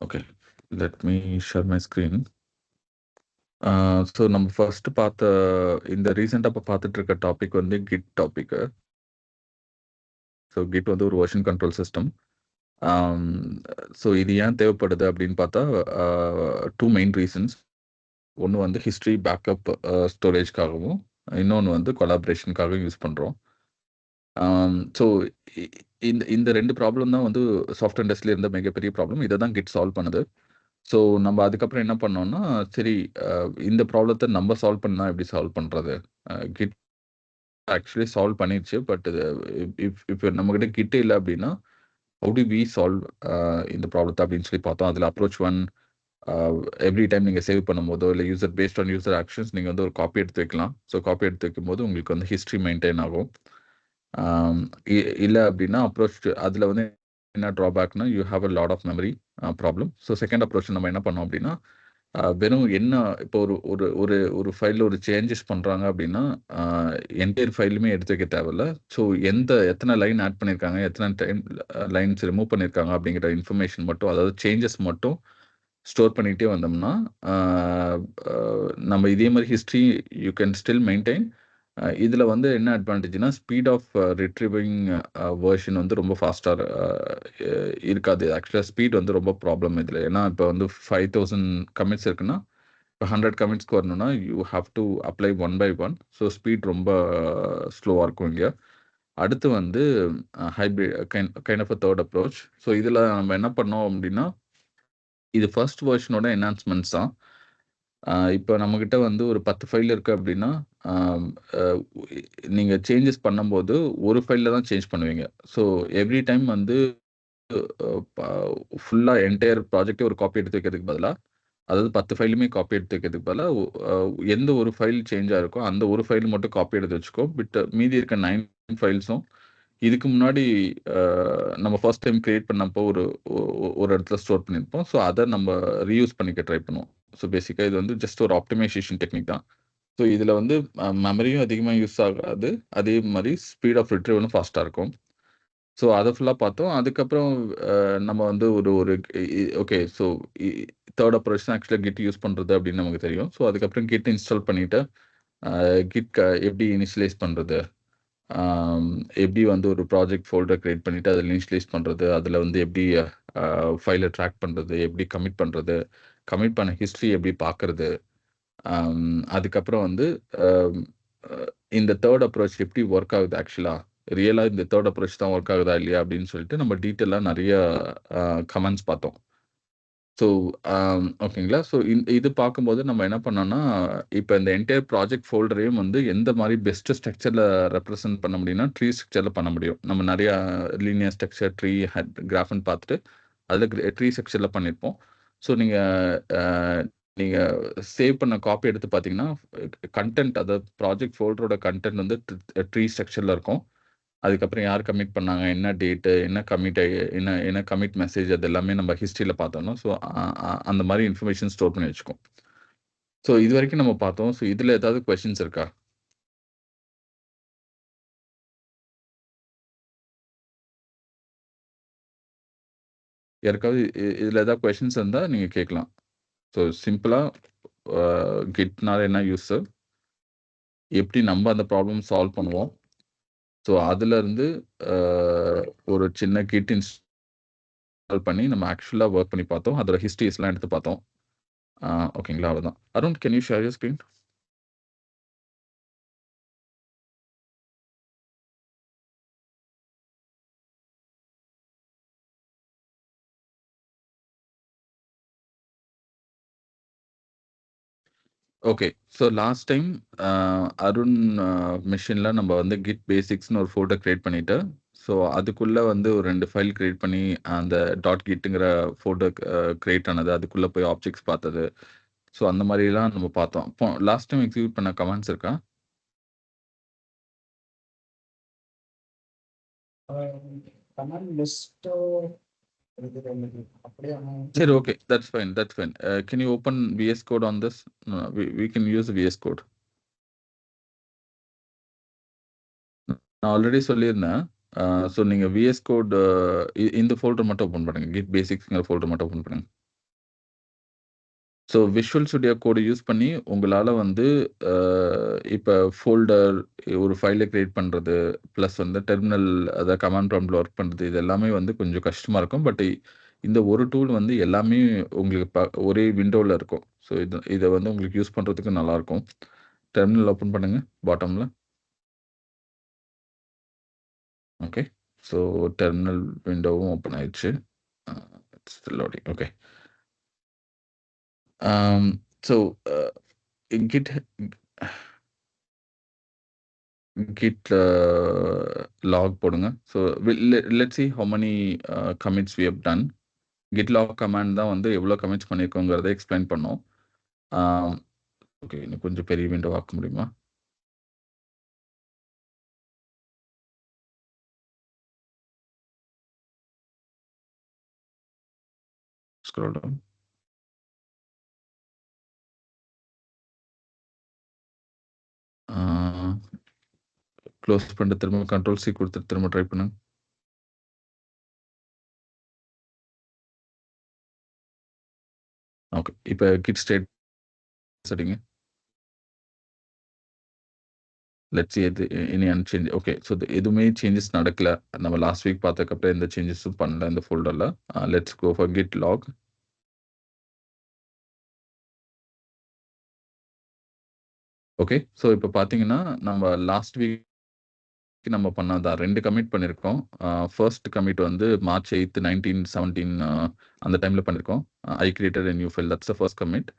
Okay, let me share my screen. So நம்ம first பார்த்த இந்த ரீசெண்டாக இப்போ பார்த்துட்டு இருக்க டாபிக் வந்து கிட் டாபிக். ஸோ கிட் வந்து ஒரு வெர்ஷன் கண்ட்ரோல் சிஸ்டம். ஸோ இது ஏன் தேவைப்படுது அப்படின்னு பார்த்தா டூ மெயின் ரீசன்ஸ். ஒன்று வந்து ஹிஸ்ட்ரி பேக்கப் ஸ்டோரேஜ்க்காகவும், இன்னொன்று வந்து கொலாபரேஷனுக்காகவும் யூஸ் பண்ணுறோம். ஸோ இந்த இந்த ரெண்டு ப்ராப்ளம் தான் வந்து சாஃப்ட்வேர் இண்டஸ்ட்ரியில் இருந்த மிகப்பெரிய ப்ராப்ளம். இதை தான் கிட் சால்வ் பண்ணுது. ஸோ நம்ம அதுக்கப்புறம் என்ன பண்ணோம்னா, சரி இந்த ப்ராப்ளத்தை நம்ம சால்வ் பண்ணா எப்படி சால்வ் பண்ணுறது? கிட் ஆக்சுவலி சால்வ் பண்ணிருச்சு. பட் இது இப்போ நம்மகிட்ட கிட் இல்லை அப்படின்னா, ஹவு டு வி சால்வ் இந்த ப்ராப்ளத்தை அப்படின்னு சொல்லி பார்த்தோம். அதில் அப்ரோச் ஒன், எவ்ரி டைம் நீங்கள் சேவ் பண்ணும்போதோ இல்லை user based on user actions நீங்கள் வந்து ஒரு காப்பி எடுத்து வைக்கலாம். ஸோ காப்பி எடுத்து வைக்கும்போது உங்களுக்கு வந்து ஹிஸ்ட்ரி மெயின்டைன் ஆகும். இல்லை அப்படின்னா அப்ரோச் அதில் வந்து என்ன ட்ராபேக்னா, you have a lot of memory problem. So second approach நம்ம என்ன பண்ணோம் அப்படின்னா, வெறும் என்ன இப்போ ஒரு ஒரு ஒரு ஒரு ஃபைலில் ஒரு சேஞ்சஸ் பண்ணுறாங்க அப்படின்னா, என்டையர் ஃபைலுமே எடுத்து வைக்க தேவையில்ல. ஸோ எத்தனை லைன் ஆட் பண்ணியிருக்காங்க, எத்தனை டைம் லைன்ஸ் ரிமூவ் பண்ணியிருக்காங்க அப்படிங்கிற இன்ஃபர்மேஷன் மட்டும், அதாவது சேஞ்சஸ் மட்டும் ஸ்டோர் பண்ணிகிட்டே வந்தோம்னா, நம்ம இதே மாதிரி history you can still maintain. இதில் வந்து என்ன அட்வான்டேஜ்னா, ஸ்பீட் ஆஃப் ரிட்ரீவிங் வெர்ஷன் வந்து ரொம்ப ஃபாஸ்ட்டாக இருக்காது. ஆக்சுவலாக ஸ்பீட் வந்து ரொம்ப ப்ராப்ளம் இதில். ஏன்னா இப்போ வந்து 5000 கமிட்ஸ் இருக்குன்னா, இப்போ 100 கமிட்ஸ்க்கு வரணும்னா you have to apply one by one. So speed ரொம்ப ஸ்லோவாக இருக்கும் இங்கே. அடுத்து வந்து hybrid kind of a third approach. So இதில் நம்ம என்ன பண்ணோம் அப்படின்னா, இது ஃபர்ஸ்ட் வெர்ஷனோட என்ஹான்ஸ்மெண்ட்ஸ் தான். இப்போ நம்மகிட்ட வந்து ஒரு 10 ஃபைல் இருக்கு அப்படின்னா, நீங்க சேஞ்சஸ் பண்ணும்போது ஒரு ஃபைல்ல தான் சேஞ்ச் பண்ணுவீங்க. ஸோ எவ்ரி டைம் வந்து ஃபுல்லா என்டையர் ப்ராஜெக்ட்டே ஒரு காப்பி எடுத்து வைக்கிறதுக்கு பதிலா, அதாவது 10 ஃபைலுமே காப்பி எடுத்து வைக்கிறதுக்கு பதிலா, எந்த ஒரு ஃபைல் சேஞ்ச் ஆயிருக்கோ, அந்த ஒரு ஃபைல் மட்டும் காப்பி எடுத்து வச்சுக்கோ. பட் மீதி இருக்க 9 ஃபைல்ஸும் இதுக்கு முன்னாடி நம்ம ஃபர்ஸ்ட் டைம் கிரியேட் பண்ணப்போ ஒரு இடத்துல ஸ்டோர் பண்ணியிருப்போம். ஸோ அத நம்ம ரீயூஸ் பண்ணிக்க ட்ரை பண்ணுவோம். ஸோ பேசிக்கா இது வந்து ஜஸ்ட் ஒரு ஆப்டிமைசேஷன் டெக்னிக் தான். ஸோ இதில வந்து மெமரியும் அதிகமா யூஸ் ஆகாது. அதே மாரி ஸ்பீட் ஆஃப் ரிட்ரீவலும் ஃபாஸ்ட்டா இருக்கும். ஸோ அத ஃபுல்லா பார்த்தோம். அதுக்கப்புறம் நம்ம வந்து ஒரு ஒரு ஓகே. ஸோ தேர்ட் அப்ரோச் தான் ஆக்சுவலா கிட் யூஸ் பண்றது அப்படின்னு நமக்கு தெரியும். ஸோ அதுக்கப்புறம் கிட் இன்ஸ்டால் பண்ணிட்டு, கிட் எப்படி இனிஷியலைஸ் பண்றது? எப்படி வந்து ஒரு ப்ராஜெக்ட் ஃபோல்டர் கிரியேட் பண்ணிட்டு அதில் இனிஷியலைஸ் பண்ணுறது, அதில் வந்து எப்படி ஃபைலை ட்ராக் பண்ணுறது, எப்படி கமிட் பண்ணுறது, கமிட் பண்ண ஹிஸ்ட்ரி எப்படி பார்க்கறது, அதுக்கப்புறம் வந்து இந்த தேர்ட் அப்ரோச் எப்படி ஒர்க் ஆகுது ஆக்சுவலாக, ரியலாக இந்த தேர்ட் அப்ரோச் தான் ஒர்க் ஆகுதா இல்லையா அப்படின்னு சொல்லிட்டு நம்ம டீட்டெயிலாக நிறைய கமெண்ட்ஸ் பார்த்தோம். ஸோ ஓகேங்களா. ஸோ இது பார்க்கும்போது நம்ம என்ன பண்ணோம்னா, இப்போ இந்த என்டையர் ப்ராஜெக்ட் ஃபோல்டரையும் வந்து எந்த மாரி பெஸ்ட் ஸ்ட்ரக்சர்ல ரெப்ரசன்ட் பண்ண முடியும்னா, ட்ரீ ஸ்ட்ரக்சர்ல பண்ண முடியும். நம்ம நெறையா லீனியர் ஸ்ட்ரக்சர், ட்ரீ, கிராஃப்ன்னு பார்த்துட்டு, அதில ட்ரீ ஸ்ட்ரக்சர்ல பண்ணியிருப்போம். ஸோ அ நீங்க சேவ் பண்ண காப்பி எடுத்து பார்த்தீங்கன்னா, கன்டென்ட் அதாவது ப்ராஜெக்ட் ஃபோல்டரோட கன்டென்ட் வந்து ட்ரீ ஸ்ட்ரக்சர்ல இருக்கும். அதுக்கப்புறம் யார் கமிட் பண்ணாங்க, என்ன டேட்டு, என்ன கமிட் என்ன என்ன கமிட் மெசேஜ் அது எல்லாமே நம்ம ஹிஸ்ட்ரியில பார்த்தோம்னா, ஸோ அந்த மாரி இன்ஃபர்மேஷன் ஸ்டோர் பண்ணி வச்சுக்கும். ஸோ இதுவரைக்கும் நம்ம பார்த்தோம். ஸோ இதில ஏதாவது கொஸ்டின்ஸ் இருக்கா? யாருக்காவது இதில ஏதாவது கொஸ்டின்ஸ் இருந்தா நீங்க கேட்கலாம். ஸோ சிம்பிளா கிட்னால என்ன யூஸு? எப்படி நம்ம அந்த ப்ராப்ளம் சால்வ் பண்ணுவோம்? ஸோ அதிலருந்து அ ஒரு சின்ன கிட் இன்ஸ்டால் பண்ணி நம்ம ஆக்சுவலா வொர்க் பண்ணி பார்த்தோம். அதோட ஹிஸ்டரிஸ்லாம் எடுத்து பார்த்தோம். ஓகேங்களா? அவ்வளோதான். Arun, can you share your screen? Okay. So last time Arun மெஷின்ல நம்ம வந்து கிட் பேசிக்ஸ்ன்னு ஒரு ஃபோல்டர் கிரியேட் பண்ணிட்டு, ஸோ அதுக்குள்ள வந்து ஒரு 2 ஃபைல் கிரியேட் பண்ணி, அந்த டாட் கிட்ங்கிற ஃபோல்டர் கிரியேட் ஆனது. அதுக்குள்ள போய் ஆப்ஜெக்ட்ஸ் பார்த்தது. ஸோ அந்த மாரிலாம் நம்ம பார்த்தோம். இப்போ லாஸ்ட் டைம் எக்ஸிக்யூட் பண்ண கமாண்ட்ஸ் இருக்கா? கமாண்ட் லிஸ்ட் அப்படியே சரி, okay. That's fine, that's fine. Can you open VS code on this? We can use VS code. நான் ஆல்ரெடி சொல்லியிருந்தேன். ஸோ நீங்க விஎஸ் கோட் இந்த ஃபோல்டர் மட்டும் ஓப்பன் பண்ணுங்க. கிட் பேசிக்ஸ்ங்கிற ஃபோல்டர் மட்டும் ஓப்பன் பண்ணுங்க. So visual studio code use பண்ணி உங்களால வந்து இப்ப ஃபோல்டர் ஒரு ஃபைல கிரியேட் பண்றது, பிளஸ் வந்து டெர்மினல் அத கமாண்ட் ப்ராம்ப்ட்ல ஒர்க் பண்றது, இது எல்லாமே வந்து கொஞ்சம் கஷ்டமா இருக்கும். பட் இந்த ஒரு டூல் வந்து எல்லாமே உங்களுக்கு ஒரே விண்டோல இருக்கும். ஸோ இத வந்து உங்களுக்கு யூஸ் பண்றதுக்கு நல்லாருக்கும். டெர்மினல் ஓப்பன் பண்ணுங்க பாட்டம்ல. ஓகே. ஸோ டெர்மினல் விண்டோவும் ஓப்பன் ஆயிடுச்சு. It's still loading. Okay. So git git log போடுங்க. So let's see how many commits we have done. git log command தான் வந்து எவ்வளோ கமிட்ஸ் பண்ணியிருக்கோங்கிறத எக்ஸ்பிளைன் பண்ணோம். ஓகே, இன்னும் கொஞ்சம் பெரிய விண்டோ ஆக்க முடியுமா? Scroll down. க்ளோஸ் பண்ணிட்டு திரும்ப கண்ட்ரோல் சி கொடுத்துட்டு திரும்ப ட்ரை பண்ணுங்க. ஓகே, இப்போ கிட் ஸ்டேட் சரிங்க. லெட்ஸ் எது இனி அன்சேஞ்ச். ஓகே, ஸோ எதுவுமே சேஞ்சஸ் நடக்கல. நம்ம லாஸ்ட் வீக் பார்த்ததுக்கப்புறம் எந்த சேஞ்சஸும் பண்ணல இந்த ஃபோல்டரில். Let's go for git log. Okay, so இப்போ பார்த்தீங்கன்னா நம்ம லாஸ்ட் வீக் நம்ம பண்ணதான் 2 கமிட் பண்ணியிருக்கோம். ஃபர்ஸ்ட் கமிட் வந்து மார்ச் 8, 1917 அந்த டைம்ல பண்ணியிருக்கோம். I created a new file. That's the first commit.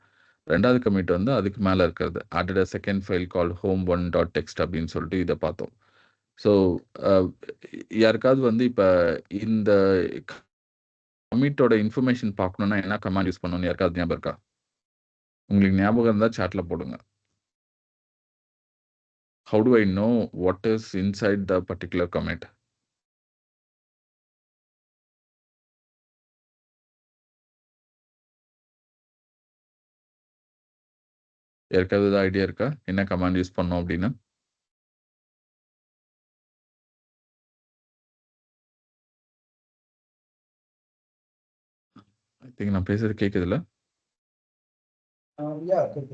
2வது கமிட் வந்து அதுக்கு மேல இருக்கிறது. ஆடட் அ செகண்ட் ஃபைல் கால்ட் home1.txt அப்படின்னு சொல்லிட்டு இத பார்த்தோம். ஸோ அ யாருக்காவது வந்து இப்ப இந்த கமிட்டோட இன்ஃபர்மேஷன் பார்க்கணும்னா என்ன கமாண்ட் யூஸ் பண்ணணும்னு யாருக்காவது ஞாபகம் இருக்கா? உங்களுக்கு ஞாபகம் இருந்தா சாட்ல போடுங்க. How do I know what is inside the particular commit? யாருக்காவது ஏதாவது ஐடியா இருக்கா? என்ன கமாண்ட் யூஸ் பண்ணோம் அப்படின்னு? ஐ திங்க் நான் பேசுறது கேட்குதுல்ல? Yeah, good.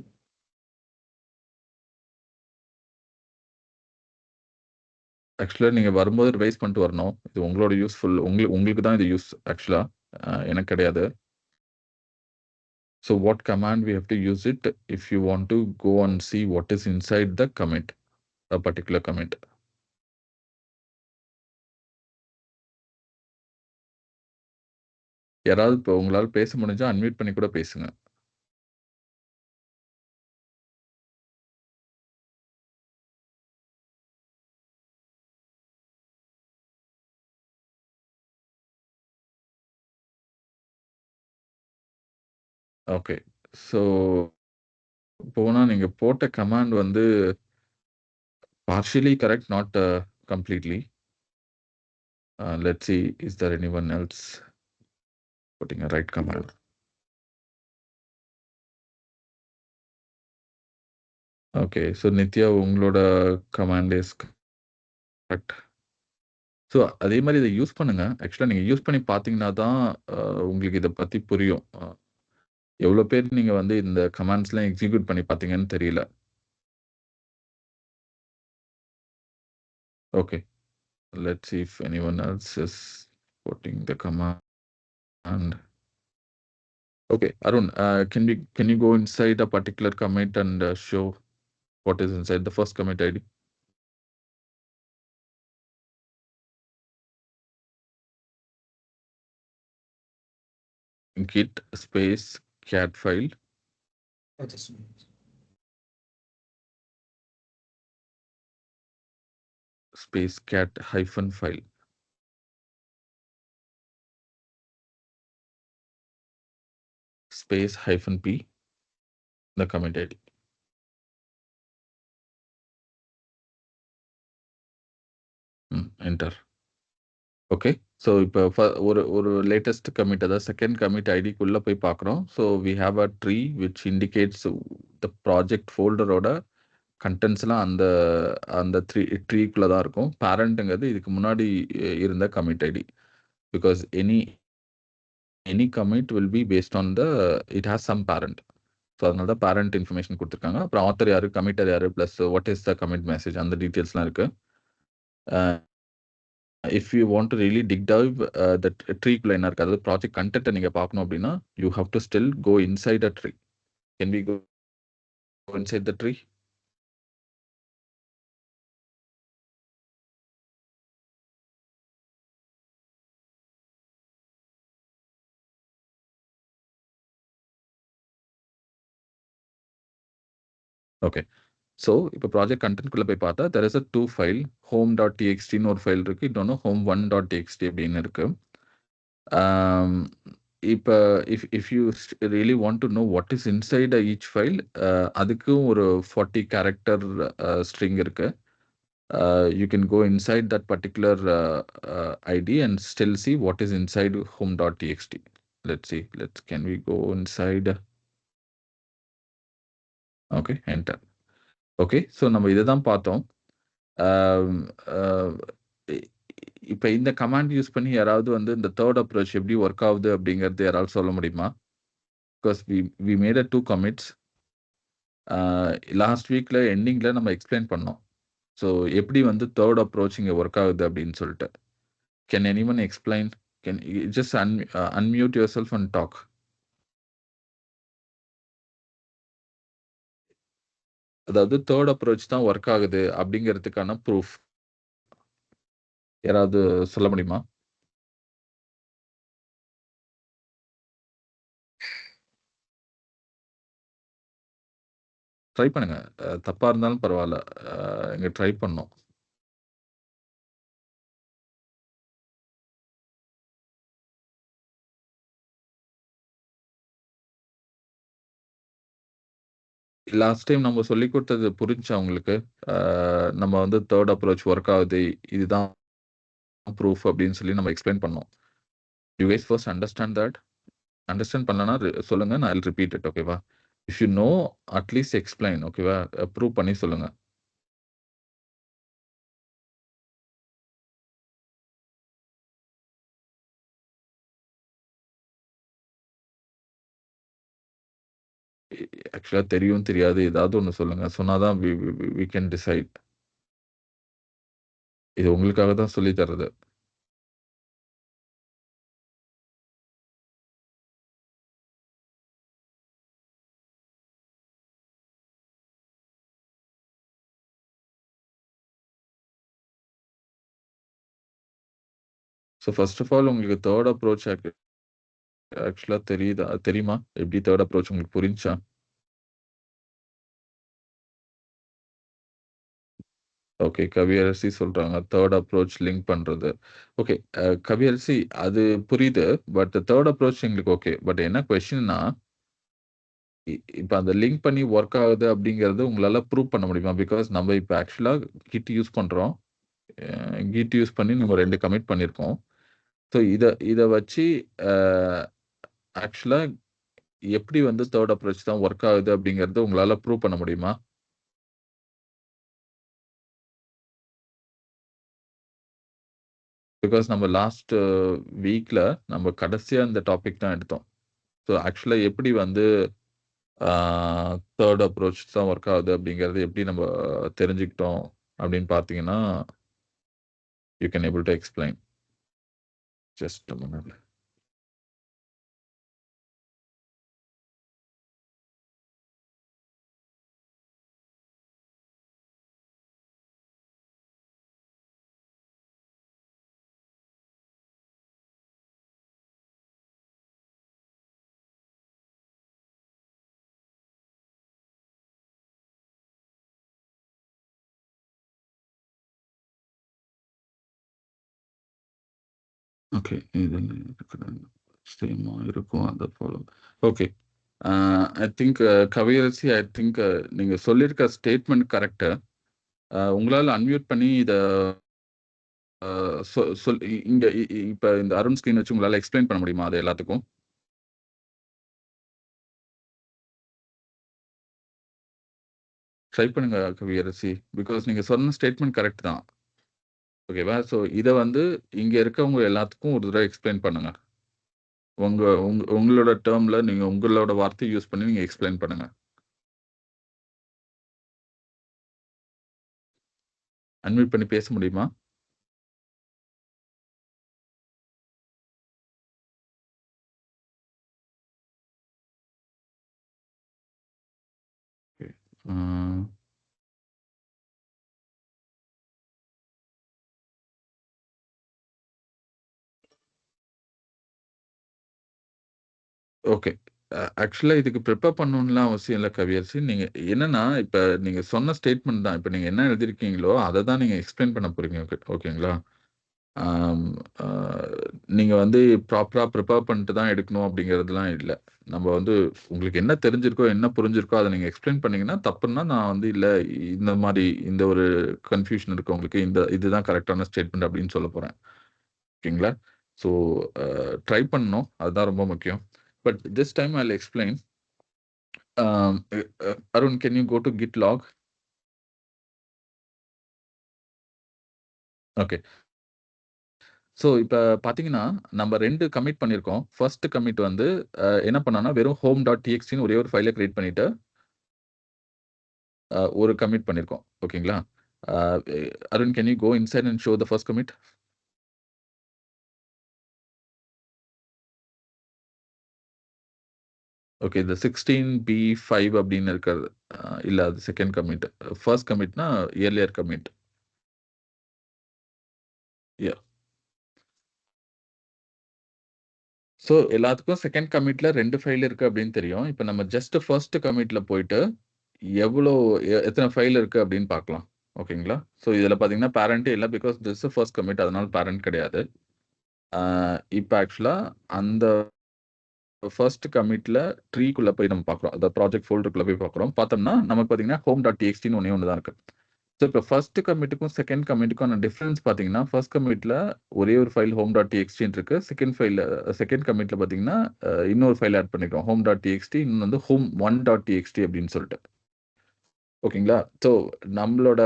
ஆக்சுவலா நீங்க வரும்போது ரிவைஸ் பண்ணிட்டு வரணும். இது உங்களோட யூஸ்ஃபுல். உங்களுக்கு தான் இது யூஸ் ஆக்சுவலா. எனக்கு கிடையாது. So what command we have to use it if you want to go and see what is inside the commit, a particular commit. யாராவது இப்போ உங்களால பேச முடிஞ்சா அன்மியூட் பண்ணி கூட பேசுங்க. ஓகே. ஸோ போனா நீங்க போட்ட கமாண்ட் வந்து partially correct, not completely. Let's see, is there anyone else putting a right command? Okay. So Nithya உங்களோட கமாண்ட் இஸ் கரெக்ட். ஸோ அதே மாரி இத யூஸ் பண்ணுங்க. ஆக்சுவலா நீங்க யூஸ் பண்ணி பார்த்தீங்கன்னா தான் உங்களுக்கு இத பத்தி புரியும். எவ்வளோ பேர் நீங்க வந்து இந்த கமாண்ட்ஸ்லாம் எக்ஸிக்யூட் பண்ணி பார்த்தீங்கன்னு தெரியல. Okay. Let's see if anyone else is putting the command. Okay, Arun, can you go inside a particular commit and show what is inside the first commit ID? Git space cat file Just a minute. space cat hyphen file space hyphen p the commit ID. Enter. Okay. So இப்போ ஒரு latest commit, அதாவது second commit ஐடிக்குள்ள போய் பார்க்குறோம். So we have a tree which indicates the project ஃபோல்டரோட கண்டென்ட்ஸ்லாம் அந்த அந்த ட்ரீக்குள்ள தான் இருக்கும். பேரண்ட்டுங்கிறது இதுக்கு முன்னாடி இருந்த commit ID. Because any commit will be based on the it has some parent. So அதனால தான் பேரண்ட் இன்ஃபர்மேஷன் குடுத்துருக்காங்க. அப்புறம் ஆத்தர் யாரு, கமிட்டர் யாரு, plus what is the commit message அந்த டீட்டெயில்ஸ்லாம் இருக்கு. If you want to really dig deep that ட்ரீக்குள்ள என்ன இருக்கு, அதாவது ப்ராஜெக்ட் கன்டென்ட்ட நீங்க பார்க்கணும் அப்படின்னா, you have to still go inside a tree. Can we go inside the tree? Okay. So இப்போ ப்ராஜெக்ட் கன்டென்ட்குள்ள போய் பார்த்தா, there is a 2 file home.txt ஒரு ஃபைல் இருக்கு. இன்னொன்னு home1.txt அப்படின்னு இருக்கு. இப்ப if you really want to know what is inside each file, அதுக்கும் ஒரு 40 கேரக்டர் ஸ்ட்ரிங் இருக்கு. You can go inside that particular ID and still see what is inside home.txt. Let's see. Can we go inside? Okay, enter. Okay, so நம்ம இதை தான் பார்த்தோம். இப்போ இந்த command use பண்ணி யாராவது வந்து இந்த தேர்ட் அப்ரோச் எப்படி ஒர்க் ஆகுது அப்படிங்கிறது யாராவது சொல்ல முடியுமா? Because we made a 2 commits. Last வீக்ல எண்டிங்ல நம்ம எக்ஸ்பிளைன் பண்ணோம். ஸோ எப்படி வந்து தேர்ட் அப்ரோச் இங்கே ஒர்க் ஆகுது அப்படின்னு சொல்லிட்டு. Can anyone explain? Can just unmute yourself and talk. அதாவது தேர்ட் அப்ரோச் தான் ஒர்க் ஆகுது அப்படிங்கிறதுக்கான ப்ரூஃப் யாராவது சொல்ல முடியுமா? ட்ரை பண்ணுங்க. தப்பா இருந்தாலும் பரவாயில்ல. இங்க ட்ரை பண்ணோம். லாஸ்ட் டைம் நம்ம சொல்லிக் கொடுத்தது புரிஞ்சா உங்களுக்கு? நம்ம வந்து தேர்ட் அப்ரோச் ஒர்க் ஆகுது. இதுதான் ப்ரூஃப் அப்படின்னு சொல்லி நம்ம எக்ஸ்பிளைன் பண்ணோம். You guys first understand that? Understand பண்ணலனா சொல்லுங்க. நான் ஐல் ரிப்பீட் இட். ஓகேவா? If you know at least explain. ஓகேவா? ப்ரூவ் பண்ணி சொல்லுங்க. ஆக்சுவலா தெரியும், தெரியாது ஏதாவது ஒண்ணு சொல்லுங்க. சொன்னா தான் வி கேன் டிசைட். இது உங்களுக்காக தான் சொல்லி தர்றது. ஸோ ஃபர்ஸ்ட் ஆஃப் ஆல் உங்களுக்கு தேர்ட் அப்ரோச் ஆக்சுவலா தெரியுமா? எப்படி தேர்ட் அப்ரோச் உங்களுக்கு புரிஞ்சா? ஓகே. கவியரசி சொல்றாங்க. தேர்ட் அப்ரோச் லிங்க் பண்றது. ஓகே. கவியரசி அது புரியுது. பட் தேர்ட் அப்ரோச் எங்களுக்கு ஓகே. பட் என்ன கொஸ்டின்னா, இப்ப அந்த லிங்க் பண்ணி ஒர்க் ஆகுது அப்படிங்கிறது உங்களால ப்ரூவ் பண்ண முடியுமா? பிகாஸ் நம்ம இப்ப ஆக்சுவலா Git யூஸ் பண்றோம். Git யூஸ் பண்ணி நம்ம 2 கமிட் பண்ணியிருக்கோம். ஸோ இத வச்சு அ ஆக்சுவலா எப்படி வந்து தேர்ட் அப்ரோச் தான் ஒர்க் ஆகுது அப்படிங்கிறது உங்களால ப்ரூவ் பண்ண முடியுமா? பிகாஸ் நம்ம லாஸ்ட் வீக்ல நம்ம கடைசியா இந்த டாபிக் தான் எடுத்தோம். ஸோ ஆக்சுவலா எப்படி வந்து தேர்ட் அப்ரோச் தான் ஒர்க் ஆகுது அப்படிங்கிறது எப்படி நம்ம தெரிஞ்சுக்கிட்டோம் அப்படின்னு பார்த்தீங்கன்னா, you can able to explain. Just a minute. Okay. இது சேமா இருக்கும். அத follow. Okay. I think Kaviyarasi, I think நீங்க சொல்லியிருக்க ஸ்டேட்மெண்ட் கரெக்ட்டு. உங்களால அன்மியூட் பண்ணி இத இங்க இப்ப இந்த அருண் ஸ்கிரீன் வச்சு உங்களால எக்ஸ்பிளைன் பண்ண முடியுமா அது எல்லாத்துக்கும்? ட்ரை பண்ணுங்க கவியரசி. பிகாஸ் நீங்க சொன்ன ஸ்டேட்மெண்ட் கரெக்ட் தான். ஓகேவா? ஸோ இத வந்து இங்க இருக்கவங்க எல்லாத்துக்கும் ஒரு தடவ எக்ஸ்பிளைன் பண்ணுங்க. உங்களோட டேர்ம்ல நீங்க உங்களோட வார்த்தையை யூஸ் பண்ணி நீங்க எக்ஸ்பிளைன் பண்ணுங்க. அன்மியூட் பண்ணி பேச முடியுமா? ஆ. ஓகே. ஆக்சுவலா இதுக்கு ப்ரிப்பேர் பண்ணணும்லாம் அவசியம் இல்ல கவியரசி. நீங்க என்னன்னா, இப்ப நீங்க சொன்ன ஸ்டேட்மெண்ட் தான். இப்ப நீங்க என்ன எழுதியிருக்கீங்களோ, அத தான் நீங்க எக்ஸ்பிளைன் பண்ண போறீங்க. ஓகேங்களா? ஆம், ஆ, நீங்க வந்து ப்ராப்பரா ப்ரிப்பேர் பண்ணிட்டு தான் எடுக்கணும் அப்படிங்கிறதுலாம் இல்ல. நம்ம வந்து உங்களுக்கு என்ன தெரிஞ்சிருக்கோ, என்ன புரிஞ்சிருக்கோ, அத நீங்க எக்ஸ்பிளைன் பண்ணீங்கன்னா, தப்புன்னா நான் வந்து இல்ல இந்த மாரி இந்த ஒரு கன்ஃப்யூஷன் இருக்கு உங்களுக்கு. இதுதான் கரெக்ட்டான ஸ்டேட்மெண்ட் அப்படின்னு சொல்லப் போறேன். ஓகேங்களா? ஸோ ட்ரை பண்ணணும். அதுதான் ரொம்ப முக்கியம். But this time I will explain. Arun, can you go to git log? Okay. So இப்ப பார்த்தீங்கன்னா, நம்ம 2 கமிட் பண்ணியிருக்கோம். ஃபர்ஸ்ட் கமிட் வந்து என்ன பண்ணோம்னா, வெறும் home.txtன்னு ஒரே ஒரு ஃபைல கிரியேட் பண்ணிட்டு, ஒரு கமிட் பண்ணியிருக்கோம். ஓகேங்களா? Uh Arun, can you go inside and show the first commit? Okay. இந்த 16B5 அப்படின்னு இருக்கிறது. இல்ல அது செகண்ட் கமிட். ஃபர்ஸ்ட் கமிட்னா இயர்லியர் கமிட். யாஹ்! ஸோ எல்லாத்துக்கும் செகண்ட் கமிட்ல 2 ஃபைல் இருக்கு அப்படின்னு தெரியும். இப்ப நம்ம ஜஸ்ட் ஃபர்ஸ்ட் கமிட்ல போயிட்டு, எவ்வளோ எத்தன ஃபைல் இருக்கு அப்படின்னு பார்க்கலாம். ஓகேங்களா? ஸோ இதுல பார்த்தீங்கன்னா, பேரண்ட் இல்ல. Because this is first commit. அதனால பேரண்ட் கிடையாது. ஆ இப்ப ஆக்சுவலா அந்த ஃபர்ஸ்ட் கமிட்ல ட்ரீக்குள்ள போய் நம்ம பார்க்குறோம். அந்த ப்ராஜெக்ட் ஃபோல்டருக்குள்ள போய் பார்க்குறோம். பார்த்தோம்னா, நமக்கு பார்த்தீங்கன்னா, home.txtன்னு ஒண்ணே ஒண்ணு தான் இருக்கு. ஸோ இப்ப ஃபர்ஸ்ட் கமிட்டுக்கும், செகண்ட் கமிட்டுக்கான டிஃபரன்ஸ் பார்த்தீங்கன்னா, ஃபர்ஸ்ட் கமிட்ல ஒரே ஒரு ஃபைல் home.txtன்னு இருக்கு. செகண்ட் கமிட்ல பார்த்தீங்கன்னா, இன்னொரு ஃபைல் ஆட் பண்ணியிருக்கோம். home.txt இன்னொன்னு வந்து home1.txt அப்படின்னு சொல்லிட்டு. ஓகேங்களா? ஸோ நம்மளோட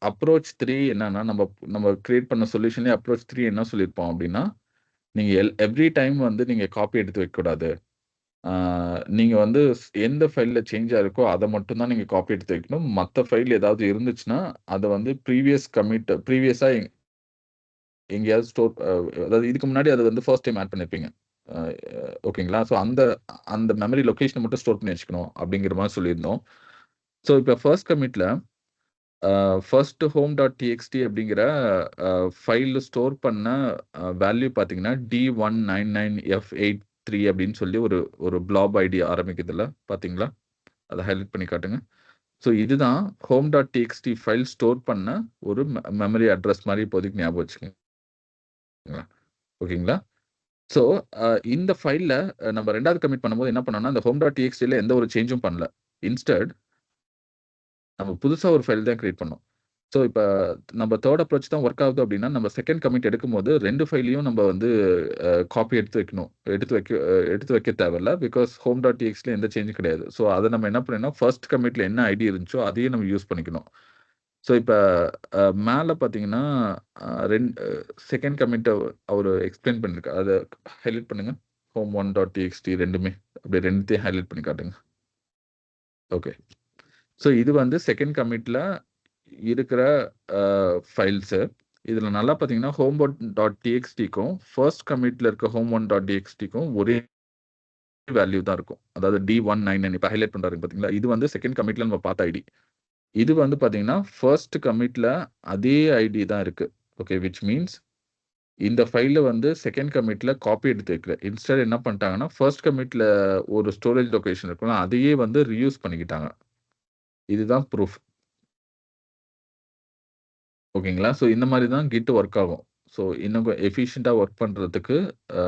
அப்ரோச் 3 என்னன்னா, நம்ம நம்ம கிரியேட் பண்ண சொல்யூஷன்லயே அப்ரோச் 3 என்ன சொல்லியிருப்போம் அப்படின்னா, நீங்க எவ்ரி டைம் வந்து நீங்க காப்பி எடுத்து வைக்கக்கூடாது. ஆ நீங்க வந்து எந்த ஃபைல்ல சேஞ்ச் ஆயிருக்கோ, அத மட்டும் தான் நீங்க காப்பி எடுத்து வைக்கணும். மத்த ஃபைல் ஏதாவது இருந்துச்சுன்னா, அத வந்து ப்ரீவியஸா எங்கேயாவது ஸ்டோர் அதாவது இதுக்கு முன்னாடி அத வந்து ஃபர்ஸ்ட் டைம் ஆட் பண்ணியிருப்பீங்க. அ ஓகேங்களா? ஸோ அந்த அந்த மெமரி லொகேஷன மட்டும் ஸ்டோர் பண்ணி வச்சுக்கணும் அப்படிங்கிற மாரி சொல்லியிருந்தோம். ஸோ இப்ப ஃபர்ஸ்ட் கமிட்ல ஃபர்ஸ்ட் home.txt அப்படிங்கிற ஃபைல்ல ஸ்டோர் பண்ண வேல்யூ பார்த்தீங்கன்னா, D199F83 அப்படின்னு சொல்லி ஒரு ஒரு பிளாப் ஐடி ஆரம்பிக்குதுல்ல, பார்த்தீங்களா? அத ஹைலைட் பண்ணி காட்டுங்க. ஸோ இதுதான் home.txt ஃபைல் ஸ்டோர் பண்ண ஒரு மெமரி அட்ரஸ் மாரி இப்போதைக்கு ஞாபகம் வச்சுக்கங்க. ஓகேங்களா? ஸோ இந்த ஃபைல்ல நம்ம 2வது கமிட் பண்ணும்போது என்ன பண்ணோம்னா, அந்த home.txtல எந்த ஒரு சேஞ்சும் பண்ணல. இன்ஸ்டட் நம்ம புதுசா ஒரு ஃபைல் தான் கிரியேட் பண்ணோம். ஸோ இப்ப நம்ம 3 அப்ரோச் தான் வொர்க் ஆகுது அப்டின்னா, நம்ம செகண்ட் கமிட் எடுக்கும்போது 2 ஃபைலையும் நம்ம வந்து காப்பி எடுத்து வைக்கணும். எடுத்து வைக்க தேவையில்ல. பிகாஸ் home.txtல எந்த சேஞ்சும் கிடையாது. ஸோ அத நம்ம என்ன பண்ணணும்னா, ஃபர்ஸ்ட் கமிட்ல என்ன ஐடி இருந்துச்சோ, அதையே நம்ம யூஸ் பண்ணிக்கணும். ஸோ இப்ப மேல பார்த்தீங்கன்னா, அ ரெண் அ செகண்ட் கமிட்ட அவரு எக்ஸ்ப்ளைன் பண்ணியிருக்காரு. அத ஹைலைட் பண்ணுங்க. home1.txt 2மே. அப்படியே 2த்தையும் ஹைலைட் பண்ணி காட்டுங்க. ஓகே. ஸோ இது வந்து செகண்ட் கமிட்ல இருக்கிற ஃபைல்ஸு. இதுல நல்லா பார்த்தீங்கன்னா, home1.txtக்கும் ஃபர்ஸ்ட் கமிட்ல இருக்க home1.txtக்கும் ஒரே வேல்யூ தான் இருக்கும். அதாவது D199 இப்ப ஹைலைட் பண்றாருங்க பார்த்தீங்களா? இது வந்து செகண்ட் கமிட்ல நம்ம பார்த்த ஐடி. இது வந்து பார்த்தீங்கன்னா, ஃபர்ஸ்ட் கமிட்ல அதே ஐடி தான் இருக்கு. ஓகே. விச் மீன்ஸ் இந்த ஃபைல வந்து செகண்ட் கமிட்ல காப்பி எடுத்து வைக்கல. இன்ஸ்டட் என்ன பண்ணிட்டாங்கன்னா, ஃபர்ஸ்ட் கமிட்ல ஒரு ஸ்டோரேஜ் லொகேஷன் இருக்கும்ல, அதையே வந்து ரீயூஸ் பண்ணிக்கிட்டாங்க. இதுதான் ப்ரூஃப். ஓகேங்களா? ஸோ இந்த மாரி தான் கிட் ஒர்க் ஆகும். ஸோ இன்னும் எஃபிஷியன்ட்டா ஒர்க் பண்றதுக்கு அ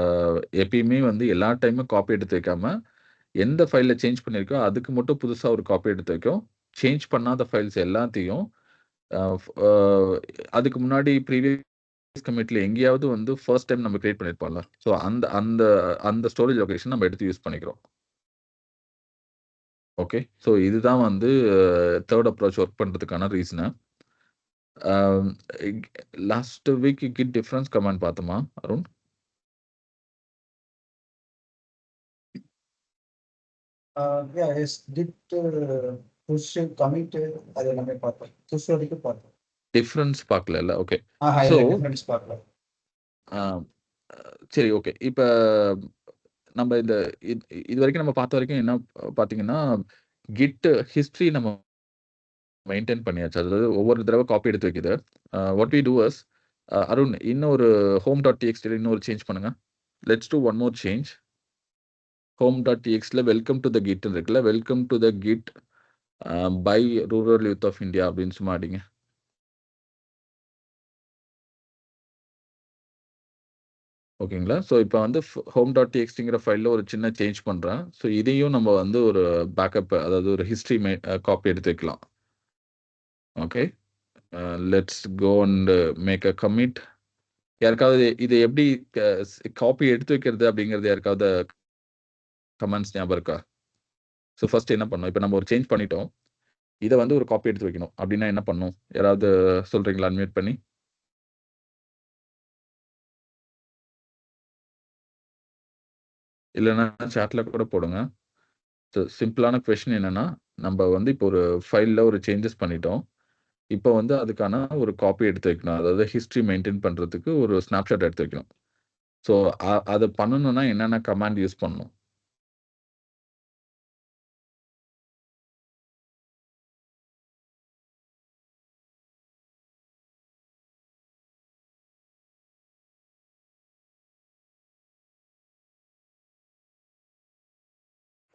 எப்பயுமே வந்து எல்லா டைமும் காப்பி எடுத்து வைக்காம, எந்த ஃபைல்ல சேஞ்ச் பண்ணியிருக்கோ, அதுக்கு மட்டும் புதுசா ஒரு காப்பி எடுத்து வைக்கும். சேஞ்ச் பண்ணாத ஃபைல்ஸ் எல்லாத்தையும் அ ஃப் அ அதுக்கு முன்னாடி ப்ரீவியஸ் கமிட்ல எங்கேயாவது வந்து ஃபர்ஸ்ட் டைம் நம்ம கிரியேட் பண்ணியிருப்போம்ல. ஸோ அந்த அந்த அந்த ஸ்டோரேஜ் லொகேஷன் நம்ம எடுத்து யூஸ் பண்ணிக்கிறோம். ஓகே. ஸோ இதுதான் வந்து 3 அப்ரோச் ஒர்க் பண்றதுக்கான reason. Um last week git difference command பார்த்தோமா Arun? Yeah, yes, git push commit அது எல்லாமே பார்த்தோம். புஷ் வரைக்கும் பார்த்தோம். டிஃபரன்ஸ் பார்க்கலல்ல. ஓகே. ஸோ இல்ல டிஃபரன்ஸ் பார்க்கல. ஆ சரி, ஓகே. இப்ப நம்ம இந்த இதுவரைக்கும் நம்ம பார்த்த வரைக்கும் என்ன பார்த்தீங்கன்னா, கிட் ஹிஸ்டரி நம்ம மெயின்டெயின் பண்ணியாச்சு. அதாவது ஒவ்வொரு தடவ காப்பி எடுத்து வைக்குது. What we do is Arun இன்னொரு home.txt இன்னொரு சேஞ்ச் பண்ணுங்க. Let's do one more change. home.txtல வெல்கம் டூ த கிட்ன்னு இருக்குல்ல. Welcome to the git by rural youth of India அப்படின்னு சும்மா அடிங்க. ஓகேங்களா? ஸோ இப்போ வந்து home.txtங்கிற ஃபைல்ல ஒரு சின்ன சேஞ்ச் பண்றேன். ஸோ இதையும் நம்ம வந்து ஒரு பேக்கப் அதாவது ஒரு ஹிஸ்டரி காப்பி எடுத்து வைக்கலாம். Okay. Let's go and make a commit. யாருக்காவது இது எப்படி காப்பி எடுத்து வைக்கிறது அப்படிங்கிறது யாருக்காவது கமெண்ட்ஸ் ஞாபகம் இருக்கா? ஸோ ஃபர்ஸ்ட் என்ன பண்ணணும்? இப்போ நம்ம ஒரு சேஞ்ச் பண்ணிட்டோம். இத வந்து ஒரு காப்பி எடுத்து வைக்கணும். அப்படின்னா என்ன பண்ணணும்? யாராவது சொல்றீங்களா அன்மியூட் பண்ணி? இல்லன்னா சாட்ல கூட போடுங்க. சிம்பிளான கொஸ்டின் என்னன்னா, நம்ம வந்து இப்போ ஒரு ஃபைல்ல ஒரு சேஞ்சஸ் பண்ணிட்டோம். இப்போ வந்து அதுக்கான ஒரு காப்பி எடுத்து வைக்கணும். அதாவது ஹிஸ்டரி மெயின்டெயின் பண்றதுக்கு ஒரு ஸ்னாப்ஷாட் எடுத்து வைக்கணும். ஸோ அத பண்ணணும்னா என்னென்ன கமாண்ட் யூஸ் பண்ணணும்?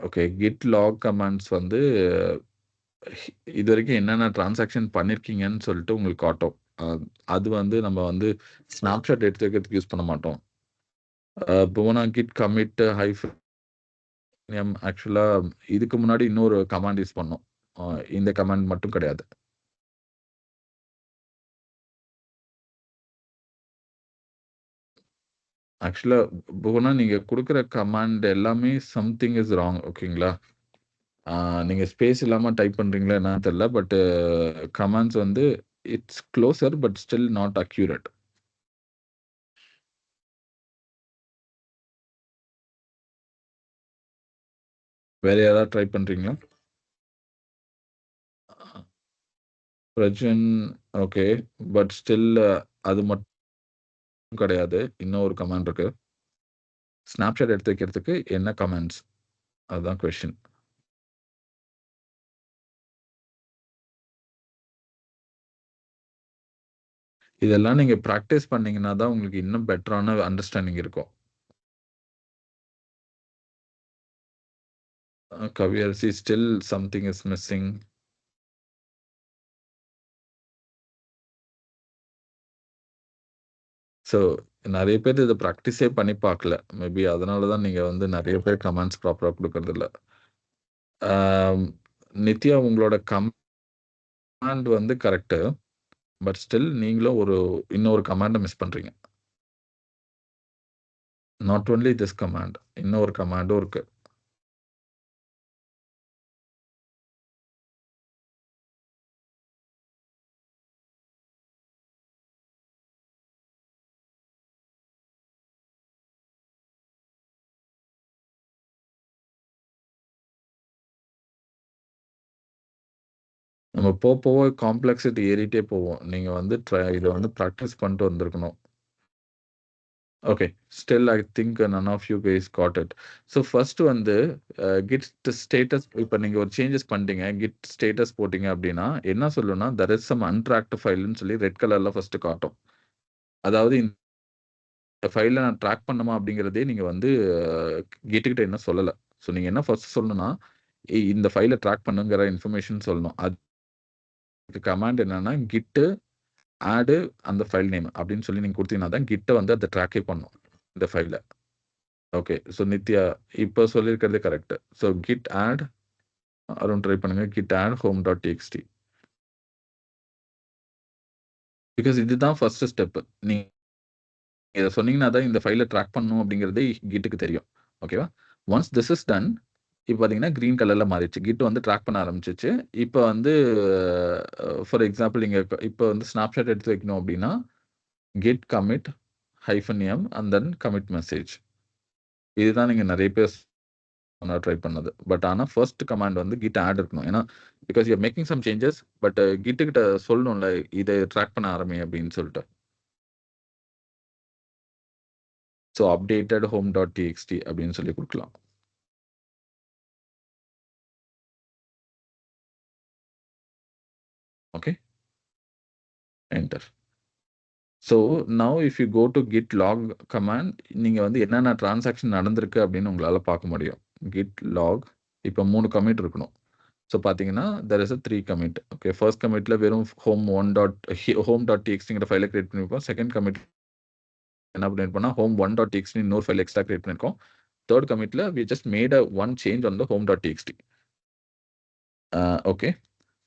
ஓகே. கிட் லாக் கமாண்ட்ஸ் வந்து இதுவரைக்கும் என்னென்ன டிரான்சாக்ஷன் பண்ணியிருக்கீங்கன்னு சொல்லிட்டு உங்களுக்கு காட்டும். அ அது வந்து நம்ம வந்து ஸ்னாப்ஷாட் எடுத்து வைக்கிறதுக்கு யூஸ் பண்ண மாட்டோம். புவனா கிட் கமிட் ஹைஃபன் ஆக்சுவலா இதுக்கு முன்னாடி இன்னொரு கமாண்ட் யூஸ் பண்ணோம். இந்த கமாண்ட் மட்டும் கிடையாது. ஆக்சுவலா புவனா நீங்க குடுக்குற கமாண்ட் எல்லாமே சம்திங் இஸ் ராங். ஓகேங்களா? நீங்க ஸ்பேஸ் இல்லாம டைப் பண்றீங்களா என்னன்னு தெரியல. பட் கமாண்ட்ஸ் வந்து it's closer but still not accurate. வேற யாராவது ட்ரை பண்றீங்களா? பிரஜன் ஓகே. பட் ஸ்டில் அது மட்டும் கிடையாது. இன்னும் ஒரு கமாண்ட் இருக்கு. ஸ்னாப்ஷாட் எடுத்து வைக்கிறதுக்கு என்ன கமாண்ட்ஸ்? அதுதான் கொஸ்டின். இதெல்லாம் நீங்க பிராக்டிஸ் பண்ணீங்கன்னா தான் உங்களுக்கு இன்னும் பெட்டரான அண்டர்ஸ்டாண்டிங் இருக்கும். Kaviyarasi still something is missing. So நெறைய பேர் இத பிராக்டிஸே பண்ணி பார்க்கல. மேபி அதனால தான் நீங்க வந்து நெறைய பேர் கமாண்ட்ஸ் ப்ராப்பரா குடுக்கறதில்ல. நித்யா உங்களோட கமாண்ட் வந்து கரெக்ட்டு. பட் ஸ்டில் நீங்களும் இன்னொரு கமாண்ட மிஸ் பண்றீங்க. Not only this command. இன்னொரு கமாண்டும் இருக்கு. நம்ம போக காம்ப்ளெக்ஸிட்டி ஏறிட்டே போவோம். நீங்க வந்து இத வந்து பிராக்டிஸ் பண்ணிட்டு வந்திருக்கணும். Okay. Still I think none of you guys got it. So first வந்து கிட் ஸ்டேட்டஸ் இப்ப நீங்க ஒரு சேஞ்சஸ் பண்ணிட்டீங்க. கிட் ஸ்டேட்டஸ் போட்டீங்க அப்படின்னா, என்ன சொல்லும்னா, தேர் இஸ் சம் அன்ட்ராக்ட் ஃபைல்ன்னு சொல்லி ரெட் கலர்ல ஃபர்ஸ்ட் காட்டும். அதாவது இந்த ஃபைல நான் ட்ராக் பண்ணணுமா அப்படிங்கிறதே நீங்க வந்து கிட் கிட்ட இன்னும் சொல்லல. ஸோ நீங்க என்ன ஃபர்ஸ்ட் சொல்லணும்னா, இந்த ஃபைல ட்ராக் பண்ணுங்கிற இன்ஃபர்மேஷன் சொல்லணும். அதுக்கு கமாண்ட் என்னன்னா, கிட் ஆட் அந்த ஃபைல் நேம் அப்படின்னு சொல்லி நீங்க குடுத்தீங்கன்னா தான் கிட்ட வந்து அத ட்ராக்கே பண்ணும். இந்த ஃபைல. ஓகே. ஸோ நித்யா இப்ப சொல்லியிருக்கிறது correct. So git add Arun try பண்ணுங்க. Git add home.txt. பிகாஸ் இதுதான் ஃபர்ஸ்ட் ஸ்டெப். நீங்க இத சொன்னீங்கன்னா தான் இந்த ஃபைல ட்ராக் பண்ணணும் அப்படிங்கிறதே கிட்டுக்கு தெரியும். ஓகேவா? ஒன்ஸ் திஸ் இஸ் டன் இப்ப பார்த்தீங்கன்னா கிரீன் கலர்ல மாறிடுச்சு. கிட் வந்து ட்ராக் பண்ண ஆரம்பிச்சுச்சு. இப்ப வந்து ஃபார் எக்ஸாம்பிள் நீங்க இப்ப வந்து ஸ்னாப்ஷாட் எடுத்து வைக்கணும் அப்படின்னா, git commit -m and then commit message. இதுதான் நீங்க நெறைய பேர் பண்ண ட்ரை பண்ணது. பட் ஆனா ஃபர்ஸ்ட் கமாண்ட் வந்து git add இருக்கணும். ஏன்னா because you are making some changes. But git கிட்ட சொல்லணும்ல இதை ட்ராக் பண்ண ஆரம்பி அப்படின்னு சொல்லிட்டு. ஸோ அப்டேட்டட் home.txt அப்படின்னு சொல்லி கொடுக்கலாம். Okay, enter. So now if you go to git log command, நீங்கள் வந்து என்னென்ன டிரான்சாக்ஷன் நடந்திருக்கு அப்படின்னு உங்களால் பார்க்க முடியும். கிட் லாக் இப்போ 3 கமிட் இருக்கணும். ஸோ பார்த்தீங்கன்னா there is 3 commit. Okay, first கமிட்டில் வெறும் home.txtங்கிற ஃபைலை கிரியேட் பண்ணியிருக்கோம். செகண்ட் கமிட் என்ன பண்ணியிருப்போம்னா home1.txt இன்னொரு ஃபைல் எக்ஸ்ட்ரா கிரியேட் பண்ணியிருக்கோம். தேர்ட் கமிட்டில் we just made one change on the home.txt. Okay,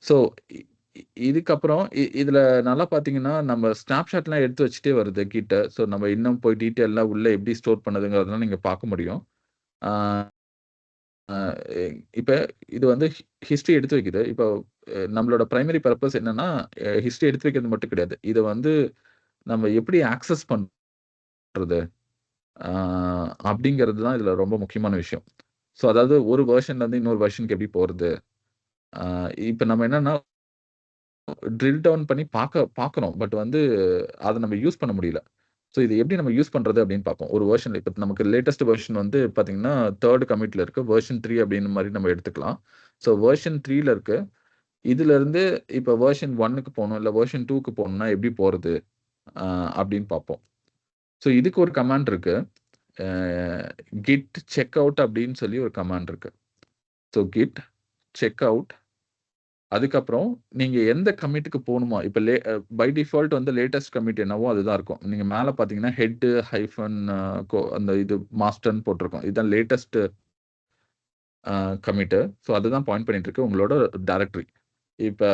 so இதுக்கப்புறம் இதில் நல்லா பார்த்தீங்கன்னா நம்ம ஸ்னாப்ஷாட்லாம் எடுத்து வச்சுட்டே வருது கிட்ட. ஸோ நம்ம இன்னும் போய் டீட்டெயிலாக உள்ள எப்படி ஸ்டோர் பண்ணுதுங்கிறதெல்லாம் நீங்கள் பார்க்க முடியும். இப்போ இது வந்து ஹிஸ்ட்ரி எடுத்து வைக்குது. இப்போ நம்மளோட பிரைமரி பர்பஸ் என்னன்னா ஹிஸ்ட்ரி எடுத்து வைக்கிறது மட்டும் கிடையாது. இதை வந்து நம்ம எப்படி ஆக்சஸ் பண்ணுறது அப்படிங்கிறது தான் இதில் ரொம்ப முக்கியமான விஷயம். ஸோ அதாவது ஒரு வெர்ஷன்லேருந்து இன்னொரு வெர்ஷனுக்கு எப்படி போகிறது. இப்போ நம்ம என்னன்னா ட்ரில் டவுன் பண்ணி பார்க்குறோம். பட் வந்து அதை நம்ம யூஸ் பண்ண முடியல. ஸோ இது எப்படி நம்ம யூஸ் பண்ணுறது அப்படின்னு பார்ப்போம். ஒரு வெர்ஷன் இப்போ நமக்கு லேட்டஸ்ட் வெர்ஷன் வந்து பார்த்தீங்கன்னா தேர்ட் கமிட்டில் இருக்கு. வெர்ஷன் 3 அப்படின்னு மாதிரி நம்ம எடுத்துக்கலாம். ஸோ வெர்ஷன் 3ல இருக்கு. இதுலேருந்து இப்போ வெர்ஷன் 1க்கு போகணும், இல்லை வெர்ஷன் 2க்கு போகணும்னா எப்படி போகிறது அப்படின்னு பார்ப்போம். ஸோ இதுக்கு ஒரு கமாண்ட் இருக்கு. கிட் செக் அவுட் அப்படின்னு சொல்லி ஒரு கமாண்ட் இருக்கு. ஸோ கிட் செக் அவுட், அதுக்கப்புறம் நீங்க எந்த கமிட்டுக்கு போகணுமோ இப்போ பை டிஃபால்ட் வந்து லேட்டஸ்ட் கமிட் என்னவோ அதுதான் இருக்கும். நீங்க மேலே பார்த்தீங்கன்னா ஹெட் ஹைஃபன் அந்த இது மாஸ்டர்னு போட்டிருக்கோம். இதுதான் லேட்டஸ்ட் கமிட்டு. ஸோ அதுதான் பாயிண்ட் பண்ணிட்டு இருக்கு உங்களோட டைரக்டரி. இப்போ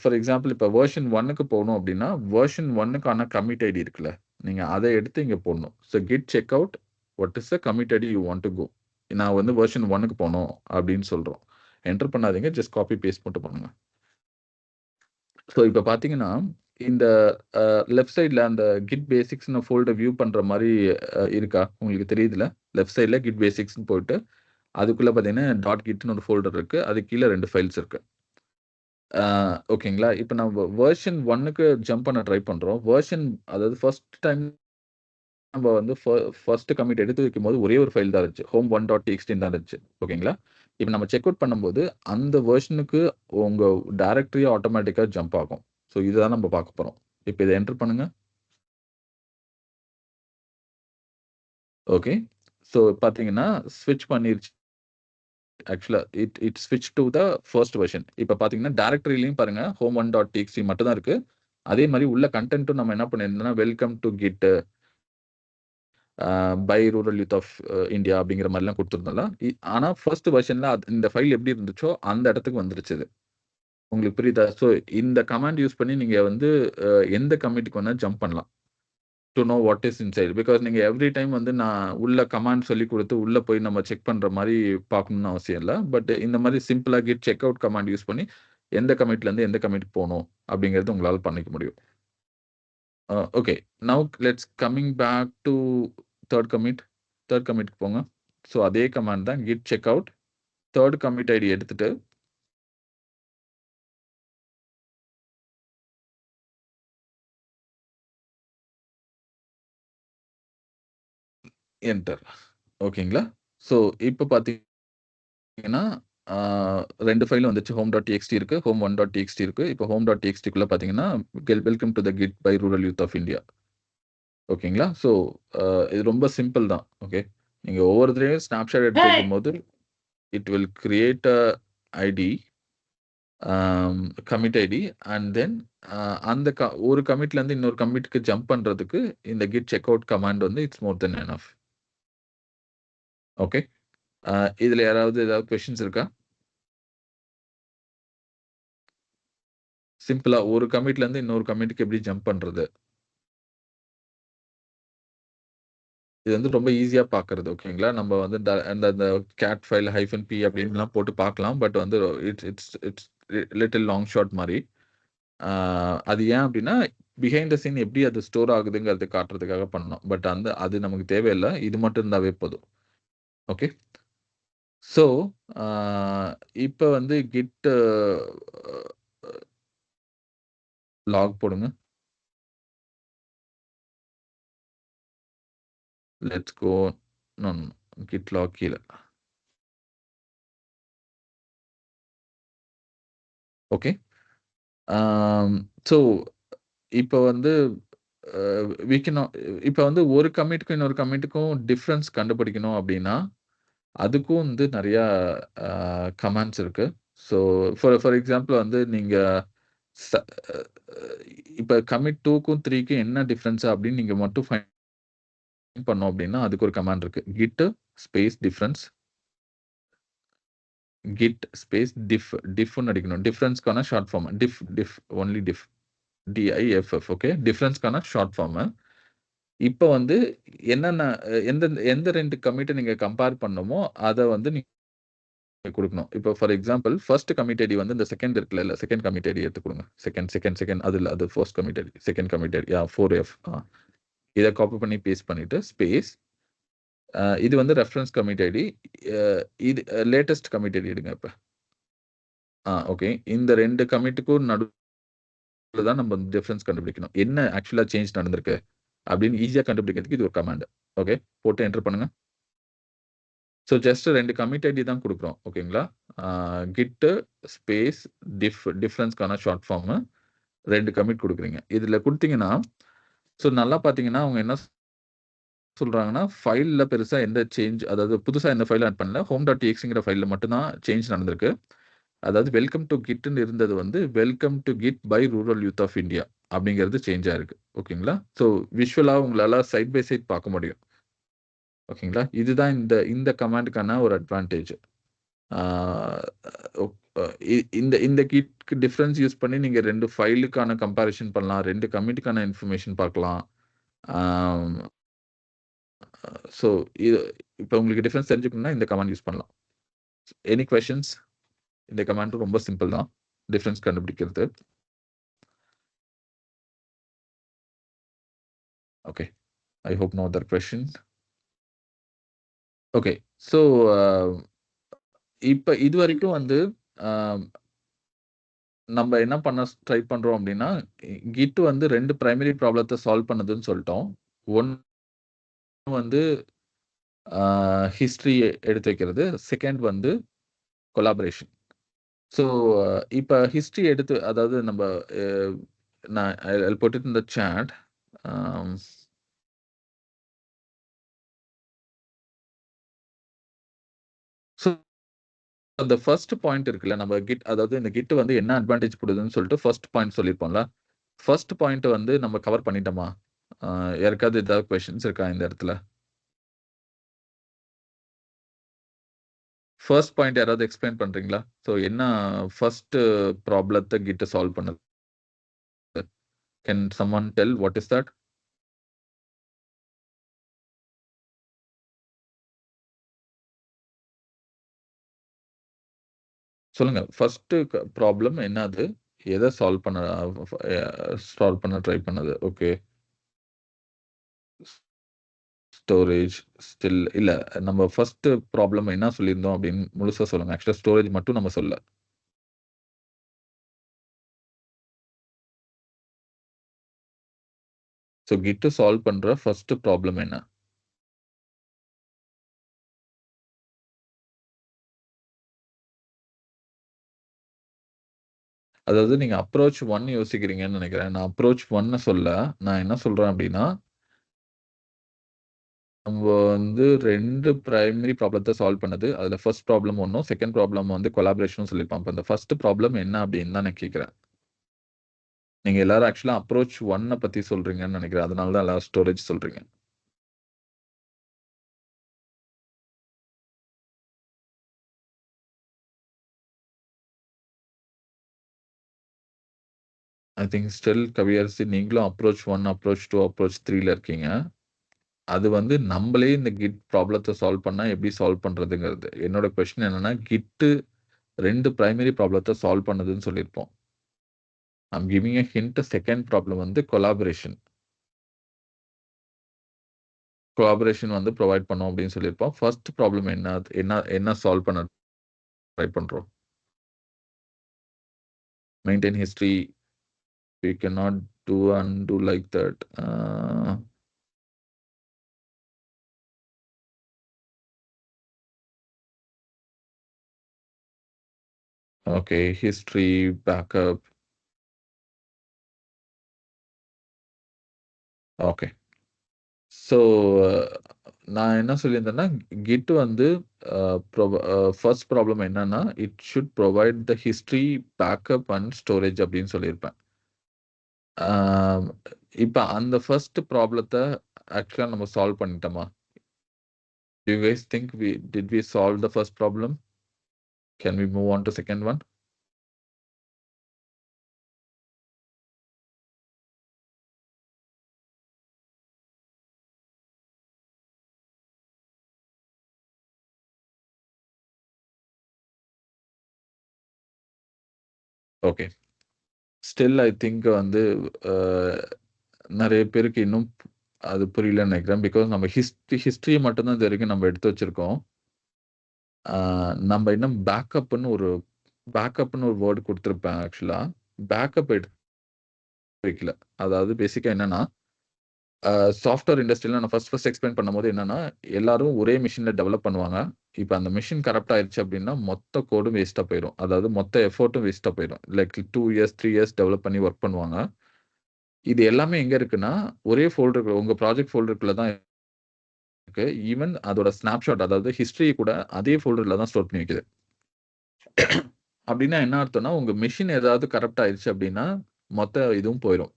ஃபார் எக்ஸாம்பிள் இப்போ வெர்ஷன் 1க்கு போகணும் அப்படின்னா வெர்ஷன் 1க்கான கமிட் ஐடி இருக்குல்ல, நீங்க அதை எடுத்து இங்கே போடணும். So git check out what is the commit ID you want to go. நான் வந்து வெர்ஷன் 1க்கு போகணும் அப்படின்னு சொல்கிறோம். என்டர் பண்ணாதீங்க, ஜஸ்ட் காப்பி பேஸ்ட் மட்டும் பண்ணுங்க. ஸோ இப்போ பார்த்தீங்கன்னா இந்த லெஃப்ட் சைடில் அந்த கிட் பேசிக்ஸ்னு ஃபோல்டர் வியூ பண்ணுற மாதிரி இருக்கா உங்களுக்கு தெரியுதுல. லெஃப்ட் சைடில் கிட் பேசிக்ஸ்னு போயிட்டு அதுக்குள்ளே பார்த்தீங்கன்னா டாட் கிட்னு ஒரு ஃபோல்டர் இருக்குது. அது கீழே 2 ஃபைல்ஸ் இருக்கு. ஓகேங்களா. இப்போ நம்ம வெர்ஷன் 1க்கு ஜம்ப் பண்ண ட்ரை பண்ணுறோம். வெர்ஷன் அதாவது ஃபர்ஸ்ட் டைம் நம்ம வந்து ஃபர்ஸ்ட் கமிட் எடுத்து வைக்கும்போது ஒரே ஒரு ஃபைல் தான் இருந்துச்சு. home1.txt தான் இருந்துச்சு. ஓகேங்களா. இப்போ நம்ம செக் அவுட் பண்ணும்போது அந்த வெர்ஷனுக்கு உங்க டைரக்டரி ஆட்டோமேட்டிக்கா ஜம்ப் ஆகும். ஸோ இதுதான் நம்ம பார்க்க போறோம். இப்போ இதை என்டர் பண்ணுங்க. ஓகே. ஸோ பார்த்தீங்கன்னா ஸ்விட்ச் பண்ணிருச்சு. ஆக்சுவலா இட் ஸ்விட்ச் டு த ஃபர்ஸ்ட் வெர்ஷன். இப்போ பார்த்தீங்கன்னா டைரக்டரியிலையும் பாருங்க home1.txt மட்டும் தான் இருக்கு. அதே மாதிரி உள்ள கண்டென்ட்டும் நம்ம என்ன பண்ணியிருந்தோம்னா welcome to git by rural youth of India அப்படிங்கிற மாதிரிலாம் கொடுத்துருந்தோம்ல. ஆனா ஃபர்ஸ்ட் வெர்ஷன்ல இந்த ஃபைல் எப்படி இருந்துச்சோ அந்த இடத்துக்கு வந்துருச்சு இது. உங்களுக்கு புரியுதா? ஸோ இந்த கமாண்ட் யூஸ் பண்ணி நீங்க வந்து எந்த கமிட்டுக்கு வேணா ஜம்ப் பண்ணலாம். To know what is inside. Because நீங்க எவ்ரி டைம் வந்து நான் உள்ள கமாண்ட் சொல்லி கொடுத்து உள்ள போய் நம்ம செக் பண்ற மாதிரி பார்க்கணும்னு அவசியம் இல்ல. பட் இந்த மாதிரி சிம்பிளா git check out command use பண்ணி எந்த கமிட்ல இருந்து எந்த கமிட் போகணும் அப்படிங்கிறது உங்களால பண்ணிக்க முடியும். Okay, now let's coming back to third commit. Third கமிட்க்கு போங்க. ஸோ அதே கமாண்ட் தான் git check out. Third commit ID எடுத்துட்டு என்டர். ஓகேங்களா. ஸோ இப்போ பார்த்தீங்கன்னா 2 ஃபைலும் வந்துச்சு. home.txt இருக்கு, home1.txt இருக்கு. இப்போ home.txtக்குள்ள பார்த்தீங்கன்னா welcome to the git by rural youth of India. ஓகேங்களா. ஸோ இது ரொம்ப சிம்பிள் தான். ஓகே, நீங்க ஒவ்வொரு தடவையும் ஸ்னாப்ஷாட் எடுத்து வைக்கும்போது it will create a ID, commit ID and then அந்த ஒரு கமிட்ல இருந்து இன்னொரு கமிட்க்கு ஜம்ப் பண்றதுக்கு இந்த கிட் செக் அவுட் கமாண்ட் வந்து it's more then enough. Okay, இதுல ஏதாவது கொஸ்டின்ஸ் இருக்கா? சிம்பிளா ஒரு கமிட்ல இருந்து இன்னொரு கமிட்க்கு எப்படி ஜம்ப் பண்றது? இது வந்து ரொம்ப ஈஸியா பார்க்கறது. ஓகேங்களா. நம்ம வந்து அந்த கேட் ஃபைல் -p அப்படின்லாம் போட்டு பார்க்கலாம். பட் வந்து இட்ஸ் லிட்டில் லாங் ஷாட் மாரி. அது ஏன் அப்படின்னா பிஹைண்ட் த சீன் எப்படி அது ஸ்டோர் ஆகுதுங்கிறது காட்டுறதுக்காக பண்ணோம். பட் அது நமக்கு தேவையில்ல. இது மட்டும் இருந்தாவே போதும். ஓகே. ஸோ, அ இப்ப வந்து Git லாக் போடுங்க. Let's go no, no. Git log கீழ. ஓகே. ஸோ, இப்ப வந்து அ வி கேன் இப்ப வந்து ஒரு கமிட்க்கும் இன்னொரு கமிட்க்கும் டிஃபரன்ஸ் கண்டுபிடிக்கணும் அப்டின்னா, அதுக்கும் வந்து நெறையா அ கமாண்ட்ஸ் இருக்கு. ஸோ, ஃபார் எக்ஸாம்பிள் வந்து நீங்க ச அ இப்ப கமிட் 2க்கும் 3க்கும் என்ன டிஃபரன்ஸ் அப்டின்னு நீங்க மட்டும் ஃபைண்ட் பண்ணோம் அப்டின்னா, அதுக்கு ஒரு கமாண்ட் இருக்கு. Git space difference. Git space டிஃப்ன்னு அடிக்கணும். டிஃபரன்ஸ்க்கான short form. Only DIFF okay. டிஃபரன்ஸ்க்கான ஷார்ட் ஃபார்மு. இப்ப வந்து என்னென்ன எந்த 2 கமிட்ட நீங்க கம்பேர் பண்ணணுமோ, அத வந்து நீங்க குடுக்கணும். இப்ப for example, first commit ID வந்து இந்த செகண்ட் இருக்குல்ல, செகண்ட் கமிட் ஐடி எடுத்து குடுங்க. செகண்ட் அது இல்ல. அது first commit ID. Second commit ID. 4F. இத காப்பி பண்ணி பேஸ்ட் பண்ணிட்டு, ஸ்பேஸ் இது வந்து ரெஃபரன்ஸ் கமிட் ஐடி. அ இது லேட்டஸ்ட் கமிட் ஐடி எடுங்க இப்ப. ஓகே. இந்த 2 கமிட்டுக்கும் நடுவுல தான் நம்ம டிஃபரன்ஸ் கண்டுபிடிக்கணும். என்ன ஆக்சுவலா சேஞ்ச் நடந்திருக்கு? அப்படின்னு ஈஸியா கண்டுபிடிக்கிறதுக்கு இது ஒரு கமாண்ட். ஓகே. போட்டு என்டர் பண்ணுங்க. ஸோ ஜஸ்ட் 2 கமிட் ஐடி தான் குடுக்குறோம். ஓகேங்களா? ஆ Git ஸ்பேஸ் டிஃபரன்ஸ்க்கான ஷார்ட் ஃபார்மு 2 கமிட் குடுக்குறீங்க. இதுல குடுத்தீங்கன்னா, ஸோ நல்லா பார்த்தீங்கன்னா, அவங்க என்ன சொல்றாங்கன்னா, ஃபைல்ல பெருசா எந்த சேஞ்ச் அதாவது புதுசா எந்த ஃபைலும் ஆட் பண்ணல. home.txt ஃபைல்ல மட்டும் தான் சேஞ்ச் நடந்திருக்கு. அதாவது வெல்கம் டூ கிட்ன்னு இருந்தது வந்து welcome to git by rural youth of India அப்படிங்கிறது சேஞ்ச் ஆயிருக்கு. ஓகேங்களா? ஸோ விஷுவலா உங்களால சைட் பை சைட் பார்க்க முடியும். ஓகேங்களா? இதுதான் இந்த இந்த கமாண்டுக்கான ஒரு அட்வான்டேஜ். ஆ ஒக் இந்த இந்த கிட்க்கு டிஃபரன்ஸ் யூஸ் பண்ணி நீங்க 2 ஃபைலுக்கான கம்பேரிசன் பண்ணலாம். 2 கமிட்க்கான இன்ஃபர்மேஷன் பார்க்கலாம். ஆம் ஸோ இது இப்ப உங்களுக்கு டிஃபரன்ஸ் தெரிஞ்சுக்கணும்னா இந்த கமாண்ட் யூஸ் பண்ணலாம். Any questions? இந்த கமாண்ட் ரொம்ப சிம்பிள் தான். டிஃபரன்ஸ் கண்டுபிடிக்கிறது. Okay. I hope no other question. Okay. So uh இப்ப இதுவரைக்கும் வந்து அ நம்ம என்ன பண்ண ட்ரை பண்றோம் அப்டின்னா, Git வந்து 2 பிரைமரி ப்ராப்ளத்த சால்வ் பண்ணுதுன்னு சொல்ட்டோம். ஒண்ணு வந்து ஆ ஹிஸ்டரி எடுத்து வைக்கிறது. செகண்ட் வந்து கொலாபரேஷன். ஸோ இப்ப ஹிஸ்டரி எடுத்து அதாவது நம்ப அ நான் I'll put it in the chat. ஆம். ஸோ அந்த ஃபர்ஸ்ட் பாயிண்ட் இருக்குல்ல, நம்ம அதாவது இந்த Git வந்து என்ன அட்வான்டேஜ் குடுக்குதுன்னு சொல்லிட்டு ஃபர்ஸ்ட் பாயிண்ட் சொல்லியிருப்போம்ல. ஃபர்ஸ்ட் பாயிண்ட் வந்து நம்ம கவர் பண்ணிட்டோமா? ஆ யாருக்காவது ஏதாவது கொஸ்டின்ஸ் இருக்கா இந்த இடத்துல? ஃபர்ஸ்ட் பாயிண்ட் யாராவது எக்ஸ்பிளைன் பண்றீங்களா? ஸோ என்ன ஃபர்ஸ்ட் ப்ராப்ளத்த Git சால்வ் பண்ணுது? Can someone del what is that? சொல்லுங்க. ஃபர்ஸ்ட் ப்ராப்ளம் என்னது? எத சால்வ் பண்ண ட்ரை பண்ணுது? ஓகே. ஸ்டோரேஜ் இல்ல. நம்ம ஃபர்ஸ்ட் ப்ராப்ளம் என்ன சொல்லியிருந்தோம் அப்படின்னு முழுசா சொல்லுங்க. ஆக்சுவலா ஸ்டோரேஜ் மட்டும் நம்ம சொல்லல. ஸோ Git சால்வ் பண்ற ஃபர்ஸ்ட் ப்ராப்ளம் என்ன? அதாவது நீங்க அப்ரோச் 1 யோசிக்கிறீங்கன்னு நெனைக்கிறேன். நான் அப்ரோச் 1 சொல்ல. நான் என்ன சொல்றேன் அப்டின்னா, நம்ப வந்து 2 பிரைமரி ப்ராப்ளத்த சால்வ் பண்ணுது. அதுல ஃபர்ஸ்ட் ப்ராப்ளம் ஒண்ணும், செகண்ட் ப்ராப்ளம் வந்து கொலாபரேஷனும் சொல்லியிருப்பான். அப்ப இந்த ஃபர்ஸ்ட் ப்ராப்ளம் என்ன அப்டின்னு தான் நான் கேட்கிறேன். நீங்க எல்லாரும் ஆக்சுவலா அப்ரோச் 1 பத்தி சொல்றீங்கன்னு நெனைக்கிறேன். அதனால தான் எல்லாரும் ஸ்டோரேஜ் சொல்றீங்க. ஐ திங்க் ஸ்டில் கவியரசி நீங்களும் அப்ரோச் 1, அப்ரோச் 2, அப்ரோச் 3ல இருக்கீங்க. அது வந்து நம்பளே இந்த Git ப்ராப்ளத்த சால்வ் பண்ணா எப்படி சால்வ் பண்றதுங்கிறது. என்னோட கொஸ்டின் என்னன்னா, Git 2 பிரைமரி ப்ராப்ளத்த சால்வ் பண்ணுதுன்னு சொல்லியிருப்போம். I'm giving a hint second problem வந்து கொலாபரேஷன். கொலாபரேஷன் வந்து ப்ரொவைட் பண்ணோம் அப்படின்னு சொல்லியிருப்போம். ஃபர்ஸ்ட் ப்ராப்ளம் என்ன சால்வ் பண்ண ட்ரை பண்றோம்? Maintain history. We cannot do undo like that. Okay, history backup. Okay. So நான் என்ன சொல்லியிருந்தேன்னா, Git வந்து ஃபர்ஸ்ட் ப்ராப்ளம் என்னன்னா, it should provide the history, backup and storage அப்படின்னு சொல்லியிருப்பேன். இப்ப அந்த ஃபர்ஸ்ட் ப்ராப்ளத்த ஆக்சுவலா நம்ம solve பண்ணிட்டோமா? Do you guys think did we solve the first problem? Can we move on to second one? Okay. Still I think வந்து நெறைய பேருக்கு இன்னும் அது புரியலன்னு நெனைக்கிறேன். பிகாஸ் நம்ம ஹிஸ்டரிய மட்டும் தான் இதுவரைக்கும் நம்ம எடுத்து வச்சிருக்கோம். நம்ம இன்னும் பேக்கப்ன்னு ஒரு வேர்ட் குடுத்திருப்பேன் ஆக்சுவலா. பேக்கப் எடுத்து வைக்கல. அதாவது பேசிக்கா என்னன்னா, சாஃப்ட்வேர் இண்டஸ்ட்ரியில நான் ஃபர்ஸ்ட் எக்ஸ்பிளைன் பண்ணும்போது என்னன்னா, எல்லாரும் ஒரே மெஷின்ல டெவலப் பண்ணுவாங்க. இப்ப அந்த மெஷின் கரப்ட் ஆயிருச்சு அப்படின்னா, மொத்த கோடும் வேஸ்ட்டா போயிரும். அதாவது மொத்த எஃபோர்ட்டும் வேஸ்ட்டா போயிரும். லைக் 2 இயர்ஸ், 3 இயர்ஸ் டெவலப் பண்ணி வொர்க் பண்ணுவாங்க. இது எல்லாமே எங்க இருக்குன்னா, ஒரே ஃபோல்டருக்குள்ள உங்க ப்ராஜெக்ட் ஃபோல்டருக்குள்ள தான் இருக்கு. ஈவன் அதோட ஸ்னாப்ஷாட் அதாவது ஹிஸ்டரி கூட அதே ஃபோல்டர்ல தான் ஸ்டோர் பண்ணி வைக்குது. அப்படின்னா என்ன அர்த்தம்னா, உங்க மெஷின் ஏதாவது கரப்ட் ஆயிருச்சு அப்படின்னா, மொத்த இதுவும் போயிரும்.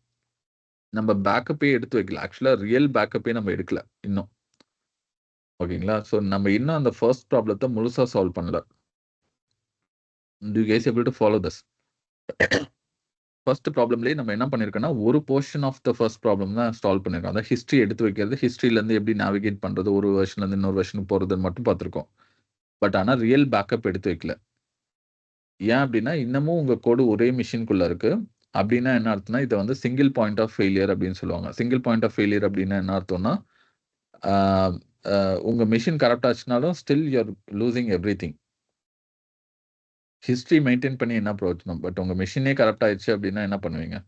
நம்ம பேக்கப்பே எடுத்து வைக்கல. ஆக்சுவலா ரியல் பேக்கப்பே நம்ம எடுக்கல இன்னும். ஓகேங்களா? ஸோ நம்ம இன்னும் அந்த ஃபர்ஸ்ட் ப்ராப்ளத்த முழுசா சால்வ் பண்ணல. Do you guys able to follow this? First ப்ராப்ளம்லயே நம்ம என்ன பண்ணியிருக்கோம்னா, ஒரு portion of the first problem தான் சால்வ் பண்ணியிருக்கோம். அதாவது ஹிஸ்டரி எடுத்து வைக்கிறது, ஹிஸ்டரியிலருந்து எப்படி நேவிகேட் பண்றது, ஒரு வெர்ஷன்லருந்து இன்னொரு வெர்ஷனுக்கு போறதுன்னு மட்டும் பார்த்துருக்கோம். பட் ஆனா ரியல் பேக்கப் எடுத்து வைக்கல. ஏன் அப்படின்னா, இன்னமும் உங்க கோடு ஒரே மெஷின்குள்ள இருக்கு. அப்படின்னா என்ன அர்த்தம்னா, இத வந்து சிங்கிள் பாயிண்ட் ஆஃப் ஃபெயிலியர் அப்படின்னு சொல்லுவாங்க. சிங்கிள் பாயிண்ட் ஆஃப் ஃபெயிலியர் அப்படின்னா என்ன அர்த்தம்னா, ஆ உங்க மெஷின் கரப்ட் ஆச்சுனாலும் still you are losing everything. History maintain பண்ணி என்ன பிரயோஜனம்? பட் உங்க மெஷினே கரப்ட் ஆயிருச்சு அப்படின்னா என்ன பண்ணுவீங்க?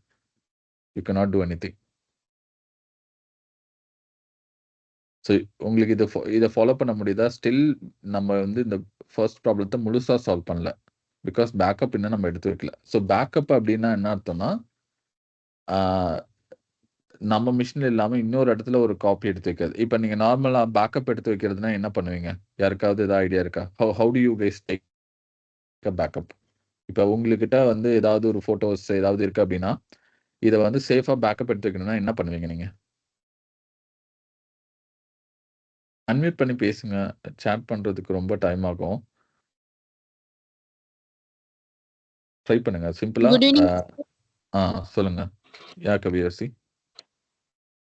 You cannot do anything. So உங்களுக்கு இத ஃபாலோ பண்ண முடியுதா? ஸ்டில் நம்ம வந்து இந்த ஃபர்ஸ்ட் ப்ராப்ளத்த முழுசா சால்வ் பண்ணல. பிகாஸ் பேக்கப் இன்னும் நம்ம எடுத்து வைக்கல. ஸோ பேக்கப் அப்படின்னா என்ன அர்த்தம்னா, ஆ நம்ம மெஷின்ல இல்லாம இன்னொரு இடத்துல ஒரு காப்பி எடுத்து வைக்கிறது. இப்ப நீங்க நார்மலா பேக்கப் எடுத்து வைக்கிறதுனா என்ன பண்ணுவீங்க? யாருக்காவது ஏதாவது ஐடியா இருக்கா? How do you guys take a backup? இப்ப உங்ககிட்ட வந்து ஏதாவது ஒரு ஃபோட்டோஸ் ஏதாவது இருக்கு அப்படின்னா, இத வந்து சேஃபா பேக்கப் எடுத்து வைக்கணும்னா என்ன பண்ணுவீங்க நீங்க? அன்மியூட் பண்ணி பேசுங்க. சாட் பண்றதுக்கு ரொம்ப டைம் ஆகும். ட்ரை பண்ணுங்க. சிம்பிளா குட் ஈவினிங் சொல்லுங்க. யார் கவியரசி?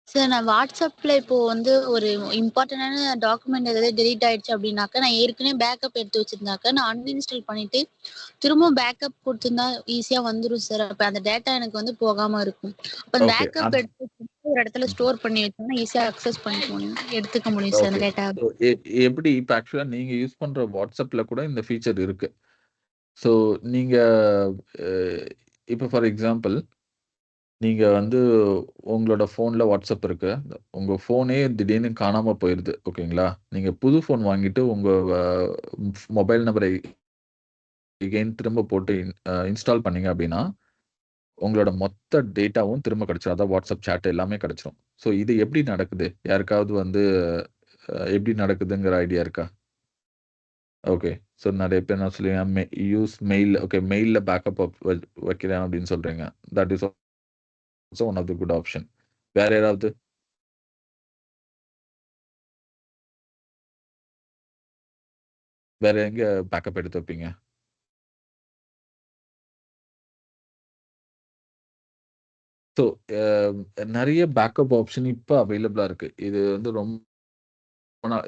சார். நான் வாட்ஸ்அப்ல இப்போ வந்து ஒரு இம்பார்ட்டன்டான டாக்குமெண்ட் ஏதாவது டெலீட் ஆயிடுச்சு அப்படின்னாக்கா, நான் ஏற்கனவே பேக்கப் எடுத்து வச்சிருந்தாக்கா, நான் அன்இன்ஸ்டால் பண்ணிட்டு திரும்பவும் பேக்கப் கொடுத்திருந்தா ஈஸியா வந்துரும் சார். அப்ப அந்த டேட்டா எனக்கு வந்து போகாம இருக்கும். அப்ப அந்த ஓகே. பேக்கப் எடுத்து வச்சுட்டு ஒரு இடத்துல ஸ்டோர் பண்ணி வச்சோம்னா ஈஸியா அக்சஸ் பண்ணிக்க முடியும், எடுத்துக்க முடியும் சார் அந்த ஓகே. டேட்டா. ஸோ எப்படி இப்ப ஆக்சுவலா நீங்க யூஸ் பண்ற வாட்ஸ்அப்ல கூட இந்த ஃபீச்சர் இருக்கு. ஸோ நீங்க அ இப்ப ஃபார் எக்ஸாம்பிள் நீங்க வந்து உங்களோட ஃபோன்ல வாட்ஸ்அப் இருக்கு. உங்க ஃபோனே திடீர்னு காணாம போயிருது. ஓகேங்களா? நீங்க புது ஃபோன் வாங்கிட்டு உங்க மொபைல் நம்பரை எகைன் திரும்ப போட்டு இன்ஸ்டால் பண்ணீங்க அப்படின்னா, உங்களோட மொத்த டேட்டாவும் திரும்ப கிடைச்சிரும். அதான் வாட்ஸ்அப் சாட் எல்லாமே கிடைச்சிரும். ஸோ இது எப்படி நடக்குது? யாருக்காவது வந்து எப்படி நடக்குதுங்கிற ஐடியா இருக்கா? ஓகே. ஸோ நெறைய பேர் என்ன சொல்லுவீங்க, யூஸ் மெயில். ஓகே, மெயில்ல பேக்கப் வைக்கிறேன் அப்படின்னு சொல்றீங்க. That is also one of the good option. வேற யாராவது? வேற எங்க பேக்கப் எடுத்து வைப்பீங்க? ஸோ நெறைய பேக்கப் ஆப்ஷன் இப்ப அவைலபிளா இருக்கு. இது வந்து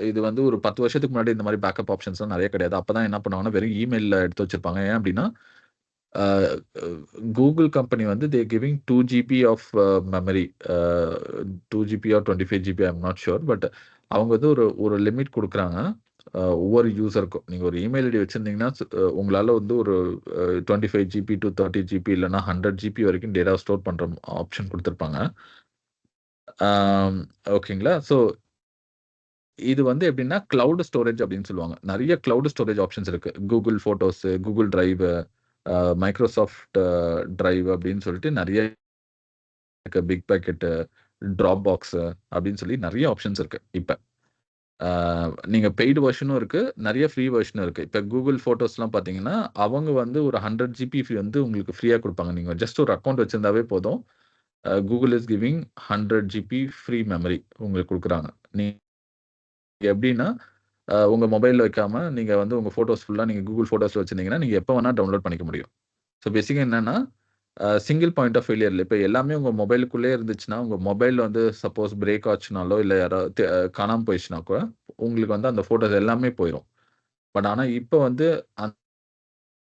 இது வந்து ஒரு 10 வருஷத்துக்கு முன்னாடி இந்த மாரி பேக்கப் ஆப்ஷன்ஸ்லாம் நெறைய கிடையாது. அப்பதான் என்ன பண்ணுவாங்கன்னா, வெறும் இமெயில்ல எடுத்து வச்சிருப்பாங்க. ஏன் அப்டின்னா, அ Google கம்பெனி வந்து giving 2 GB of memory. 2 GB or 25 GB I am not sure. But அவங்க வந்து ஒரு ஒரு லிமிட் குடுக்குறாங்க. ஒவ்வொரு யூசருக்கும். நீங்க ஒரு இமெயில் ஐடி வச்சிருந்தீங்கன்னா, உங்களால வந்து ஒரு 25 ஜிபி டூ 30 ஜிபி இல்லன்னா 100 ஜிபி வரைக்கும் டேட்டா ஸ்டோர் பண்ற ஆப்ஷன் குடுத்திருப்பாங்க. ஆம், ஓகேங்களா? ஸோ இது வந்து எப்படின்னா, கிளவுட் ஸ்டோரேஜ் அப்படின்னு சொல்லுவாங்க. நெறைய கிளவுட் ஸ்டோரேஜ் ஆப்ஷன்ஸ் இருக்கு. Google photos, Google Drive, Microsoft Drive அப்படின்னு சொல்லிட்டு நெறைய இருக்கு. பிக் பாக்கெட், Dropbox அப்படின்னு சொல்லி நெறைய ஆப்ஷன்ஸ் இருக்கு இப்ப. ஆ நீங்க பெய்டு வெர்ஷனும் இருக்கு. நெறைய ஃப்ரீ வெர்ஷனும் இருக்கு. இப்ப Google ஃபோட்டோஸ்லாம் பார்த்தீங்கன்னா, அவங்க வந்து ஒரு 100 ஜிபி வந்து உங்களுக்கு ஃப்ரீயா குடுப்பாங்க. நீங்க ஜஸ்ட் ஒரு அக்கவுண்ட் வச்சிருந்தாவே போதும். Google is giving 100 GB free memory உங்களுக்கு குடுக்குறாங்க. நீங்க எப்படின்னா, உங்க மொபைல்ல வைக்காம, நீங்க வந்து உங்க ஃபோட்டோஸ் ஃபுல்லா நீங்க Google ஃபோட்டோஸ்ல வச்சிருந்தீங்கன்னா, நீங்க எப்ப வேணா டவுன்லோட் பண்ணிக்க முடியும். ஸோ பேசிக்கா என்னன்னா, சிங்கிள் பாயிண்ட் ஆஃப் ஃபெயிலியர் இப்ப எல்லாமே உங்க மொபைலுக்குள்ளயே இருந்துச்சுன்னா, உங்க மொபைல் வந்து சப்போஸ் பிரேக் ஆச்சுனாலோ, இல்ல யாராவது காணாம போயிருச்சுனா கூட, உங்களுக்கு வந்து அந்த ஃபோட்டோஸ் எல்லாமே போயிரும். பட் ஆனா இப்ப வந்து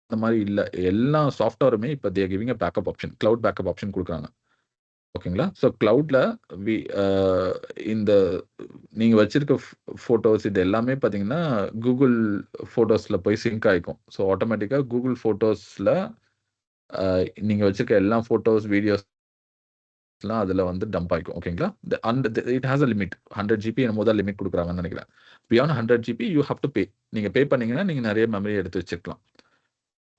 அந்த மாரி இல்ல. எல்லா சாஃப்ட்வேருமே இப்ப they are giving backup option. Cloud backup option குடுக்குறாங்க. ஓகேங்களா? ஸோ கிளவுட்ல வி அ இந்த நீங்க வச்சிருக்க ஃபோட்டோஸ் இது எல்லாமே பார்த்தீங்கன்னா, Google ஃபோட்டோஸ்ல போய் சிங்க் ஆயிக்கும். ஸோ ஆட்டோமேட்டிக்கா Google ஃபோட்டோஸ்ல அ நீங்க வச்சிருக்க எல்லா ஃபோட்டோஸ், வீடியோஸ்லாம் அதுல வந்து டம்ப் ஆயிக்கும். ஓகேங்களா? It has a limit. 100 GB என்னமோ தான் லிமிட் குடுக்குறாங்கன்னு நெனைக்கிறேன். Beyond 100 GB you have to pay. நீங்க பே பண்ணீங்கன்னா, நீங்க நெறைய மெமரி எடுத்து வச்சுக்கலாம்.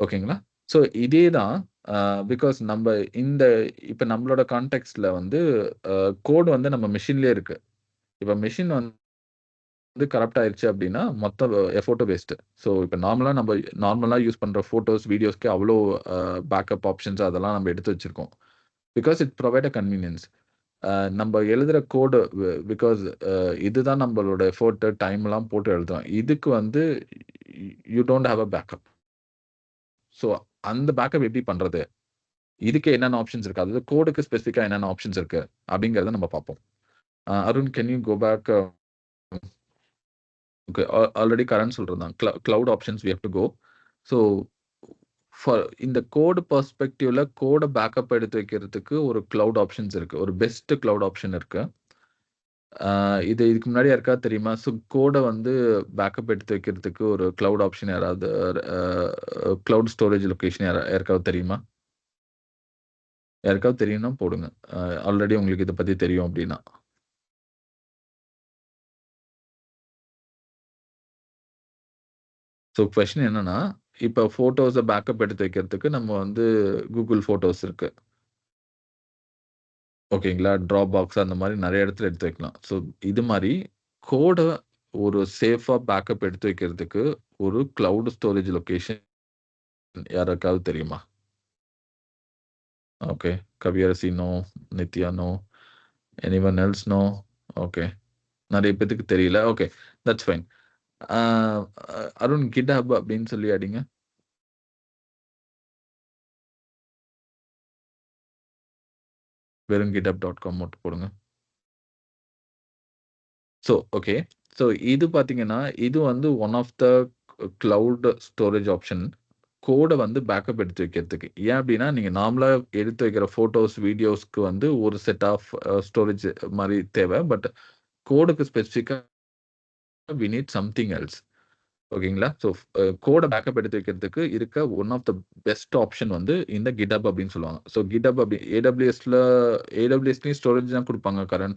ஓகேங்களா? ஸோ இதே தான் பிகாஸ் இந்த இப்ப நம்மளோட கான்டெக்ஸ்ட்ல வந்து கோட் வந்து நம்ம மெஷின்லயே இருக்கு. இப்ப மெஷின் வந்து கரப்ட் ஆயிருச்சு அப்டின்னா, மொத்த எஃபோர்ட்டும் வேஸ்ட்டு. ஸோ இப்ப நார்மலா யூஸ் பண்ற ஃபோட்டோஸ், வீடியோஸ்க்கு அவ்ளோ பேக்கப் ஆப்ஷன்ஸ் அதெல்லாம் நம்ம எடுத்து வச்சிருக்கோம். Because it provide a convenience. நம்ப எழுதுற கோடு பிகாஸ் இதுதான் நம்மளோட எஃபோர்ட், டைம்லாம் போட்டு எழுதுறோம். இதுக்கு வந்து you don't have a backup. So அந்த பேக்கப் எப்படி பண்றது? இதுக்கு என்னென்ன ஆப்ஷன்ஸ் இருக்கு? அதாவது கோடுக்கு ஸ்பெசிஃபிக்கா என்னென்ன ஆப்ஷன்ஸ் இருக்கு? அப்படிங்கிறத நம்ம பார்ப்போம். Arun can you go back okay. Already Karan சொல்றதுதான். Cloud options we have to go. So இந்த கோட் பெர்ஸ்பெக்டிவ்ல கோட பேக்கப் எடுத்து வைக்கிறதுக்கு ஒரு கிளவுட் ஆப்ஷன்ஸ் இருக்கு. ஒரு பெஸ்ட் கிளவுட் ஆப்ஷன் இருக்கு. இதுக்கு முன்னாடி யாருக்காவது தெரியுமா? ஸோ கோட வந்து பேக்கப் எடுத்து வைக்கிறதுக்கு ஒரு கிளவுட் ஆப்ஷன் யாராவது கிளவுட் ஸ்டோரேஜ் லொகேஷன் யாருக்காவது தெரியுமா? யாருக்காவது தெரியும்னா போடுங்க. ஆல்ரெடி உங்களுக்கு இத பத்தி தெரியும் அப்டின்னா. ஸோ கொஸ்டின் என்னன்னா, இப்ப ஃபோட்டோஸ பேக்கப் எடுத்து வைக்கிறதுக்கு நம்ம வந்து Google ஃபோட்டோஸ் இருக்கு. ஓகேங்களா? Dropbox அந்த மாரி நெறைய இடத்துல எடுத்து வைக்கலாம். ஸோ இது மாரி கோட ஒரு சேஃபா பேக்கப் எடுத்து வைக்கிறதுக்கு ஒரு கிளவுட் ஸ்டோரேஜ் லொகேஷன் யாருக்காவது தெரியுமா? Okay. Kaviyarasi no. Nithya no. Anyone else no. Okay. நெறைய பேத்துக்கு தெரியல. Okay. That's fine. Ah Arun GitHub அப்படின்னு சொல்லி அடிங்க. வெறும் github.com மட்டும் போடுங்க. ஓகே. இது பார்த்தீங்கன்னா, இது வந்து one of the cloud storage option. கோட வந்து பேக்கப் எடுத்து வைக்கிறதுக்கு. ஏன் அப்டின்னா, நீங்க நார்மலா எடுத்து வைக்கிற ஃபோட்டோஸ், வீடியோஸ்க்கு வந்து ஒரு செட் ஆஃப் ஸ்டோரேஜ் மாரி தேவை. பட் கோடுக்கு ஸ்பெசிஃபிக்கா வி நீட் சம்திங் எல்ஸ். ஓகேங்களா? கோட பேக்கப் எடுத்து வைக்கிறதுக்கு இருக்க one of the best option வந்து இந்த GitHub அப்படின்னு சொல்லுவாங்க. GitHub AWSலயும் ஸ்டோரேஜ் தான் குடுப்பாங்க கரண்.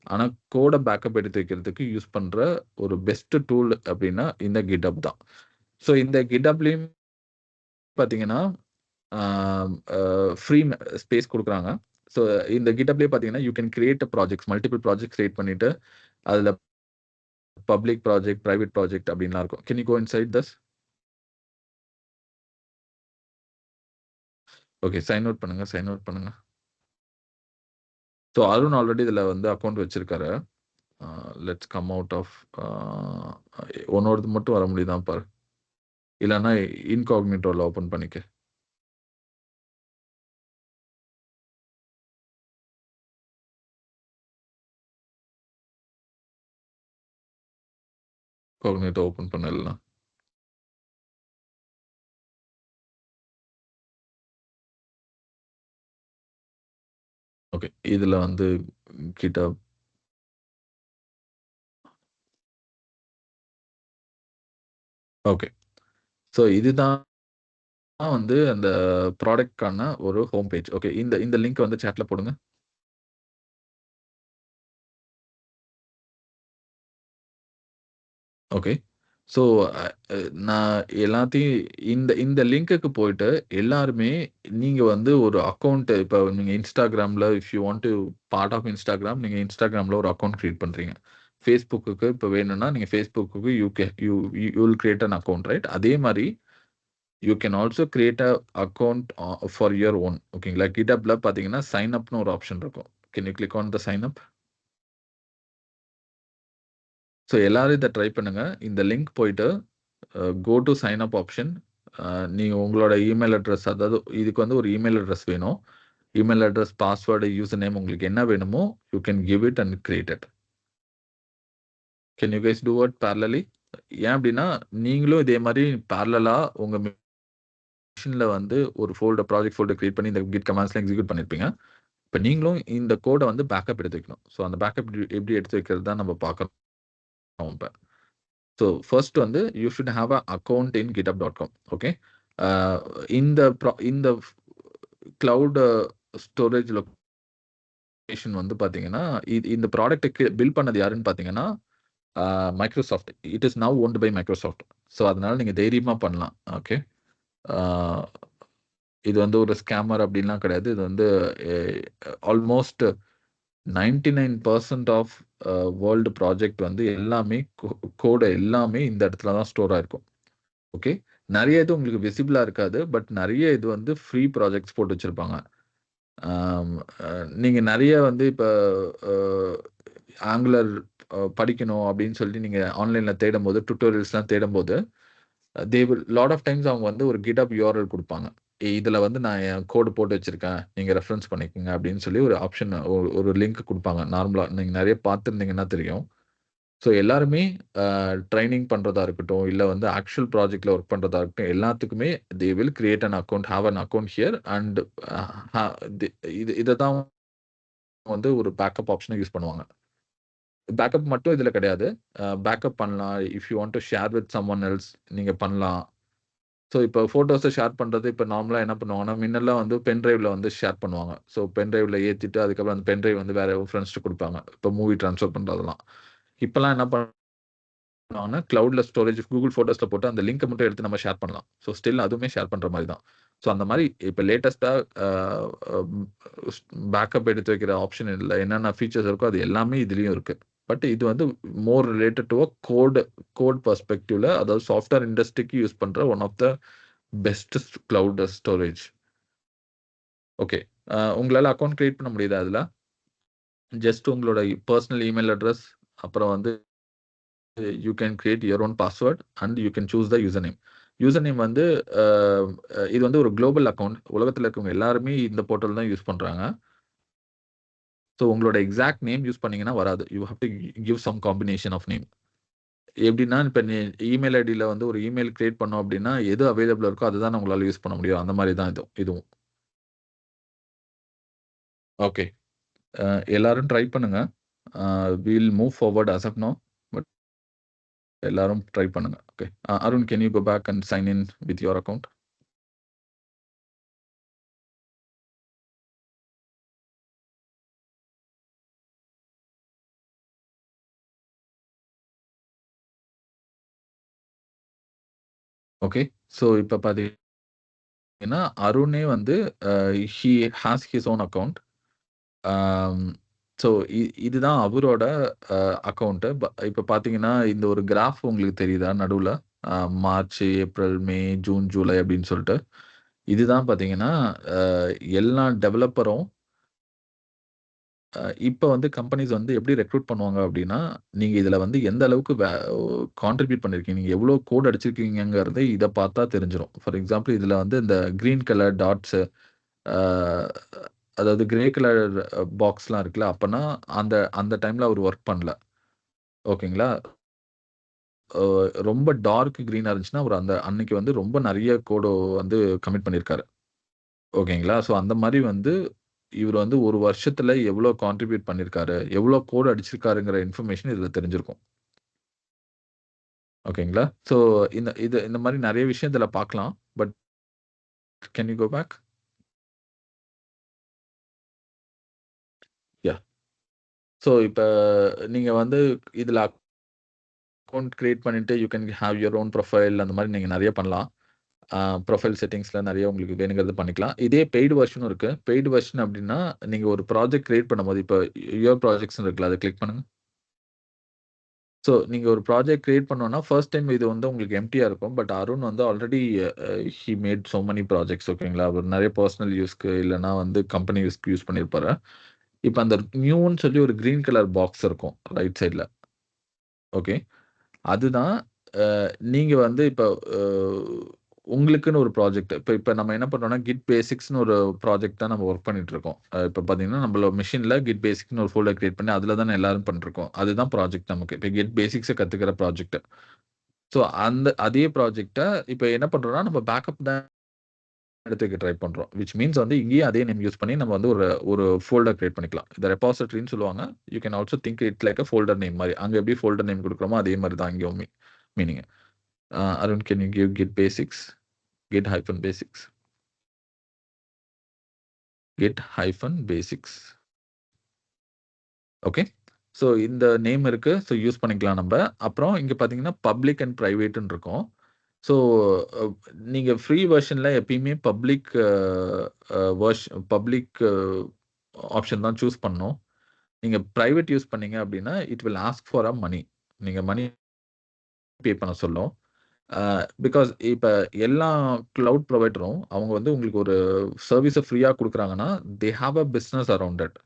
ஆனா கோட பேக்கப் எடுத்து வைக்கிறதுக்கு யூஸ் பண்ற ஒரு பெஸ்ட் டூல் அப்படின்னா இந்த GitHub தான். இந்த GitHubலயும் பார்த்தீங்கன்னா, ஆ அ ஃப்ரீ ஸ்பேஸ் குடுக்குறாங்க. ஸோ இந்த GitHubலயே பார்த்தீங்கன்னா, you can create projects multiple projects create பண்ணிட்டு, அதுல பப்ளிக் ப்ராஜெக்ட், பிரைவேட் ப்ராஜெக்ட் அப்படின்லாம் இருக்கும். Can you go inside this? Okay. Sign out பண்ணுங்க, சைன் அவுட் பண்ணுங்க. அருண் ஆல்ரெடி இதுல வந்து அக்கவுண்ட் வச்சிருக்காரு. லெட்ஸ் கம் அவுட் ஆஃப் உன்னோடது மட்டும் வர முடியுதான்னு பாரு. இல்லன்னா இன்காக்னிட்டோல ஓப்பன் பண்ணிக்க. காக்னிட்டோ ஓப்பன் பண்ணு இல்லன்னா. ஓகே. இதுல வந்து GitHub ஓகே. ஸோ இதுதான் வந்து அந்த ப்ராடக்ட்க்கான ஒரு ஹோம் பேஜ். ஓகே. இந்த லிங்க் வந்து சாட்ல போடுங்க. ஓகே. ஸோ அ அ நான் எல்லாத்தையும் இந்த லிங்க்குக்கு போயிட்டு எல்லாருமே நீங்க வந்து ஒரு அக்கவுண்ட் இப்ப நீங்க Instagramல if you want to part of Instagram நீங்க Instagramல ஒரு அக்கவுண்ட் கிரியேட் பண்றீங்க. Facebookக்கு இப்ப வேணும்னா நீங்க Facebookக்கு you will create an account right? அதே மாரி you can also create a account for your own ஓகேங்களா? GitHubல பார்த்தீங்கன்னா, சைன் அப்ன்னு ஒரு ஆப்ஷன் இருக்கும். Can you click on the sign up? So எல்லாரும் இத ட்ரை பண்ணுங்க. இந்த லிங்க் போயிட்டு go to sign up option. நீங்க உங்களோட இமெயில் அட்ரஸ் அதாவது இதுக்கு வந்து ஒரு இமெயில் அட்ரஸ் வேணும். Email address, password, user name உங்களுக்கு என்ன வேணுமோ you can give it and create it. Can you guys do it parallelly? ஏன் அப்டின்னா, நீங்களும் இதே மாரி பேரலலா உங்க மெஷின்ல வந்து ஒரு ப்ராஜெக்ட் ஃபோல்டர் கிரியேட் பண்ணி இந்த கிட் கமாண்ட்ஸ்லாம் எக்ஸிக்யூட் பண்ணியிருப்பீங்க. இப்ப நீங்களும் இந்த கோட வந்து பேக்கப் எடுத்து வைக்கணும். ஸோ அந்த பேக்கப் எப்படி எடுத்து வைக்கிறது தான் நம்ம பார்க்கறோம் இப்ப. ஸோ ஃபர்ஸ்ட் வந்து you should have a account in github.com okay. இந்த கிளவுட் ஸ்டோரேஜ் லொகேஷன் வந்து பார்த்தீங்கன்னா, இந்த ப்ராடக்ட்ட பில்ட் பண்ணது யாருன்னு பார்த்தீங்கன்னா, Microsoft. It is now owned by Microsoft. So அதனால நீங்க தைரியமா பண்ணலாம். ஓகே. ஆ இது வந்து ஒரு ஸ்கேமர் அப்படின்லாம் கிடையாது. இது வந்து ஆல்மோஸ்ட் 99% ஆஃப் வேர்ல்டு ப்ராஜெக்ட் வந்து எல்லாமே கோட் எல்லாமே இந்த இடத்துல தான் ஸ்டோர் ஆயிருக்கும். ஓகே. நெறைய இது உங்களுக்கு விசிபிளா இருக்காது. பட் நெறைய இது வந்து ஃப்ரீ ப்ராஜெக்ட்ஸ் போட்டு வச்சிருப்பாங்க. ஆம், நீங்க நெறைய வந்து இப்ப அ ஆங்குலர் படிக்கணும் அப்படின்னு சொல்லிட்டு நீங்க ஆன்லைன்ல தேடும்போது, டுட்டோரியல்ஸ்லாம் தேடும்போது, they will lot of times அவங்க வந்து ஒரு GitHub URL குடுப்பாங்க. இதுல வந்து நான் என் கோட் போட்டு வச்சிருக்கேன். நீங்க ரெஃபரன்ஸ் பண்ணிக்கங்க அப்படின்னு சொல்லி ஒரு ஆப்ஷன் ஒரு லிங்க் குடுப்பாங்க. நார்மலா நீங்க நெறைய பார்த்திருந்தீங்கன்னா தெரியும். ஸோ எல்லாருமே ட்ரெய்னிங் பண்றதா இருக்கட்டும், இல்ல வந்து ஆக்சுவல் ப்ராஜெக்ட்ல ஒர்க் பண்றதா இருக்கட்டும், எல்லாத்துக்குமே they will create an account, have an account here and uh ஹ தி இத தான் வந்து ஒரு பேக்கப் ஆப்ஷனா யூஸ் பண்ணுவாங்க. பேக்கப் மட்டும் இதுல கிடையாது. பேக்கப் பண்ணலாம். If you want to share with someone else நீங்க பண்ணலாம். ஸோ இப்ப ஃபோட்டோஸ ஷேர் பண்றது இப்ப நார்மலா என்ன பண்ணுவாங்கன்னா, முன்னெல்லாம் வந்து பென் டிரைவ்ல வந்து ஷேர் பண்ணுவாங்க. ஸோ பென் டிரைவ்ல ஏத்திட்டு அதுக்கப்புறம் அந்த பென் டிரைவ் வந்து வேற ஃபிரெண்ட்ஸ்ட்ட குடுப்பாங்க. இப்ப மூவி ட்ரான்ஸ்ஃபர் பண்றதெல்லாம். இப்பலாம் என்ன பண்ணுவாங்கன்னா, கிளவுட்ல ஸ்டோரேஜ் Google ஃபோட்டோஸ்ல போட்டு அந்த லிங்க்க மட்டும் எடுத்து நம்ம ஷேர் பண்ணலாம். ஸோ ஸ்டில் அதுவுமே ஷேர் பண்ற மாரி தான். ஸோ அந்த மாரி இப்ப லேட்டஸ்ட்டா அ அம் பேக்கப் எடுத்து வைக்கிற ஆப்ஷன் இதுல என்னென்ன ஃபீச்சர்ஸ் இருக்கோ அது எல்லாமே இதுலயும் இருக்கு. பட் இது வந்து more related to a code பெர்ஸ்பெக்டிவ்ல அதாவது சாஃப்ட்வேர் இண்டஸ்ட்ரிக்கு யூஸ் பண்ற one of the best cloud storage. Okay. உங்களால அக்கவுண்ட் கிரியேட் பண்ண முடியுதா அதுல? ஜஸ்ட் உங்களோட பெர்சனல் இமெயில் அட்ரஸ் அப்புறம் வந்து you can create your own password and you can choose the user name. User name வந்து இது வந்து ஒரு குளோபல் அக்கவுண்ட். உலகத்துல இருக்கவங்க எல்லாருமே இந்த போர்ட்டல் தான் யூஸ் பண்றாங்க. ஸோ உங்களோட எக்ஸாக்ட் நேம் யூஸ் பண்ணீங்கன்னா வராது. You have to give some combination of name. எப்படின்னா, இப்ப இமெயில் ஐடில வந்து ஒரு இமெயில் கிரியேட் பண்ணோம் அப்படின்னா, எது அவைலபிளா இருக்கோ அதுதானே உங்களால யூஸ் பண்ண முடியும். அந்த மாரி தான் இதுவும். ஓகே. அ எல்லாரும் ட்ரை பண்ணுங்க. Uh will move forward as of now. But எல்லாரும் ட்ரை பண்ணுங்க. Okay. Arun can you go back and sign in with your account? Okay. So இப்ப பார்த்தீங்கன்னா, அருணே வந்து he has his own account. ஆம். ஸோ இதுதான் அவரோட அக்கவுண்ட். இப்ப பார்த்தீங்கன்னா, இந்த ஒரு கிராஃப் உங்களுக்கு தெரியுதா நடுவுல? அ மார்ச், ஏப்ரல், மே, ஜூன், ஜூலை அப்படின்னு சொல்ட்டு. இதுதான் பார்த்தீங்கன்னா, அ எல்லா டெவலப்பரும் இப்ப வந்து கம்பெனிஸ் வந்து எப்படி ரெக்ரூட் பண்ணுவாங்க அப்படின்னா, நீங்க இதுல வந்து எந்த அளவுக்கு கான்ட்ரிபியூட் பண்ணியிருக்கீங்க, நீங்க எவ்வளோ கோட் அடிச்சிருக்கீங்கங்கிறத இத பார்த்தா தெரிஞ்சிரும். ஃபார் எக்ஸாம்பிள் இதுல வந்து இந்த கிரீன் கலர் டாட்ஸ் அ அதாவது கிரே கலர் பாக்ஸ்லாம் இருக்குல்ல, அப்பன்னா அந்த அந்த டைம்ல அவரு வொர்க் பண்ணல. ஓகேங்களா? அ ரொம்ப டார்க் கிரீனா இருந்துச்சுன்னா, அவரு அந்த அன்னைக்கு வந்து ரொம்ப நெறைய கோடு வந்து கமிட் பண்ணியிருக்காரு. ஓகேங்களா? ஸோ அந்த மாரி வந்து இவரு வந்து 1 வருஷத்துல எவ்வளோ கான்ட்ரிபியூட் பண்ணியிருக்காரு, எவ்வளோ கோட் அடிச்சிருக்காருங்கிற இன்ஃபர்மேஷன் இதுல தெரிஞ்சிருக்கும். ஓகேங்களா? ஸோ இந்த மாதிரி நிறைய விஷயம் இதில் பார்க்கலாம். But can you go back? Yeah. So இப்போ நீங்கள் வந்து இதில் அக்கௌண்ட் கிரியேட் பண்ணிட்டு you can have your own profile அந்த மாதிரி நீங்கள் நிறைய பண்ணலாம். ப்ரொஃபைல் செட்டிங்ஸில் நிறைய உங்களுக்கு வேணுங்கிறது பண்ணிக்கலாம். இதே பெய்டு வெர்ஷனும் இருக்கு. பெய்டு வெர்ஷன் அப்படின்னா நீங்கள் ஒரு ப்ராஜெக்ட் கிரியேட் பண்ணும்போது இப்போ யுவர் ப்ராஜெக்ட்ஸ் இருக்குல்ல, அதை கிளிக் பண்ணுங்க. ஸோ நீங்கள் ஒரு ப்ராஜெக்ட் கிரியேட் பண்ணோன்னா ஃபர்ஸ்ட் டைம் இது வந்து உங்களுக்கு எம்டியாக இருக்கும். பட் அருண் வந்து already he made so many projects. ஓகேங்களா? அவர் நிறைய பர்சனல் யூஸ்க்கு இல்லைனா வந்து கம்பெனி யூஸ்க்கு யூஸ் பண்ணியிருப்பாரு. இப்போ அந்த நியூன்னு சொல்லி ஒரு கிரீன் கலர் பாக்ஸ் இருக்கும் ரைட் சைடில். ஓகே, அதுதான் நீங்க வந்து இப்போ உங்களுக்குன்னு ஒரு ப்ராஜெக்ட் இப்போ நம்ம என்ன பண்றோம்னா கிட் பேசிக்ஸ்னு ஒரு ப்ராஜெக்ட் தான் நம்ம ஒர்க் பண்ணிட்டு இருக்கோம். இப்போ பார்த்தீங்கன்னா நம்மளோட மிஷினில் கிட் பேசிக்ஸ்னு ஒரு ஃபோல்டர் கிரியேட் பண்ணி அதில் தானே எல்லாரும் பண்ணிருக்கோம். அதுதான் ப்ராஜெக்ட் நமக்கு. இப்போ கிட் பேசிக்ஸை கற்றுக்கிற ப்ராஜெக்ட். ஸோ அதே ப்ராஜெக்டை இப்போ என்ன பண்றோம்னா நம்ம பேக்கப் தான் எடுத்துக்க ட்ரை பண்றோம். விச் மீன்ஸ் வந்து இங்கேயே அதே நேம் யூஸ் பண்ணி நம்ம வந்து ஒரு ஃபோல்டர் கிரியேட் பண்ணிக்கலாம். இதை ரெபாசிட்டரின்னு சொல்லுவாங்க. You can also think it like a folder name மாதிரி. அங்கே எப்படி ஃபோல்டர் நேம் கொடுக்குறோமோ அதே மாதிரி தான் இங்கேயும் meaning. Arun, can you give Git basics? Git-basics. Git-basics. Okay, so இந்த நேம் இருக்கு. ஸோ யூஸ் பண்ணிக்கலாம் நம்ம. அப்புறம் இங்கே பார்த்தீங்கன்னா பப்ளிக் அண்ட் ப்ரைவேட்னு இருக்கும். ஸோ நீங்கள் ஃப்ரீ வெர்ஷனில் எப்பயுமே பப்ளிக் ஆப்ஷன் தான் சூஸ் பண்ணணும். நீங்கள் ப்ரைவேட் யூஸ் பண்ணீங்க அப்படின்னா it will ask for a money. நீங்கள் மணி பே பண்ண சொல்லும். பிகாஸ் இப்போ எல்லா கிளவுட் ப்ரொவைடரும் அவங்க வந்து உங்களுக்கு ஒரு சர்வீஸை ஃப்ரீயாக கொடுக்குறாங்கன்னா they have a business around it.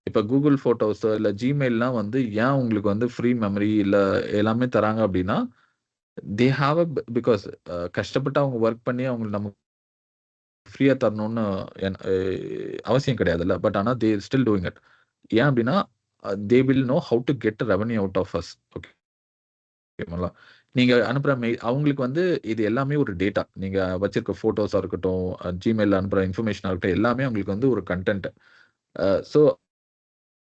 இப்போ கூகுள் ஃபோட்டோஸோ இல்லை ஜிமெயில்லாம் வந்து ஏன் உங்களுக்கு வந்து ஃப்ரீ மெமரி இல்லை எல்லாமே தராங்க அப்படின்னா தே ஹாவ் அ பிகாஸ் கஷ்டப்பட்டு அவங்க ஒர்க் பண்ணி அவங்களுக்கு நமக்கு ஃப்ரீயாக தரணும்னு அவசியம் கிடையாதுல்ல. பட் ஆனால் தே ஸ்டில் டூயிங் இட். ஏன் அப்படின்னா they will know how to get revenue out of us. Okay, ஓகேங்களா? நீங்க அனுப்புற மெயில் அவங்களுக்கு வந்து இது எல்லாமே ஒரு டேட்டா. நீங்க வச்சிருக்க ஃபோட்டோஸா இருக்கட்டும், ஜிமெயில்ல அனுப்புற இன்ஃபர்மேஷனா இருக்கட்டும், எல்லாமே அவங்களுக்கு வந்து ஒரு கன்டென்ட். ஸோ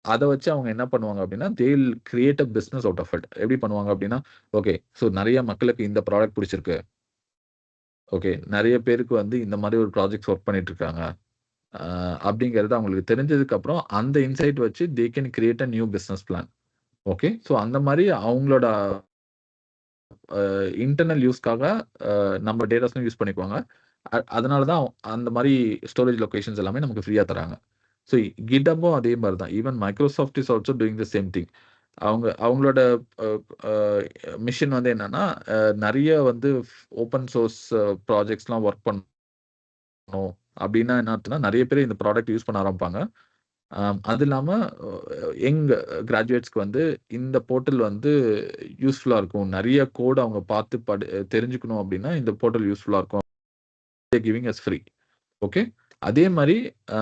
அத வச்சு அவங்க என்ன பண்ணுவாங்க அப்படின்னா, they will create a business out of it. எப்படி பண்ணுவாங்க அப்படின்னா, ஓகே, ஸோ நெறைய மக்களுக்கு இந்த ப்ராடக்ட் பிடிச்சிருக்கு. ஓகே, நெறைய பேருக்கு வந்து இந்த மாதிரி ஒரு ப்ராஜெக்ட்ஸ் ஒர்க் பண்ணிட்டு இருக்காங்க. அப்படிங்கிறது அவங்களுக்கு தெரிஞ்சதுக்கு அப்புறம் அந்த இன்சைட் வச்சு they can create a new business plan. Okay, so அந்த மாதிரி அவங்களோட இன்டர்னல் யூஸ்க்காக நம்ம டேட்டாஸும் யூஸ் பண்ணிக்குவாங்க. அதனால தான் அந்த மாதிரி ஸ்டோரேஜ் லொகேஷன்ஸ் எல்லாமே நமக்கு ஃப்ரீயா தராங்க. ஸோ GitHubம் அதே மாதிரி தான். Even Microsoft is also doing the same thing. அவங்களோட அ அ மிஷன் வந்து என்னன்னா, நெறைய வந்து ஓப்பன் சோர்ஸ் ப்ராஜெக்ட்ஸ்லாம் ஒர்க் பண்ணணும். அப்படின்னா என்ன அர்த்தம்னா, நெறைய பேர் இந்த ப்ராடக்ட் யூஸ் பண்ண ஆரம்பிப்பாங்க. அது இல்லாம யங் கிராஜுவேட்ஸ்க்கு வந்து இந்த போர்ட்டல் வந்து யூஸ்ஃபுல்லா இருக்கும். நெறைய கோட் அவங்க பார்த்து தெரிஞ்சுக்கணும் அப்படின்னா இந்த போர்ட்டல் யூஸ்ஃபுல்லா இருக்கும். Giving us free. ஓகே, அதே மாரி அ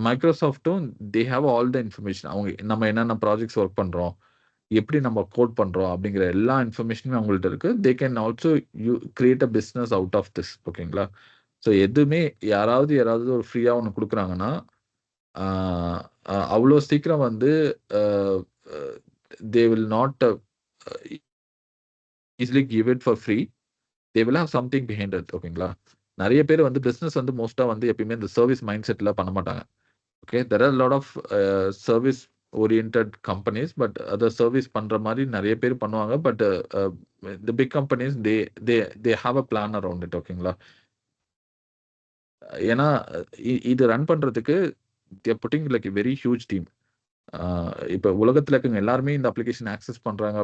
மைக்ரோசாஃப்ட்டும் they have all the information. அவங்க நம்ம என்னென்ன ப்ராஜெக்ட்ஸ் ஒர்க் பண்றோம், எப்படி நம்ம கோட் பண்றோம் அப்படிங்கிற எல்லா இன்ஃபர்மேஷனுமே அவங்கள்ட்ட இருக்கு. They can also create a business out of this. ஓகேங்களா? ஸோ எதுவுமே யாராவது ஒரு ஃப்ரீயா ஒண்ணு குடுக்குறாங்கன்னா ஆ அவ்ளோ சீக்கிரம் வந்து uh uh they will not easily give it for free. They will have something behind it. ஓகேங்களா? நெறைய பேர் வந்து பிசினஸ் வந்து மோஸ்ட்டா வந்து எப்பயுமே இந்த சர்விஸ் மைண்ட் செட்ல பண்ண மாட்டாங்க. Okay, there are lot of service oriented companies. But அத சர்விஸ் பண்ற மாரி நெறைய பேர் பண்ணுவாங்க. But the big companies they they have a plan around it. ஓகேங்களா? ஏன்னா இது ரன் பண்றதுக்கு they are putting like a very huge team. இப்ப உலகத்துல இருக்கவங்க எல்லாருமே இந்த அப்ளிகேஷன் ஆக்சஸ் பண்றாங்க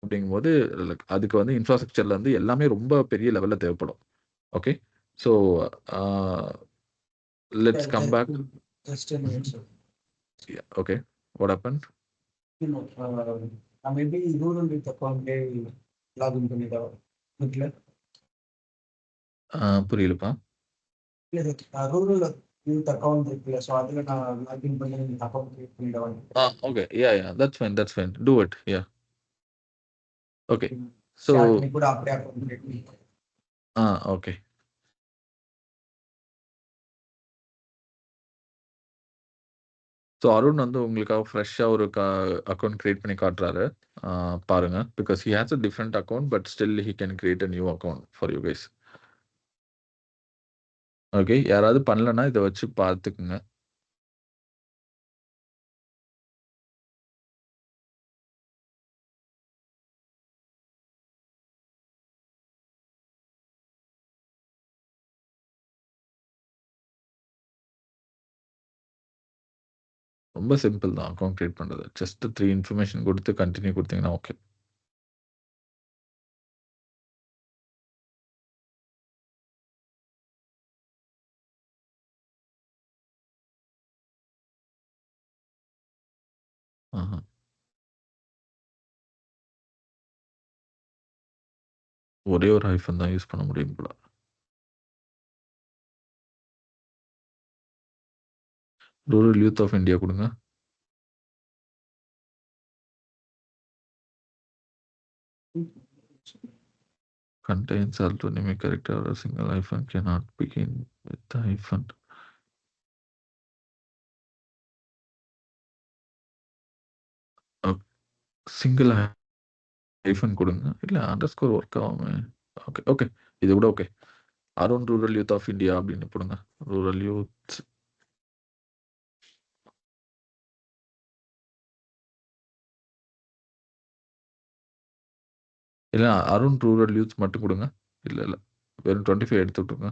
அப்படிங்கும்போது, அதுக்கு வந்து இன்ஃப்ராஸ்ட்ரக்சர்ல இருந்து எல்லாமே ரொம்ப பெரிய லெவல்ல தேவைப்படும். Okay, so ah let's come back. Just a minute, sir. Okay, what happened? Maybe rural with அக்கௌண்ட்டே லாகின் பண்ணிட்டா வீட்ல. புரியலப்பா. இல்ல ரூரல் யூத் அக்கௌண்ட் இருக்குல்ல, ஸோ அதில் நான் லாகின் பண்ணி அக்கௌண்ட் கிரியேட் பண்ணிடுவேன். Okay, yeah, that's fine. Do it. Yeah, okay. So share பண்ணி கூட அப்படியே அக்கௌண்ட் கிரியேட் பண்ணி. ஓகே. ஸோ அருண் வந்து உங்களுக்காக ஃப்ரெஷ்ஷாக ஒரு அக்கௌண்ட் கிரியேட் பண்ணி காட்டுறாரு. பாருங்க. Because he has a different account but still he can create a new account for you guys. Okay. யாராவது பண்ணலன்னா இதை வச்சு பார்த்துக்குங்க. ரொம்ப சிம்பிள் தான் அக்கௌண்ட் கிரியேட் பண்ணுறது. ஜஸ்ட் 3 இன்ஃபர்மேஷன் கொடுத்து கண்டினியூ கொடுத்தீங்கன்னா ஓகே. ஆஹா. ஒரே ஒரு ஹைஃபன் தான் யூஸ் பண்ண முடியும் போல. ரூரல் யூத் ஆஃப் இந்தியா கொடுங்க. Contains alternate character or a single hyphen cannot begin with the hyphen. Single hyphen கொடுங்க. இல்லை அண்டர்ஸ்கோர் ஒர்க் ஆகுமே. ஓகே ஓகே, இது கூட okay. Arun rural youth of India அப்படின்னு போடுங்க. Rural youth. இல்லை அருண் ரூரல் யூத் மட்டும் கொடுங்க. இல்லை இல்லை, வெறும் 25 எடுத்து விட்டுருங்க.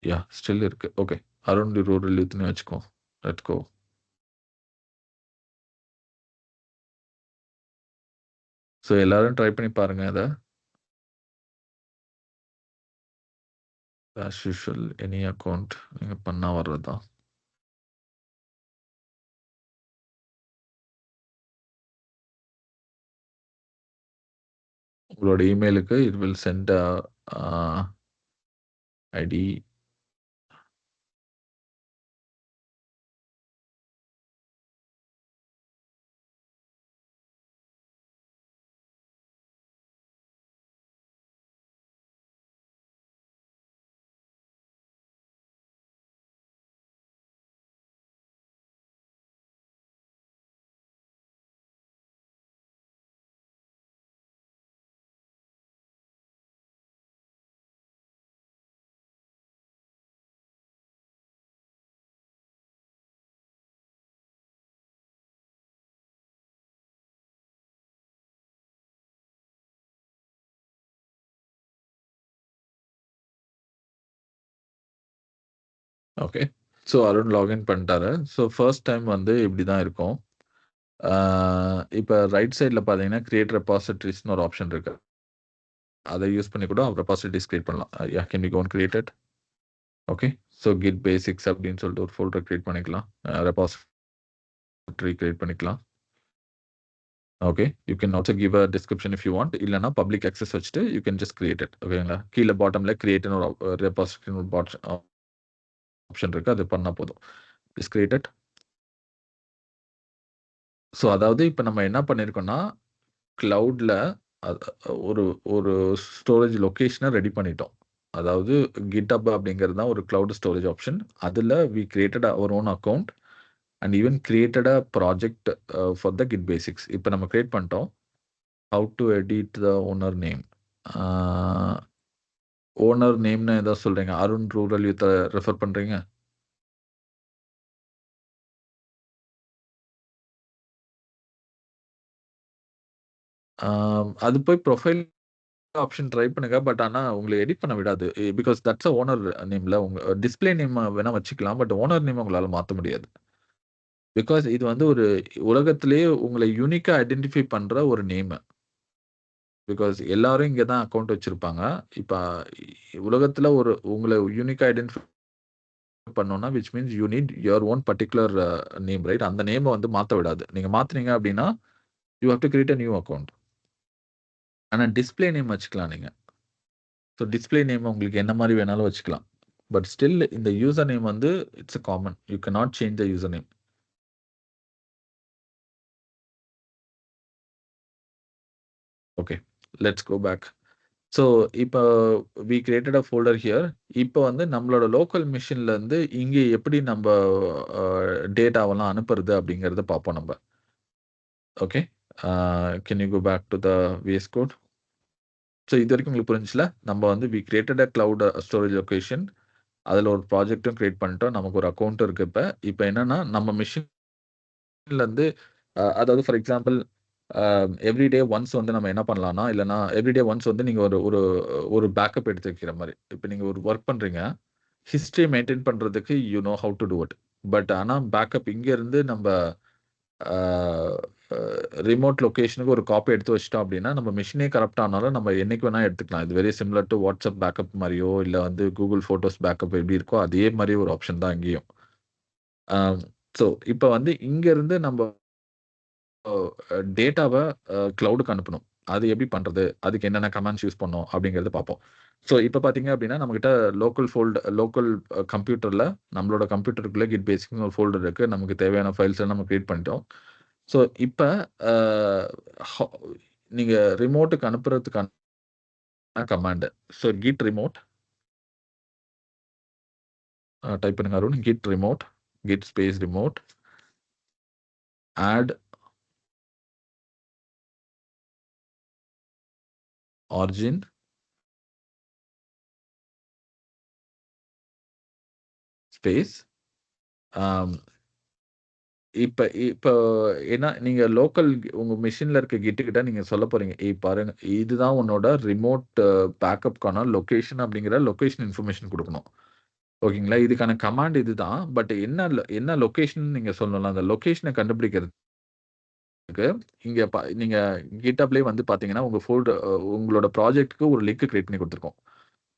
யா ஸ்டில் இருக்கு. ஓகே, அருண் ரூரல் யூத்னு வச்சுக்கோ. Let's go. ஸோ எல்லாரும் ட்ரை பண்ணி பாருங்க அதை. ஆஸ் யூஷுவல் எனி அக்கௌண்ட் நீங்கள் பண்ணால் வர்றது தான். உங்களோட இமெயிலுக்கு it will send ID. Okay, so Arun login பண்ணிட்டாரு. ஸோ ஃபர்ஸ்ட் டைம் வந்து இப்படி தான் இருக்கும். இப்போ ரைட் சைடில் பார்த்தீங்கன்னா கிரியேட் ரெபாசிட்டரிஸ்னு ஒரு ஆப்ஷன் இருக்கு. அதை யூஸ் பண்ணி கூட ரெபாசிட்டரிஸ் கிரியேட் பண்ணலாம். Can we gone created. Okay, so git basics அப்படின்னு சொல்லிட்டு ஒரு ஃபோல்டர் கிரியேட் பண்ணிக்கலாம். ரெபாசிட்டரி கிரியேட் பண்ணிக்கலாம். Okay, you can also give a description if you want. இல்லைனா பப்ளிக் அக்சஸ் வச்சுட்டு you can just create it. ஓகேங்களா, கீழே பாட்டமில் கிரியேட்னு ஒரு ரெபாசிட்டரின்னு ஒரு ஆப்ஷன் இருக்கு. அது பண்ணால் போதும். Is created. ஸோ அதாவது இப்போ நம்ம என்ன பண்ணியிருக்கோம்னா கிளவுட்ல ஒரு ஒரு ஸ்டோரேஜ் லொகேஷனை ரெடி பண்ணிட்டோம். அதாவது GitHub அப்படிங்கிறது தான் ஒரு கிளவுட் ஸ்டோரேஜ் ஆப்ஷன். அதில் we created our own account and even created a project for the git basics. இப்போ நம்ம கிரியேட் பண்ணிட்டோம். How to edit the owner name. Owner நேம்னு ஏதாவது சொல்கிறீங்க. அருண் ரூரல் யூத்தை ரெஃபர் பண்ணுறீங்க. அது போய் ப்ரொஃபைல் ஆப்ஷன் ட்ரை பண்ணுங்க. பட் ஆனால் உங்களை எடிட் பண்ண விடாது. பிகாஸ் தட்ஸ் அ ஓனர் நேமில் உங்கள் டிஸ்பிளே நேம் வேணால் வச்சுக்கலாம். பட் ஓனர் நேம் உங்களால் மாற்ற முடியாது. பிகாஸ் இது வந்து ஒரு உலகத்திலேயே உங்களை யூனிக்காக ஐடென்டிஃபை பண்ணுற ஒரு நேமு. பிகாஸ் எல்லாரும் இங்கே தான் அக்கௌண்ட் வச்சுருப்பாங்க. இப்போ உலகத்தில் ஒரு உங்களை யூனிக்காக ஐடென்டிஃபை பண்ணோன்னா which means you need your own particular name, right? அந்த நேமை வந்து மாற்ற விடாது. நீங்கள் மாற்றினீங்க அப்படின்னா you have to create a new account. ஆனால் டிஸ்பிளே நேம் வச்சுக்கலாம் நீங்கள். ஸோ டிஸ்பிளே நேம் உங்களுக்கு என்ன மாதிரி வேணாலும் வச்சுக்கலாம். பட் ஸ்டில் இந்த யூசர் நேம் வந்து it's a common. You can not change the user name. Okay, let's go back. So இப்போ we created a folder here. இப்போ வந்து நம்மளோட லோக்கல் மிஷின்ல இருந்து இங்கே எப்படி நம்ம டேட்டாவெல்லாம் அனுப்புறது அப்படிங்கிறத பார்ப்போம் நம்ம. Okay. Can you go back to the VS code? So இது வரைக்கும் உங்களுக்கு புரிஞ்சுச்சுல? நம்ம வந்து we created a cloud storage location. அதில் ஒரு ப்ராஜெக்ட்டும் கிரியேட் பண்ணிட்டோம். நமக்கு ஒரு அக்கௌண்ட் இருக்கு இப்போ. இப்போ என்னன்னா நம்ம மிஷின்ல இருந்து அதாவது for example every day once வந்து நம்ம என்ன பண்ணலாம்னா, இல்லைன்னா எவ்ரி டே ஒன்ஸ் வந்து நீங்க ஒரு ஒரு ஒரு பேக்கப் எடுத்து வைக்கிற மாரி. இப்போ நீங்க ஒரு ஒர்க் பண்றீங்க. ஹிஸ்டரி மெயின்டெயின் பண்றதுக்கு you know how to do it. But ஆனா பேக்கப் இங்க இருந்து நம்ப அ அ ரிமோட் லொகேஷனுக்கு ஒரு காப்பி எடுத்து வச்சுட்டோம் அப்படின்னா, நம்ம மெஷினே கரப்ட் ஆனாலும் நம்ம என்னைக்கு வேணா எடுத்துக்கலாம். இது very similar to WhatsApp backup மாரியோ, இல்ல வந்து கூகுள் ஃபோட்டோஸ் பேக்கப் எப்படி இருக்கோ, அதே மாரி ஒரு ஆப்ஷன் தான் இங்கேயும். அ ஸோ இப்ப வந்து இங்க இருந்து நம்ப டேட்டாவ கிளவுடுக்கு அனுப்பணும். அது எப்படி பண்றது? அதுக்கு என்னென்ன கமாண்ட்ஸ் யூஸ் பண்ணணும்? அப்படிங்கிறத பார்ப்போம். ஸோ இப்ப பார்த்தீங்க அப்படின்னா, நம்மகிட்ட லோக்கல் கம்ப்யூட்டர்ல நம்மளோட கம்ப்யூட்டருக்குள்ள கிட் பேசிக்ஸ்னு ஒரு ஃபோல்டர் இருக்கு. நமக்கு தேவையான ஃபைல்ஸ நம்ம கிரியேட் பண்ணிட்டோம். ஸோ இப்ப அ ஹ நீங்க ரிமோட்டுக்கு அனுப்புறதுக்கான command. So git remote type பண்ணுங்க Arun. Git remote, git space remote, add origin space இப்ப இப்ப ஏன்னா நீங்க உங்க மெஷின்ல இருக்க கிட்டு கிட்ட நீங்க சொல்லப் போறீங்க. "ஏய் பாருங்க, இதுதான் உன்னோட ரிமோட் பேக்கப்க்கான லொகேஷன்" அப்படிங்கிற லொகேஷன் இன்ஃபர்மேஷன் குடுக்கணும். ஓகேங்களா? இதுக்கான கமாண்ட் இதுதான். பட் என்ன லொகேஷன் நீங்க சொல்லணும்ல, அந்த லொகேஷன கண்டுபிடிக்கிறதுக்கு இங்க நீங்க GitHubலயே வந்து பார்த்தீங்கன்னா, உங்களோட ப்ராஜெக்ட்க்கு ஒரு லிங்க் கிரியேட் பண்ணி குடுத்துருக்கோம்.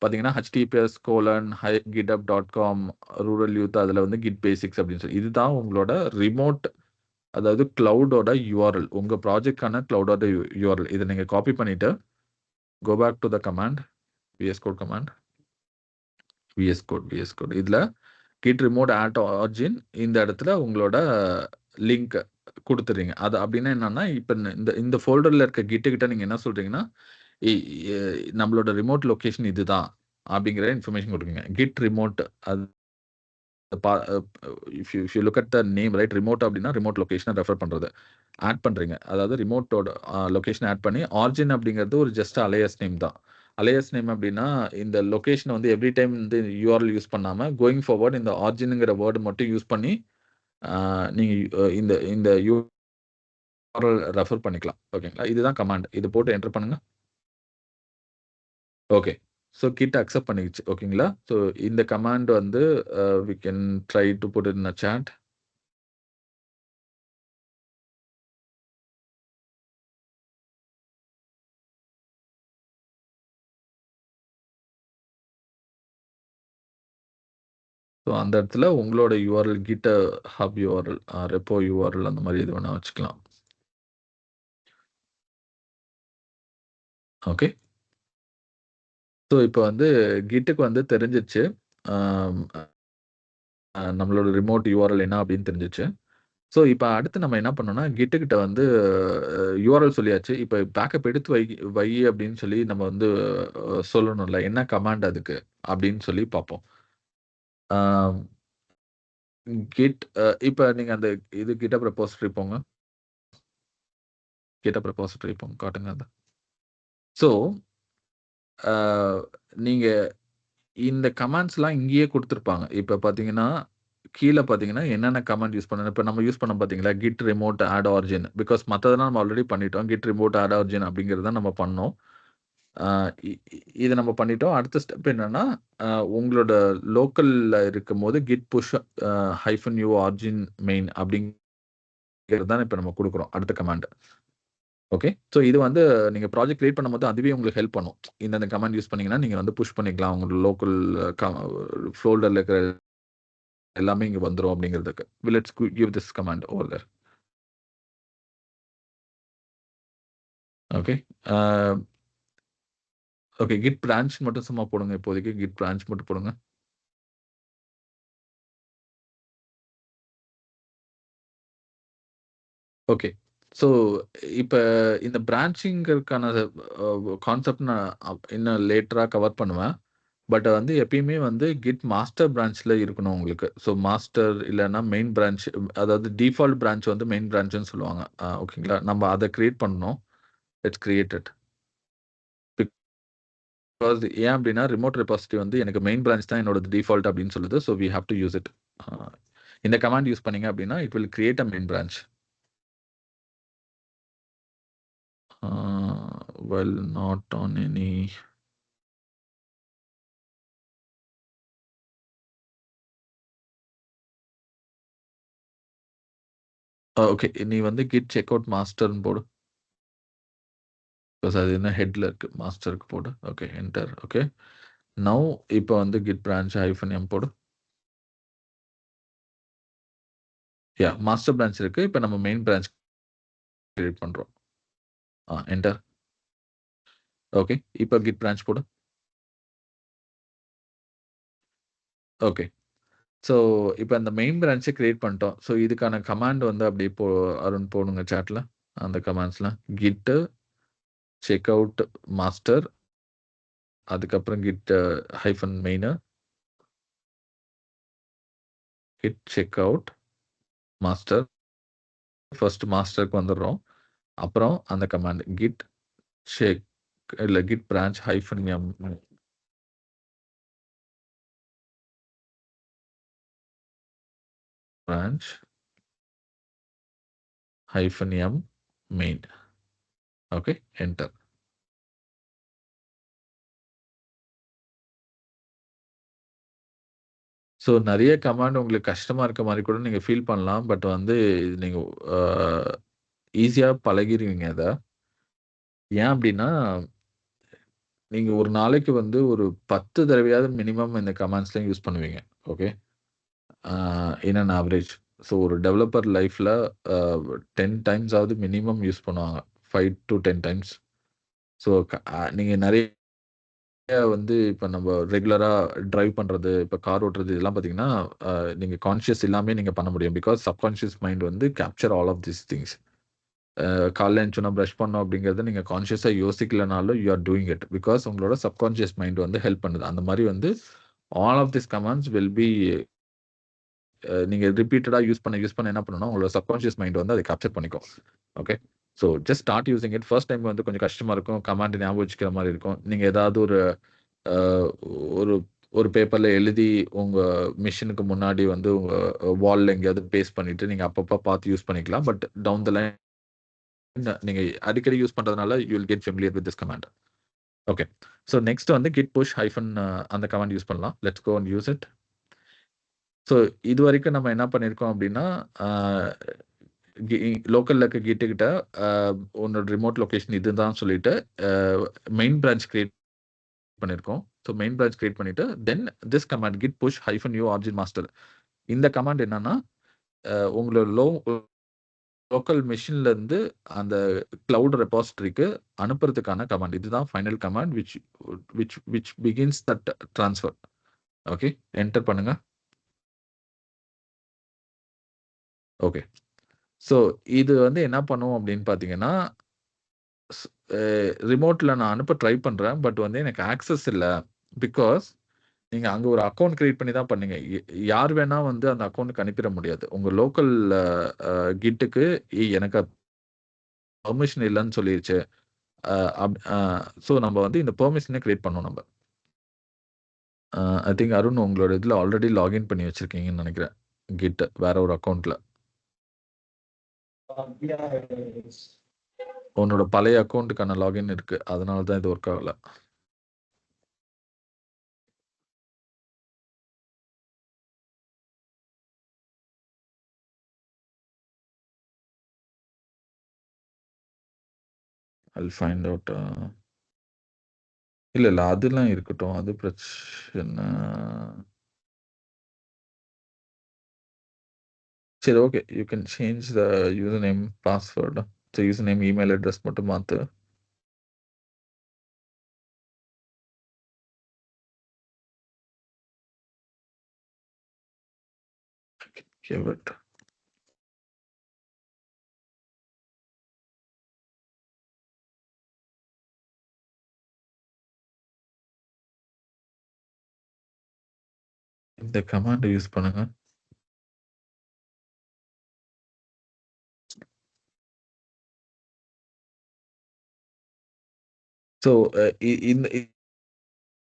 பார்த்தீங்கன்னா, https://github.com ரூரல் யூத் அதுல வந்து கிட் பேசிக்ஸ் அப்படின்னு சொல்லி. இதுதான் உங்களோட ரிமோட் அதாவது கிளவுடோட யுஆர்எல். உங்க ப்ராஜெக்ட்க்கான கிளவுடோட யுஆர்எல். இத நீங்க காப்பி பண்ணிட்டு, go back to the command, VS code command. VS code. இதுல கிட் ரிமோட் அட் ஆரிஜின் இந்த இடத்துல உங்களோட லிங்க் குடுத்துறீங்க. அது அப்டின்னா என்னன்னா, இப்ப இந்த இந்த ஃபோல்டர்ல இருக்க கிட் கிட்ட நீங்க என்ன சொல்றீங்கன்னா, இ எ நம்மளோட ரிமோட் லொகேஷன் இதுதான் அப்டிங்கிற இன்ஃபர்மேஷன் குடுக்குறீங்க. கிட் ரிமோட் அது பா if you look at the name right remote அப்டின்னா ரிமோட் லொகேஷன ரெஃபர் பண்றது. ஆட் பண்றீங்க. அதாவது ரிமோட்டோட லொகேஷன் ஆட் பண்ணி ஆரிஜின் அப்டிங்கிறது ஒரு ஜஸ்ட் அலையஸ் நேம் தான். அலையஸ் நேம் அப்டின்னா, இந்த லொகேஷன வந்து எவ்ரி டைம் வந்து யுஆர்எல் யூஸ் பண்ணாம, கோயிங் ஃபார்வர்ட் இந்த ஆரிஜின்ங்கிற வேர்ட் மட்டும் யூஸ் பண்ணி, அ நீங்க இந்த இந்த யுஆர்எல் ரெஃபர் பண்ணிக்கலாம். ஓகேங்களா? இதுதான் கமாண்ட். இது போட்டு என்டர் பண்ணுங்க. ஓகே. ஸோ கிட் அக்செப்ட் பண்ணிக்கிச்சு. ஓகேங்களா? ஸோ இந்த கமாண்ட் வந்து we can try to put it in a chat. ஸோ அந்த இடத்துல உங்களோட URL GitHub URL, repo URL அந்த மாரி எது வேணா வச்சுக்கலாம். ஓகே. ஸோ இப்ப வந்து கிட்டுக்கு வந்து தெரிஞ்சிருச்சு. ஆம் நம்மளோட ரிமோட் யுஆர்எல் என்ன அப்படின்னு தெரிஞ்சிருச்சு. ஸோ இப்ப அடுத்து நம்ம என்ன பண்ணோம்னா, கிட்டு கிட்ட வந்து யுஆர்எல் சொல்லியாச்சு. இப்ப பேக்கப் எடுத்து வை அப்படின்னு சொல்லி நம்ம வந்து சொல்லணும்ல. என்ன கமாண்ட் அதுக்கு அப்படின்னு சொல்லி பார்ப்போம். ஆம் கிட் இப்ப நீங்க அந்த GitHub ரெபாசிட்டரி போங்க. GitHub ரெபாசிட்டரி போங்க. காட்டுங்க அத. ஸோ அ நீங்க இந்த கமாண்ட்ஸ்லாம் இங்கேயே குடுத்திருப்பாங்க. இப்ப பார்த்தீங்கன்னா, கீழ பார்த்தீங்கன்னா, என்னென்ன கமாண்ட் யூஸ் பண்ணணும். இப்ப நம்ம யூஸ் பண்ணோம் பார்த்தீங்களா, git remote add origin. Because மத்ததெல்லாம் நம்ம ஆல்ரெடி பண்ணிட்டோம். கிட் ரிமோட் ஆட் ஆரிஜின் அப்படிங்கிறது தான் நம்ம பண்ணோம். அ இ இ இத நம்ம பண்ணிட்டோம். அடுத்த ஸ்டெப் என்னன்னா, அ உங்களோட லோக்கல்ல இருக்கும்போது git push hyphen u origin main அப்படிங்கிறது தான் இப்ப நம்ம குடுக்குறோம். அடுத்த கமாண்ட். ஓகே. ஸோ இது வந்து நீங்க ப்ராஜெக்ட் கிரியேட் பண்ணும்போது அதுவே உங்களுக்கு ஹெல்ப் பண்ணும். இந்த கமாண்ட் யூஸ் பண்ணீங்கன்னா, நீங்க வந்து புஷ் பண்ணிக்கலாம். உங்களோட லோக்கல் க ஃபோல்டர்ல இருக்கிற எல்லாமே இங்க வந்துரும் அப்படிங்கிறதுக்கு. Let's give this command over there. Okay. அ ஓகே. கிட் பிரான்ச் மட்டும் சும்மா போடுங்க இப்போதைக்கு. கிட் பிரான்ச் மட்டும் போடுங்க. ஓகே. ஸோ இப்ப இந்த பிரான்ச்சிங்கிறதுக்கான கான்செப்ட் நான் இன்னும் லேட்டரா கவர் பண்ணுவேன். பட் வந்து எப்பயுமே வந்து கிட் மாஸ்டர் பிரான்ச்ல இருக்கணும் உங்களுக்கு. ஸோ மாஸ்டர் இல்லன்னா மெயின் பிரான்ச், அதாவது டிஃபால்ட் பிரான்ச் வந்து மெயின் பிரான்ச்ன்னு சொல்லுவாங்க. ஓகேங்களா? நம்ம அத கிரியேட் பண்ணணும். Let's create it. பிகாஸ் ஏன் அப்டின்னா, ரிமோட் ரெபாசிட்டரி வந்து எனக்கு மெயின் பிரான்ச் தான் என்னோட டிஃபால்ட் அப்படின்னு சொல்லுது. So we have to use it. இந்த கமாண்ட் யூஸ் பண்ணீங்க அப்படின்னா, it will create a main branch. Well, not on any. Okay. நீ வந்து கிட் செக்அவுட் மாஸ்டர்ன்னு போடு. பிகாஸ் அது என்ன ஹெட்ல இருக்கு. மாஸ்டருக்கு போடு. Okay, enter. ஓகே. நவ் இப்போ வந்து கிட் பிரான்ச் -m போடு. மாஸ்டர் பிரான்ச் இருக்கு. இப்போ நம்ம மெயின் பிரான்ச் கிரியேட் பண்றோம். என்டர். ஓகே. இப்போ கிட் பிரான்ச் போடு. ஓகே. ஸோ இப்போ அந்த மெயின் பிரான்ச்சை கிரியேட் பண்ணிட்டோம். ஸோ இதுக்கான கமாண்ட் வந்து அப்படியே அருண் போடுங்க சாட்ல. அந்த கமாண்ட்ஸ்லாம் கிட் செக்அவுட் மாஸ்டர், அதுக்கப்புறம் git -main, git checkout master. First மாஸ்டருக்கு வந்துடுறோம். அப்புறம் அந்த கமாண்ட் கிட் செக் இல்ல git branch -m branch -m main. Okay, enter. So நெறைய கமாண்ட் உங்களுக்கு கஷ்டமா இருக்க மாரி கூட நீங்க ஃபீல் பண்ணலாம். பட் வந்து நீங்க ஈஸியா பழகிருவீங்க இத. ஏன் அப்டின்னா, நீங்க ஒரு நாளைக்கு வந்து ஒரு 10 தடவையாவது மினிமம் இந்த கமாண்ட்ஸ்லாம் யூஸ் பண்ணுவீங்க. Okay. In an average. So ஒரு டெவலப்பர் லைஃப்ல 10 டைம்ஸ் ஆவது மினிமம் யூஸ் பண்ணுவாங்க. 5 to 10 டைம்ஸ். ஸோ நீங்க நெறைய வந்து இப்ப நம்ம ரெகுலரா டிரைவ் பண்றது, இப்ப கார் ஓட்டுறது இதெல்லாம் பார்த்தீங்கன்னா, நீங்க கான்ஷியஸ் இல்லாமயே நீங்க பண்ண முடியும். பிகாஸ் சப்கான்ஷியஸ் மைண்ட் வந்து capture all of these things. காலைல எந்திரிச்சோன பிரஷ் பண்ணோம் அப்படிங்கிறத நீங்க கான்ஷியஸா யோசிக்கலனாலும் you are doing it. Because உங்களோட சப்கான்ஷியஸ் மைண்ட் வந்து ஹெல்ப் பண்ணுது. அந்த மாரி வந்து all of this commands will be நீங்க ரிப்பீட்டடா யூஸ் பண்ண என்ன பண்ணும்னா, உங்களோட சப்கான்ஷியஸ் மைண்ட் வந்து அத கேப்சர் பண்ணிக்கும். Okay. So just start using it. First time வந்து கொஞ்சம் கஷ்டமா இருக்கும். கமாண்ட் ஞாபகம் வச்சுக்கிற மாரி இருக்கும். நீங்க ஏதாவது அ ஒரு ஒரு பேப்பர்ல எழுதி உங்க மெஷினுக்கு முன்னாடி வந்து உங்க வால்ல எங்கேயாவது பேஸ்ட் பண்ணிட்டு நீங்க அப்பப்ப பார்த்து யூஸ் பண்ணிக்கலாம். பட் டவுன் த லைன் நீங்க அடிக்கடி யூஸ் பண்றதுனால you will get familiar with this command. Okay. So next வந்து கிட் புஷ் ஹைஃபன் அந்த கமாண்ட் யூஸ் பண்ணலாம். Let's go and use it. So இதுவரைக்கும் நம்ம என்ன பண்ணியிருக்கோம் அப்படின்னா, அ கி லோக்கல்ல இருக்க கிட்ட உன்னோட ரிமோட் லொகேஷன் இதுதான் சொல்லிட்டு மெயின் பிரான்ச் கிரியேட் பண்ணியிருக்கோம். ஸோ மெயின் பிரான்ச் கிரியேட் பண்ணிட்டு then this command git push -u origin master. இந்த கமாண்ட் என்னன்னா, உங்களோட லோக்கல் மெஷின்ல இருந்து அந்த கிளவுட் ரெபாசிட்டரிக்கு அனுப்புறதுக்கான கமாண்ட். இதுதான் final command which begins that transfer. Okay. Enter பண்ணுங்க. ஓகே. ஸோ இது வந்து என்ன பண்ணும் அப்படின்னு பார்த்தீங்கன்னா, ஸ் அ ரிமோட்ல நான் அனுப்ப ட்ரை பண்றேன். பட் வந்து எனக்கு ஆக்சஸ் இல்ல. பிகாஸ் நீங்க அங்க ஒரு அக்கவுண்ட் கிரியேட் பண்ணி தான் பண்ணீங்க. யார் வேணா வந்து அந்த அக்கவுண்ட்க்கு அனுப்பிற முடியாது. உங்க லோக்கல் கிட்டுக்கு எனக்கு பெர்மிஷன் இல்லன்னு சொல்லிருச்சு. அ அப் அ ஸோ நம்ம வந்து இந்த பெர்மிஷன கிரியேட் பண்ணணும் நம்ப. ஐ திங்க் அருண் உங்களோட இதுல ஆல்ரெடி லாகின் பண்ணி வச்சிருக்கீங்கன்னு நெனைக்கிறேன். கிட் வேற ஒரு அக்கவுண்ட்ல. Yeah, yes. உன்னோட பழைய அக்கவுண்ட்க்கான லாகின் இருக்கு. அதனால தான் இது ஒர்க் ஆகல. I'll find out. இல்ல. அதெல்லாம் இருக்கட்டும். அது பிரச்சனை. சரி, okay. You can change the user name, password. So user name, email address மட்டும் மாத்து. Give it. இந்த கமாண்ட் யூஸ் பண்ணுங்க. ஸோ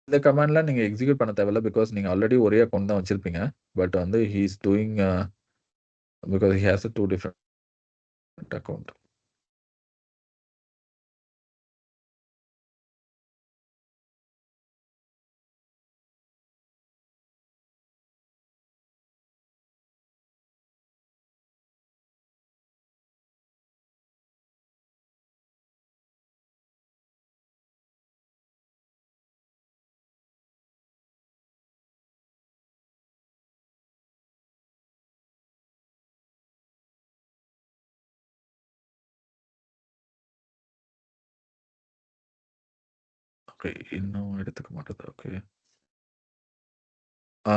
இந்த கமாண்ட்லாம் நீங்க எக்ஸிக்யூட் பண்ண தேவையில்ல. பிகாஸ் நீங்க ஆல்ரெடி ஒரே அக்கவுண்ட் தான் வச்சிருப்பீங்க. பட் வந்து he is doing because he has 2 different account. Okay. இன்னும் எடுத்துக்க மாட்டேது. ஓகே. ஆ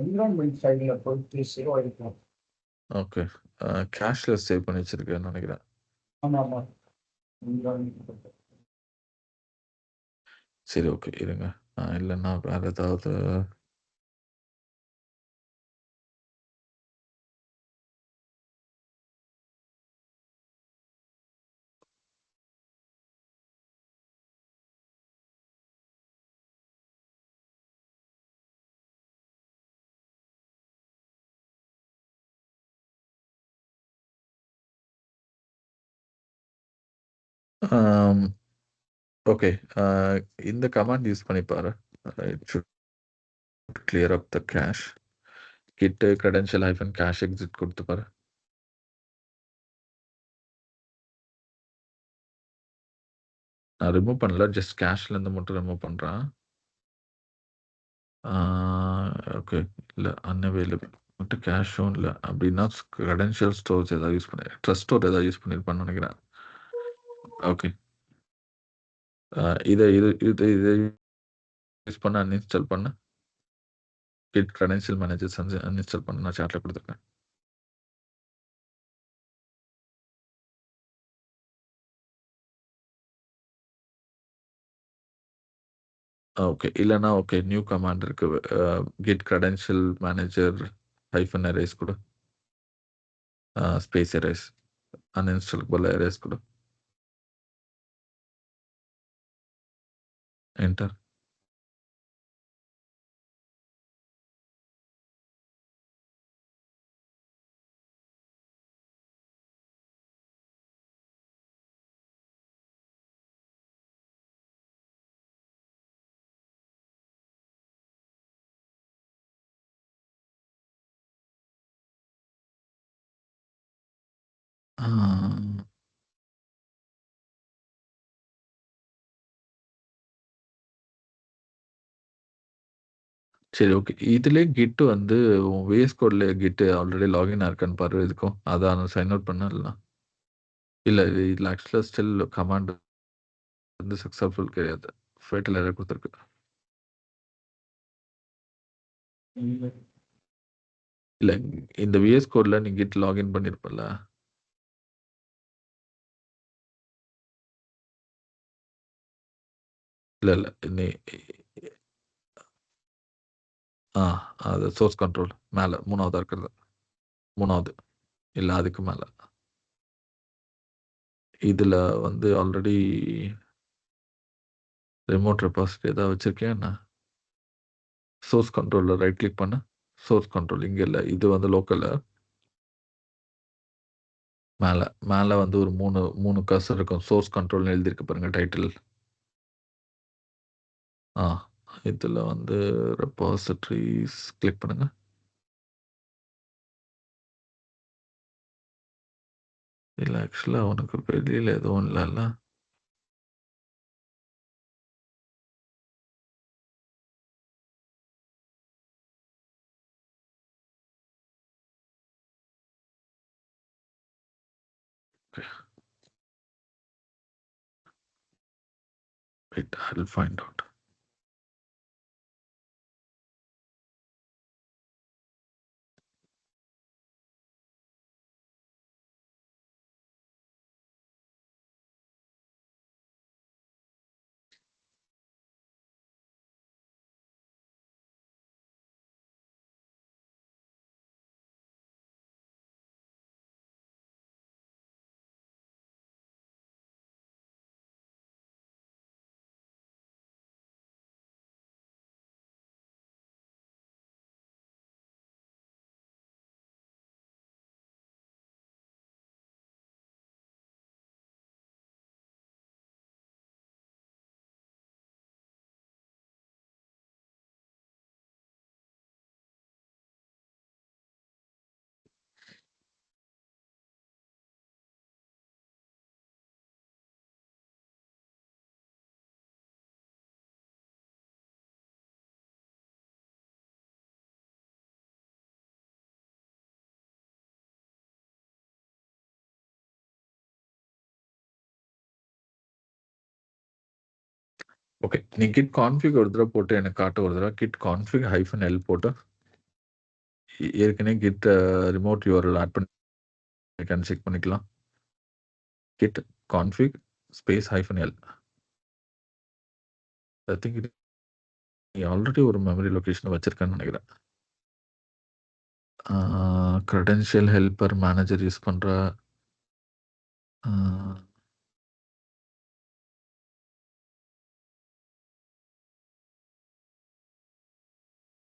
என்விரான்மெண்ட் ஃபைல்ல போயிட்டு சேவ் ஆயிருக்கும். ஓகே. கேஷ்ல சேவ் பண்ணி வச்சிருக்கேன்னு நெனைக்கிறேன். ஆமா. என்விரான்மெண்ட் சரி, ஓகே. இருங்க. இல்லன்னா வேற ஏதாவது ஆம். ஓகே. இந்த கமாண்ட் யூஸ் பண்ணி பாரு. It should clear up the cash. git credential hyphen cache exit குடுத்து பாரு. நான் ரிமூவ் பண்ணல. ஜஸ்ட் கேஷ்லேருந்து மட்டும் ரிமூவ் பண்றேன். ஓகே. இல்ல அன்அவைலபிள். மட்டும் கேஷும் இல்ல. அப்படின்னா கிரெடென்ஷியல் ஸ்டோரேஜ் ஏதாவது யூஸ் பண்ணி ட்ரஸ்ட் ஸ்டோர் ஏதாவது யூஸ் பண்ணியிருப்பான்னு நெனைக்கிறேன். ஓகே. இத யூஸ் பண்ண அன்இன்ஸ்டால் பண்ணு. git credential managers அன்இன்ஸ்டால் பண்ணு. நான் சாட்ல குடுத்துருக்கேன். ஓகே. இல்லன்னா ஓகே. நியூ கமாண்ட் இருக்கு. git credential manager hyphen erase குடு. Space erase. அன்இன்ஸ்டாலுக்கு பதிலா erase குடு. என்டர். ஆ. சரி, ஓகே. இதுலயே கிட் வந்து உன் VS கோட்ல கிட் ஆல்ரெடி லாகின் ஆயிருக்கான்னு பாரு எதுக்கும். அத சைன் அவுட் பண்ணு இல்லனா. இல்ல இதுல ஆக்சுவலா ஸ்டில் கமாண்ட் வந்து சக்சஸ்ஃபுல் கிடையாது. ஃபேட்டல் எரர் குடுத்திருக்கு. இல்ல இந்த VS கோட்ல நீ கிட் லாகின் பண்ணியிருப்பல்ல? இல்ல. நீ அது சோர்ஸ் கண்ட்ரோல் மேல 3வதா இருக்கிறது. 3வது. இல்ல அதுக்கு மேல. இதுல வந்து ஆல்ரெடி ரிமோட் ரெபாசிட்டரி ஏதாவது வச்சிருக்கியா என்ன? சோர்ஸ் கண்ட்ரோல்ல ரைட் கிளிக் பண்ணு. சோர்ஸ் கண்ட்ரோல் இங்க இல்ல. இது வந்து லோக்கல்ல. மேல வந்து ஒரு 3 கர்சர் இருக்கும். சோர்ஸ் கண்ட்ரோல்னு எழுதியிருக்கு பாருங்க டைட்டில். ஆ இதுல வந்து ரெபாசிட்டரிஸ் கிளிக் பண்ணுங்க. இல்ல ஆக்சுவலா உனக்கு வெளியில எதுவும் இல்லல்ல? Okay. Wait, I'll find out. Okay. நீ கிட் கான்ஃபிக் ஒரு தடவ போட்டு எனக்கு காட்டு ஒரு தடவ. கிட் கான்ஃபிக் -l போட்டு ஏற்கனவே கிட் ரிமோட் URL ஆட் பண்ணிருக்கான்னு செக் பண்ணிக்கலாம். Git config space -l. I think நீ ஆல்ரெடி ஒரு மெமரி லொகேஷன் வச்சிருக்கேன்னு நினைக்கிறேன். கிரெடென்ஷியல் ஹெல்ப்பர் மேனேஜர் யூஸ் பண்ற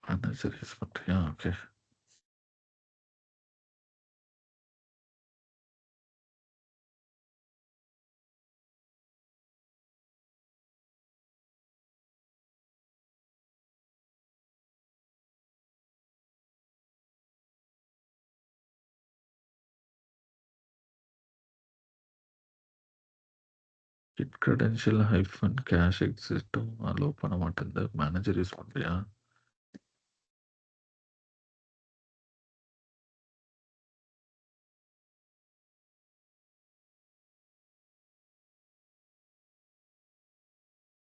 மேனேஜர் யூஸ் பண்றியா? ஓகே. கிட் கிரெடென்ஷியல் -cache எக்ஸிட்டும் அலோவ் பண்ண மாட்டேங்குது. மேனேஜர் யூஸ் பண்றியா?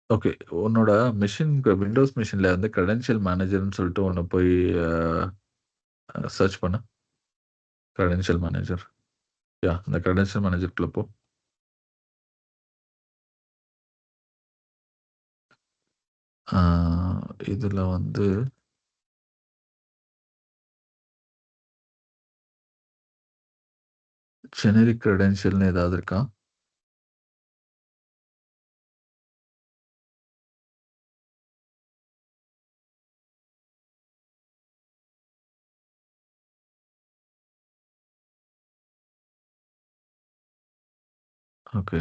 ஓகே. உன்னோட மெஷின் விண்டோஸ் மெஷின்ல வந்து கிரெடென்ஷியல் மேனேஜர்ன்னு சொல்லிட்டு ஒண்ணு போய் சர்ச் பண்ணு. Credential manager. இந்த கிரெடென்ஷியல் மேனேஜருக்குள்ள போ. இதுல வந்து ஜெனரிக் கிரெடென்ஷியல்னு ஏதாவது இருக்கா? ஓகே.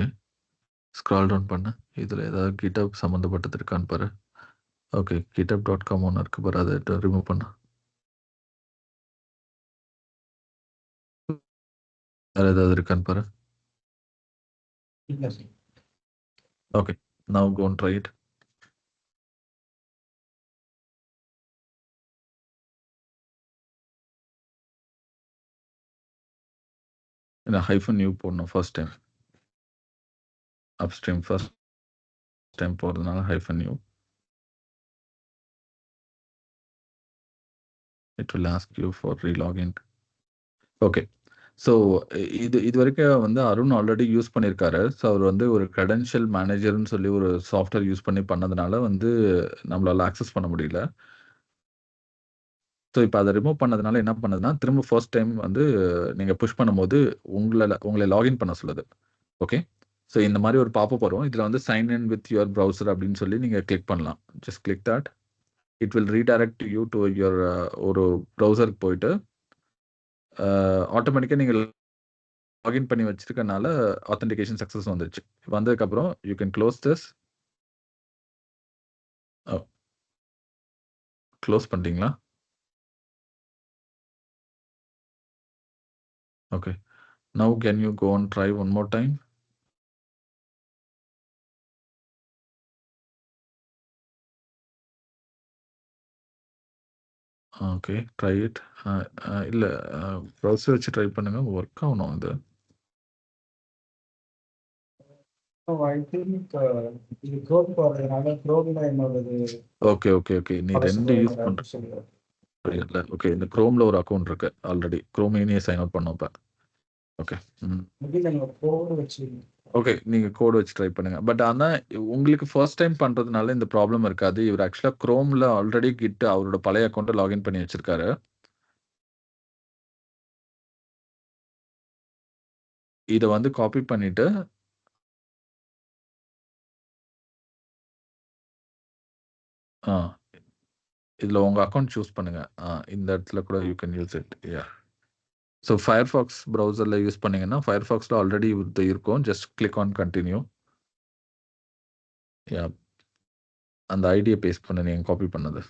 ஸ்க்ரால் டவுன் பண்ணு. இதுல ஏதாவது GitHub சம்மந்தப்பட்டது இருக்கான்னு பாரு. ஓகே. github.com ஒண்ணு இருக்கு பாரு. அத ரிமூவ் பண்ணு. வேற ஏதாவது இருக்கான்னு பாரு. இல்ல sir. Okay. Now go and try it. -u போடணும் first time. Upstream first time போறதுனால -u. It will ask you for relogin. Okay. So இது வரைக்கும் வந்து அருண் ஆல்ரெடி யூஸ் பண்ணியிருக்காரு. ஸோ அவர் வந்து ஒரு கிரெடென்ஷியல் மேனேஜர்ன்னு சொல்லி ஒரு சாஃப்ட்வேர் யூஸ் பண்ணதுனால வந்து நம்மளால ஆக்சஸ் பண்ண முடியல. ஸோ இப்ப அத ரிமூவ் பண்ணதுனால என்ன பண்ணுதுன்னா, திரும்ப ஃபர்ஸ்ட் டைம் வந்து நீங்க புஷ் பண்ணும்போது உங்கள லாகின் பண்ண சொல்லுது. ஓகே. ஸோ இந்த மாரி ஒரு பாப்பப் வரும். இதுல வந்து sign in with your browser அப்படின்னு சொல்லி நீங்க கிளிக் பண்ணலாம். Just click that. It will redirect you to your ஒரு ப்ரௌசருக்கு போயிட்டு ஆட்டோமேட்டிக்கா நீங்க லாகின் பண்ணி வச்சிருக்கனால ஆத்தென்டிகேஷன் சக்சஸ் வந்துருச்சு. வந்ததுக்கப்புறம் you can close this. Close பண்ணிட்டீங்களா? Okay. Now can you go and try one more time? Okay. Try it. இல்ல ப்ரௌசர் வச்சு ட்ரை பண்ணுங்க. ஒர்க் ஆகணும் அது. ஐ திங்க் இது க்ரோம் போடுறதுனால க்ரோம்ல என்னோடது ஓகே. நீ 2 பழசு யூஸ் பண்ற சொல்லுவார். ஓகே. இந்த குரோம்ல ஒரு அக்கவுண்ட் இருக்கு ஆல்ரெடி. குரோம் சைன் அவுட் பண்ணோம் இப்ப. ஓகே. மேபி நம்ம கோடு வச்சு ஓகே. நீங்க கோட் வச்சு ட்ரை பண்ணுங்க. பட் ஆனா உங்களுக்கு ஃபர்ஸ்ட் டைம் பண்றதுனால இந்த ப்ராப்ளம் இருக்காது. இவர் ஆக்சுவலா குரோம்ல ஆல்ரெடி கிட் அவரோட பழைய அக்கவுண்ட்ட லாகின் பண்ணி வச்சிருக்காரு. இத வந்து காப்பி பண்ணிட்டு இதுல உங்க அக்கவுண்ட் சூஸ் பண்ணுங்க. இந்த இடத்துல கூட you can use it. So Firefox ப்ரௌசர்ல யூஸ் பண்ணீங்கன்னா, Firefoxல ஆல்ரெடி இது இருக்கும். Just click on continue. அந்த ஐடிய பேஸ்ட் பண்ணு நீங்க காப்பி பண்ணது.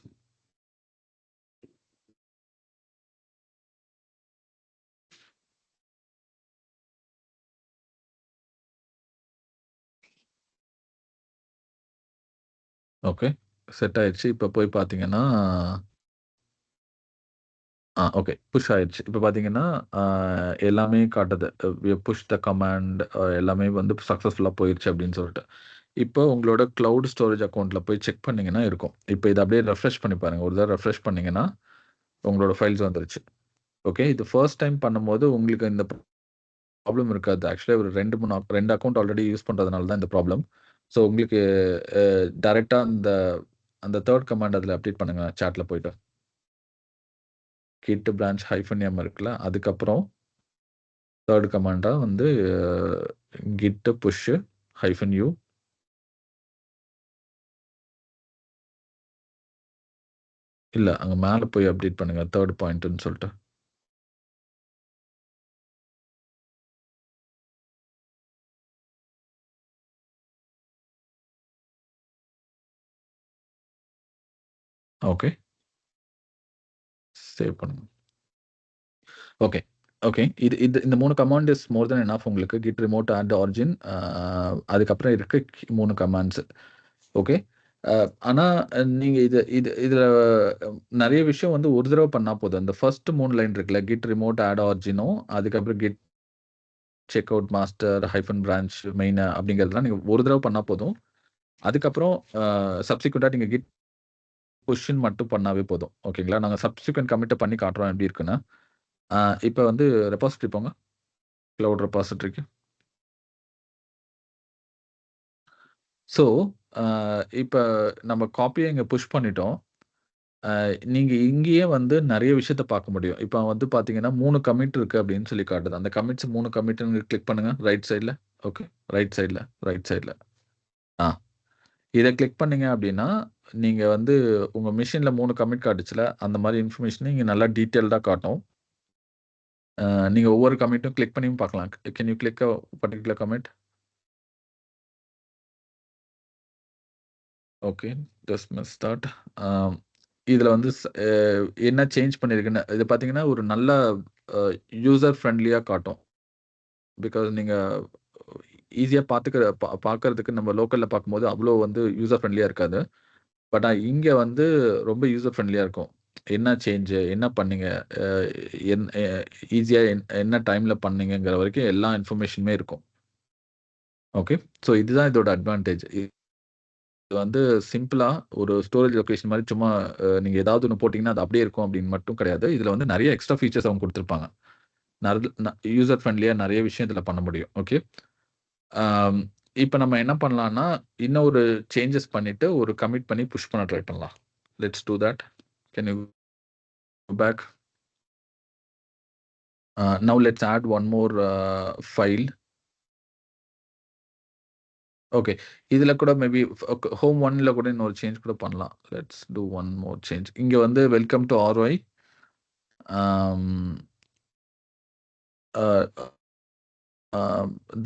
ஓகே. செட் ஆயிடுச்சு. இப்ப போய் பார்த்தீங்கன்னா ஓகே. புஷ் ஆயிடுச்சு. இப்ப பார்த்தீங்கன்னா, எல்லாமே காட்டுது. புஷ் த கமாண்ட் எல்லாமே வந்து சக்சஸ்ஃபுல்லா போயிருச்சு அப்படின்னு சொல்லிட்டு. இப்போ உங்களோட கிளவுட் ஸ்டோரேஜ் அக்கௌண்ட்ல போய் செக் பண்ணீங்கன்னா இருக்கும். இப்போ இதை அப்படியே ரெஃப்ரெஷ் பண்ணி பாருங்க. ஒரு தடவை ரெஃப்ரெஷ் பண்ணீங்கன்னா உங்களோட ஃபைல்ஸ் வந்துருச்சு. ஓகே, இது ஃபர்ஸ்ட் டைம் பண்ணும்போது உங்களுக்கு இந்த ப்ராப்ளம் இருக்காது. ஆக்சுவலி ஒரு 2 அக்கௌண்ட் ஆல்ரெடி யூஸ் பண்றதுனால தான் இந்த ப்ராப்ளம். ஸோ உங்களுக்கு டைரக்டா அந்த 3rd கமாண்ட் அதில் அப்டேட் பண்ணுங்க சாட்ல போயிட்டு. git branch -m இருக்குல்ல, அதுக்கப்புறம் 3rd கமாண்டா வந்து git push -u இல்ல, அங்க மேல போய் அப்டேட் பண்ணுங்க 3rd பாயிண்ட்ன்னு சொல்லிட்டு. ஓகே. சேவ் பண்ணுங்க. Okay, okay. இந்த 3 command is more then enough உங்களுக்கு. git remote add origin அதுக்கப்புறம் இருக்கு 3 கமாண்ட்ஸ். ஓகே. ஆனா நீங்க இதுல நெறைய விஷயம் வந்து ஒரு தடவ பண்ணா போதும். அந்த ஃபர்ஸ்ட் 3 லைன் இருக்குல்ல, git remote add origin-ம், அதுக்கப்புறம் git checkout master -branch main அப்படிங்கிறதெல்லாம் நீங்க ஒரு தடவ பண்ணா போதும். அதுக்கப்புறம் சப்சிக்வென்ட்டா நீங்க git pushன்னு மட்டும் பண்ணாவே போதும். ஓகேங்களா? நாங்க சப்சிக்வென்ட் கமிட்ட பண்ணி காட்டுறோம் எப்படி இருக்குன்னு. இப்ப வந்து ரெபாசிட்டரி போங்க. கிளவுட் ரெபாசிட்டரிக்கு. ஸோ, இப்ப நம்ம காப்பிய இங்க புஷ் பண்ணிட்டோம். நீங்க இங்கேயே வந்து நெறைய விஷயத்த பார்க்க முடியும். இப்ப வந்து பார்த்தீங்கன்னா, 3 கமிட் இருக்கு அப்படின்னு சொல்லி காட்டுது. அந்த கமிட்ஸ் 3 கமிட்ன்னு கிளிக் பண்ணுங்க. ரைட் சைட்ல. ஓகே. ரைட் சைட்ல. ஆ. இத கிளிக் பண்ணீங்க அப்படின்னா, நீங்க வந்து உங்க மெஷின்ல 3 கமிட் காட்டுச்சுல்ல, அந்த மாரி இன்ஃபர்மேஷன இங்க நல்லா டீட்டெயில்டா காட்டும். நீங்க ஒவ்வொரு கமிட்டும் கிளிக் பண்ணியும் பார்க்கலாம். Can you click a particular commit? Okay. Just miss that. இதுல வந்து என்ன சேஞ்ச் பண்ணியிருக்குன்னு இது பார்த்தீங்கன்னா, ஒரு நல்ல யூசர் ஃப்ரெண்ட்லியா காட்டும். பிகாஸ் நீங்க ஈஸியா பார்க்கறதுக்கு நம்ம லோக்கல்ல பார்க்கும்போது அவ்வளோ வந்து யூசர் ஃப்ரெண்ட்லியா இருக்காது. பட் இங்க வந்து ரொம்ப யூசர் ஃப்ரெண்ட்லியா இருக்கும். என்ன சேஞ்ச் என்ன பண்ணீங்க? அ என் எ ஈஸியா என்ன டைம்ல பண்ணீங்கங்கிற வரைக்கும் எல்லா இன்ஃபர்மேஷனுமே இருக்கும். ஓகே. ஸோ இதுதான் இதோட அட்வான்டேஜ். இது வந்து சிம்பிளா ஒரு ஸ்டோரேஜ் லொகேஷன் மாரி சும்மா நீங்க ஏதாவது ஒண்ணு போட்டீங்கன்னா, அது அப்படியே இருக்கும் அப்படின்னு மட்டும் கிடையாது. இதுல வந்து நெறைய எக்ஸ்ட்ரா ஃபீச்சர்ஸ் அவங்க குடுத்திருப்பாங்க. நர்து ந யூசர் ஃப்ரெண்ட்லியா நெறைய விஷயம் இதுல பண்ண முடியும். ஓகே. ஆம், இப்ப நம்ம என்ன பண்ணலாம்னா, இன்னொரு சேஞ்சஸ் பண்ணிட்டு ஒரு கமிட் பண்ணி புஷ் பண்ண ட்ரை பண்ணலாம். Let's do that. Can you go back? Now let's add one more file. Okay. இதுல கூட மேபி ஹோம் 1ல கூட இன்னொரு சேஞ்ச் கூட பண்ணலாம். Let's do one more change. இங்க வந்து welcome to RY. Um, uh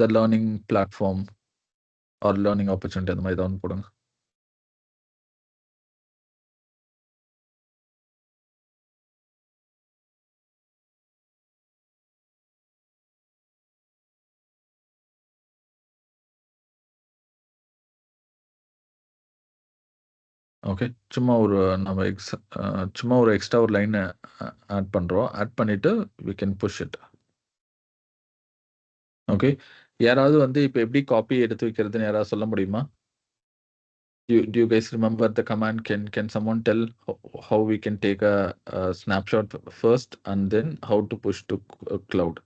the learning platform or learning opportunity அந்த மாரி ஏதாவது ஒண்ணு போடுங்க. ஓகே. சும்மா ஒரு எக்ஸ்ட்ரா ஒரு லைன் ஆட் பண்றோம். ஆட் பண்ணிட்டு we can push it. Okay. யாராவது வந்து இப்ப எப்படி காப்பி எடுத்து வைக்கிறதுன்னு யாராவது சொல்ல முடியுமா? Do you guys remember the command? Can someone tell how we can take a snapshot first and then how to push to cloud?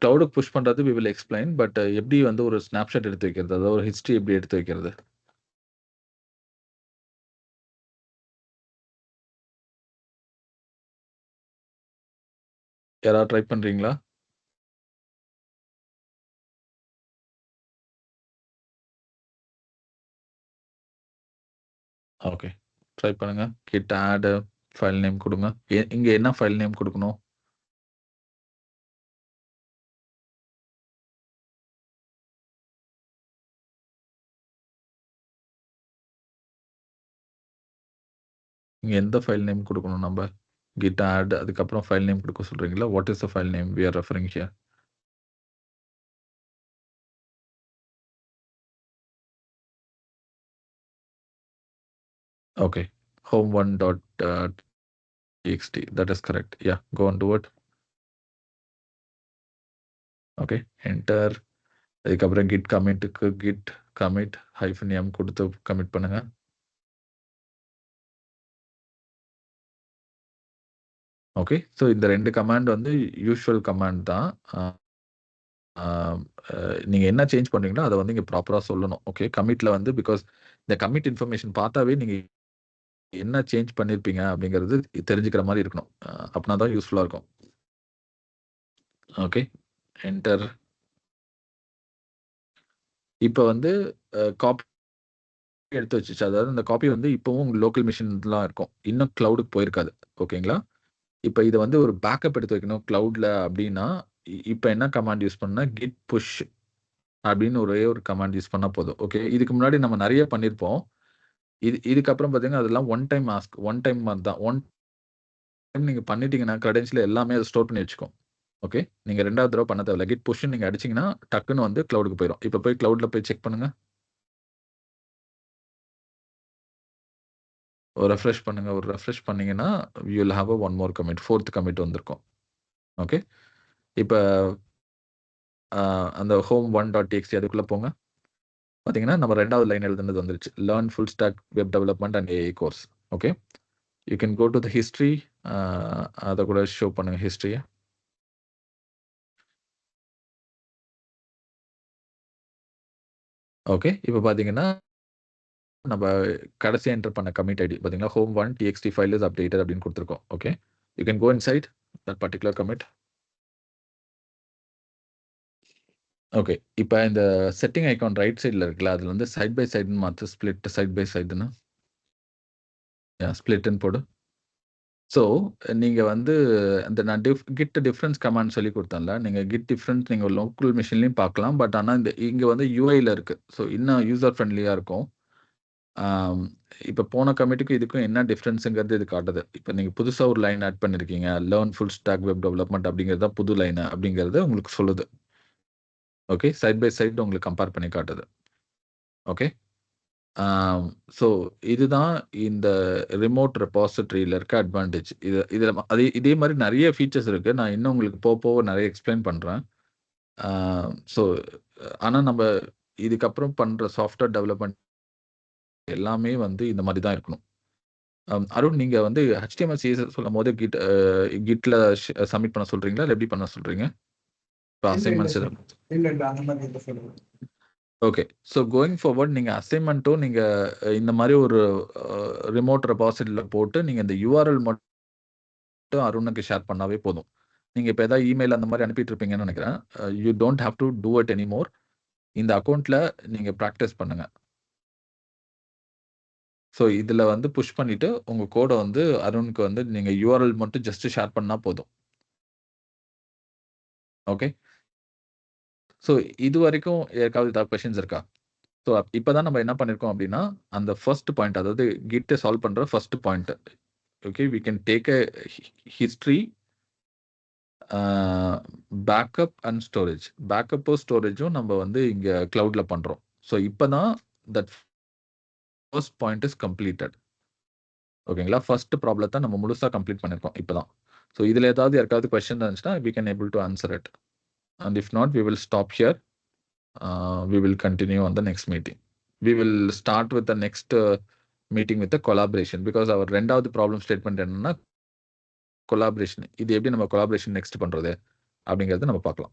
கிளவுடுக்கு புஷ் பண்றது we will explain. பட் எப்படி வந்து ஒரு ஸ்னாப்ஷாட் எடுத்து வைக்கிறது? அதாவது ஒரு ஹிஸ்டரி எப்படி எடுத்து வைக்கிறது? யாராவது ட்ரை பண்றீங்களா? ஓகே. ட்ரை பண்ணுங்க. git add ஃபைல் நேம் குடுங்க. இங்க என்ன ஃபைல் நேம் குடுக்கணும்? இங்க எந்த ஃபைல் நேம் குடுக்கணும் நம்ப? git add அதுக்கப்புறம் ஃபைல் நேம் குடுக்க சொல்றீங்களா? What is the file name we are referring here? Okay. home1.txt. That is correct. Yeah, go on to it. Okay. Enter. அதுக்கப்புறம் git commitக்கு git commit -m கொடுத்து commit பண்ணுங்க. Okay. So இந்த 2 command வந்து usual command தான். நீங்க என்ன change பண்றீங்களோ அத வந்து இங்க ப்ராப்பரா சொல்லணும். ஓகே. கமிட்ல வந்து பிகாஸ் இந்த கமிட் இன்ஃபர்மேஷன் பார்த்தாவே நீங்க என்ன சேஞ்ச் பண்ணியிருப்பீங்க அப்படிங்கிறது தெரிஞ்சுக்கிற மாரி இருக்கணும். அப்பனா தான் யூஸ்ஃபுல்லா இருக்கும். ஓகே. என்டர். இப்ப வந்து காப்பி எடுத்து வச்சுச்சு. அதாவது இந்த காப்பி வந்து இப்பவும் உங்க லோக்கல் மெஷின்லாம் இருக்கும். இன்னும் கிளவுடுக்கு போயிருக்காது. ஓகேங்களா? இப்ப இத வந்து ஒரு பேக்கப் எடுத்து வைக்கணும் கிளவுட்ல அப்படின்னா, இப்ப என்ன கமாண்ட் யூஸ் பண்ணா git push அப்படின்னு ஒரே ஒரு கமாண்ட் யூஸ் பண்ணா போதும். ஓகே. இதுக்கு முன்னாடி நம்ம நெறைய பண்ணியிருப்போம். இதுக்கப்புறம் பார்த்தீங்கன்னா, அதெல்லாம் one time ask. One time மாரி தான். ஒன் டைம் நீங்க பண்ணிட்டீங்கன்னா, கிரெடென்ஷியல் எல்லாமே அது ஸ்டோர் பண்ணி வச்சுக்கும். ஓகே. நீங்க 2வது தடவ பண்ண தேவையில்ல. git pushன்னு நீங்க அடிச்சீங்கன்னா, டக்குன்னு வந்து கிளவுடுக்கு போயிரும். இப்ப போய் கிளவுட்ல போய் செக் பண்ணுங்க. ஒரு ரெஃப்ரெஷ் பண்ணுங்க. ஒரு ரெஃப்ரெஷ் பண்ணீங்கன்னா, you will have one more commit. 4த் கமிட் வந்திருக்கும். ஓகே. இப்ப அந்த home1.txt அதுக்குள்ள போங்க. பார்த்தீங்கன்னா, நம்ம 2வது லைன் எழுதுனது வந்துருச்சு. Learn full stack web development and AI course. Okay. You can go to the history. அத கூட ஷோ பண்ணுங்க ஹிஸ்டரிய. ஓகே. இப்ப பார்த்தீங்கன்னா, நம்ம கடைசியா என்டர் பண்ண கமிட் ஐடி பார்த்தீங்களா, home1.txt ஃபைல் இஸ் அப்டேட்டட் அப்படின்னு குடுத்துருக்கோம். Okay. You can go inside that particular commit. Okay. இப்ப இந்த செட்டிங் ஐகான் ரைட் சைட்ல இருக்குல்ல, அதுல வந்து சைட் பை சைடுன்னு மாத்து. ஸ்ப்ளிட் சைட் பை சைடுன்னு. ஸ்ப்ளிட்ன்னு போடு. ஸோ, நீங்க வந்து அந்த நான் git டிஃபரன்ஸ் கமாண்ட் சொல்லிக் குடுத்தேன்ல. நீங்க git டிஃபரன்ஸ் நீங்க லோக்கல் மெஷின்லயும் பார்க்கலாம். பட் ஆனா இங்க வந்து யூஐல இருக்கு. ஸோ, இன்னும் யூசர் ஃப்ரெண்ட்லியா இருக்கும். ஆம், இப்ப போன கமிட்டுக்கும் இதுக்கும் என்ன டிஃபரன்ஸ்ங்கிறது இது காட்டுது. இப்ப நீங்க புதுசா ஒரு லைன் ஆட் பண்ணியிருக்கீங்க. Learn full stack web development அப்படிங்கிறது தான் புது லைன் அப்படிங்கிறது உங்களுக்கு சொல்லுது. ஓகே. சைட் பை சைடு உங்களுக்கு கம்பேர் பண்ணி காட்டுது. ஓகே. ஸோ இதுதான் இந்த ரிமோட் ரெபாசிட்டரியில இருக்க அட்வான்டேஜ். இதுல இதே மாரி நெறைய ஃபீச்சர்ஸ் இருக்கு. நான் இன்னும் உங்களுக்கு போக நெறைய எக்ஸ்ப்ளைன் பண்றேன். ஸோ ஆனா நம்ப இதுக்கப்புறம் பண்ற சாஃப்ட்வேர் டெவலப்மென்ட் எல்லாமே வந்து இந்த மாரி தான் இருக்கணும். அருண் நீங்க வந்து HTML, CSS சொல்லும்போது Gitல சப்மிட் பண்ண சொல்றீங்களா? இல்ல எப்படி பண்ண சொல்றீங்க? இப்ப இல்ல, இல்ல அசைன்மென்ட்ஸ் சார். இல்ல, இல்ல. அந்த மாரி எதுவும் சொல்லல. ஓகே. ஸோ கோயிங் ஃபார்வர்ட் நீங்க அசைன்மென்ட்டும் நீங்க இந்த மாரி ஒரு ரிமோட் ரெபாசிட்டரில போட்டு நீங்க இந்த யுஆர்எல் மட்டும் அருணுக்கு ஷேர் பண்ணாவே போதும். நீங்க இப்ப ஏதாவது இமெயில் அந்த மாரி அனுப்பிட்டு இருப்பீங்கன்னு நெனைக்கிறேன். You don't have to do it anymore. இந்த அக்கவுண்ட்ல நீங்க பிராக்டிஸ் பண்ணுங்க. ஸோ இதுல வந்து புஷ் பண்ணிட்டு உங்க கோட வந்து அருணுக்கு வந்து நீங்க யுஆர்எல் மட்டும் ஜஸ்ட் ஷேர் பண்ணா போதும். ஓகே. ஸோ இதுவரைக்கும் யாருக்காவது ஏதாவது கொஸ்டின்ஸ் இருக்கா? ஸோ இப்ப தான் நம்ம என்ன பண்ணியிருக்கோம் அப்டின்னா, அந்த ஃபர்ஸ்ட் பாயிண்ட் அதாவது கிட்ட சால்வ் பண்ற first point. Okay. We can take a history, backup and storage. பேக்கப்பும் ஸ்டோரேஜும் நம்ம வந்து இங்க கிளவுட்ல பண்றோம். ஸோ இப்ப தான் that first point is completed. ஓகேங்களா? ஃபர்ஸ்ட் ப்ராப்ளத்த நம்ம முழுசா கம்ப்ளீட் பண்ணியிருக்கோம் இப்ப தான். ஸோ இதுல ஏதாவது யாருக்காவது கொஸ்டின் இருந்துச்சுன்னா, we can able to answer it. And if not we will stop here. We will continue on the next meeting. We will start with the next meeting with the collaboration because our 2வது problem statement என்னன்னா collaboration. இது எப்படி நம்ம collaboration next பண்றது அப்படிங்கறத நம்ம பார்க்கலாம்.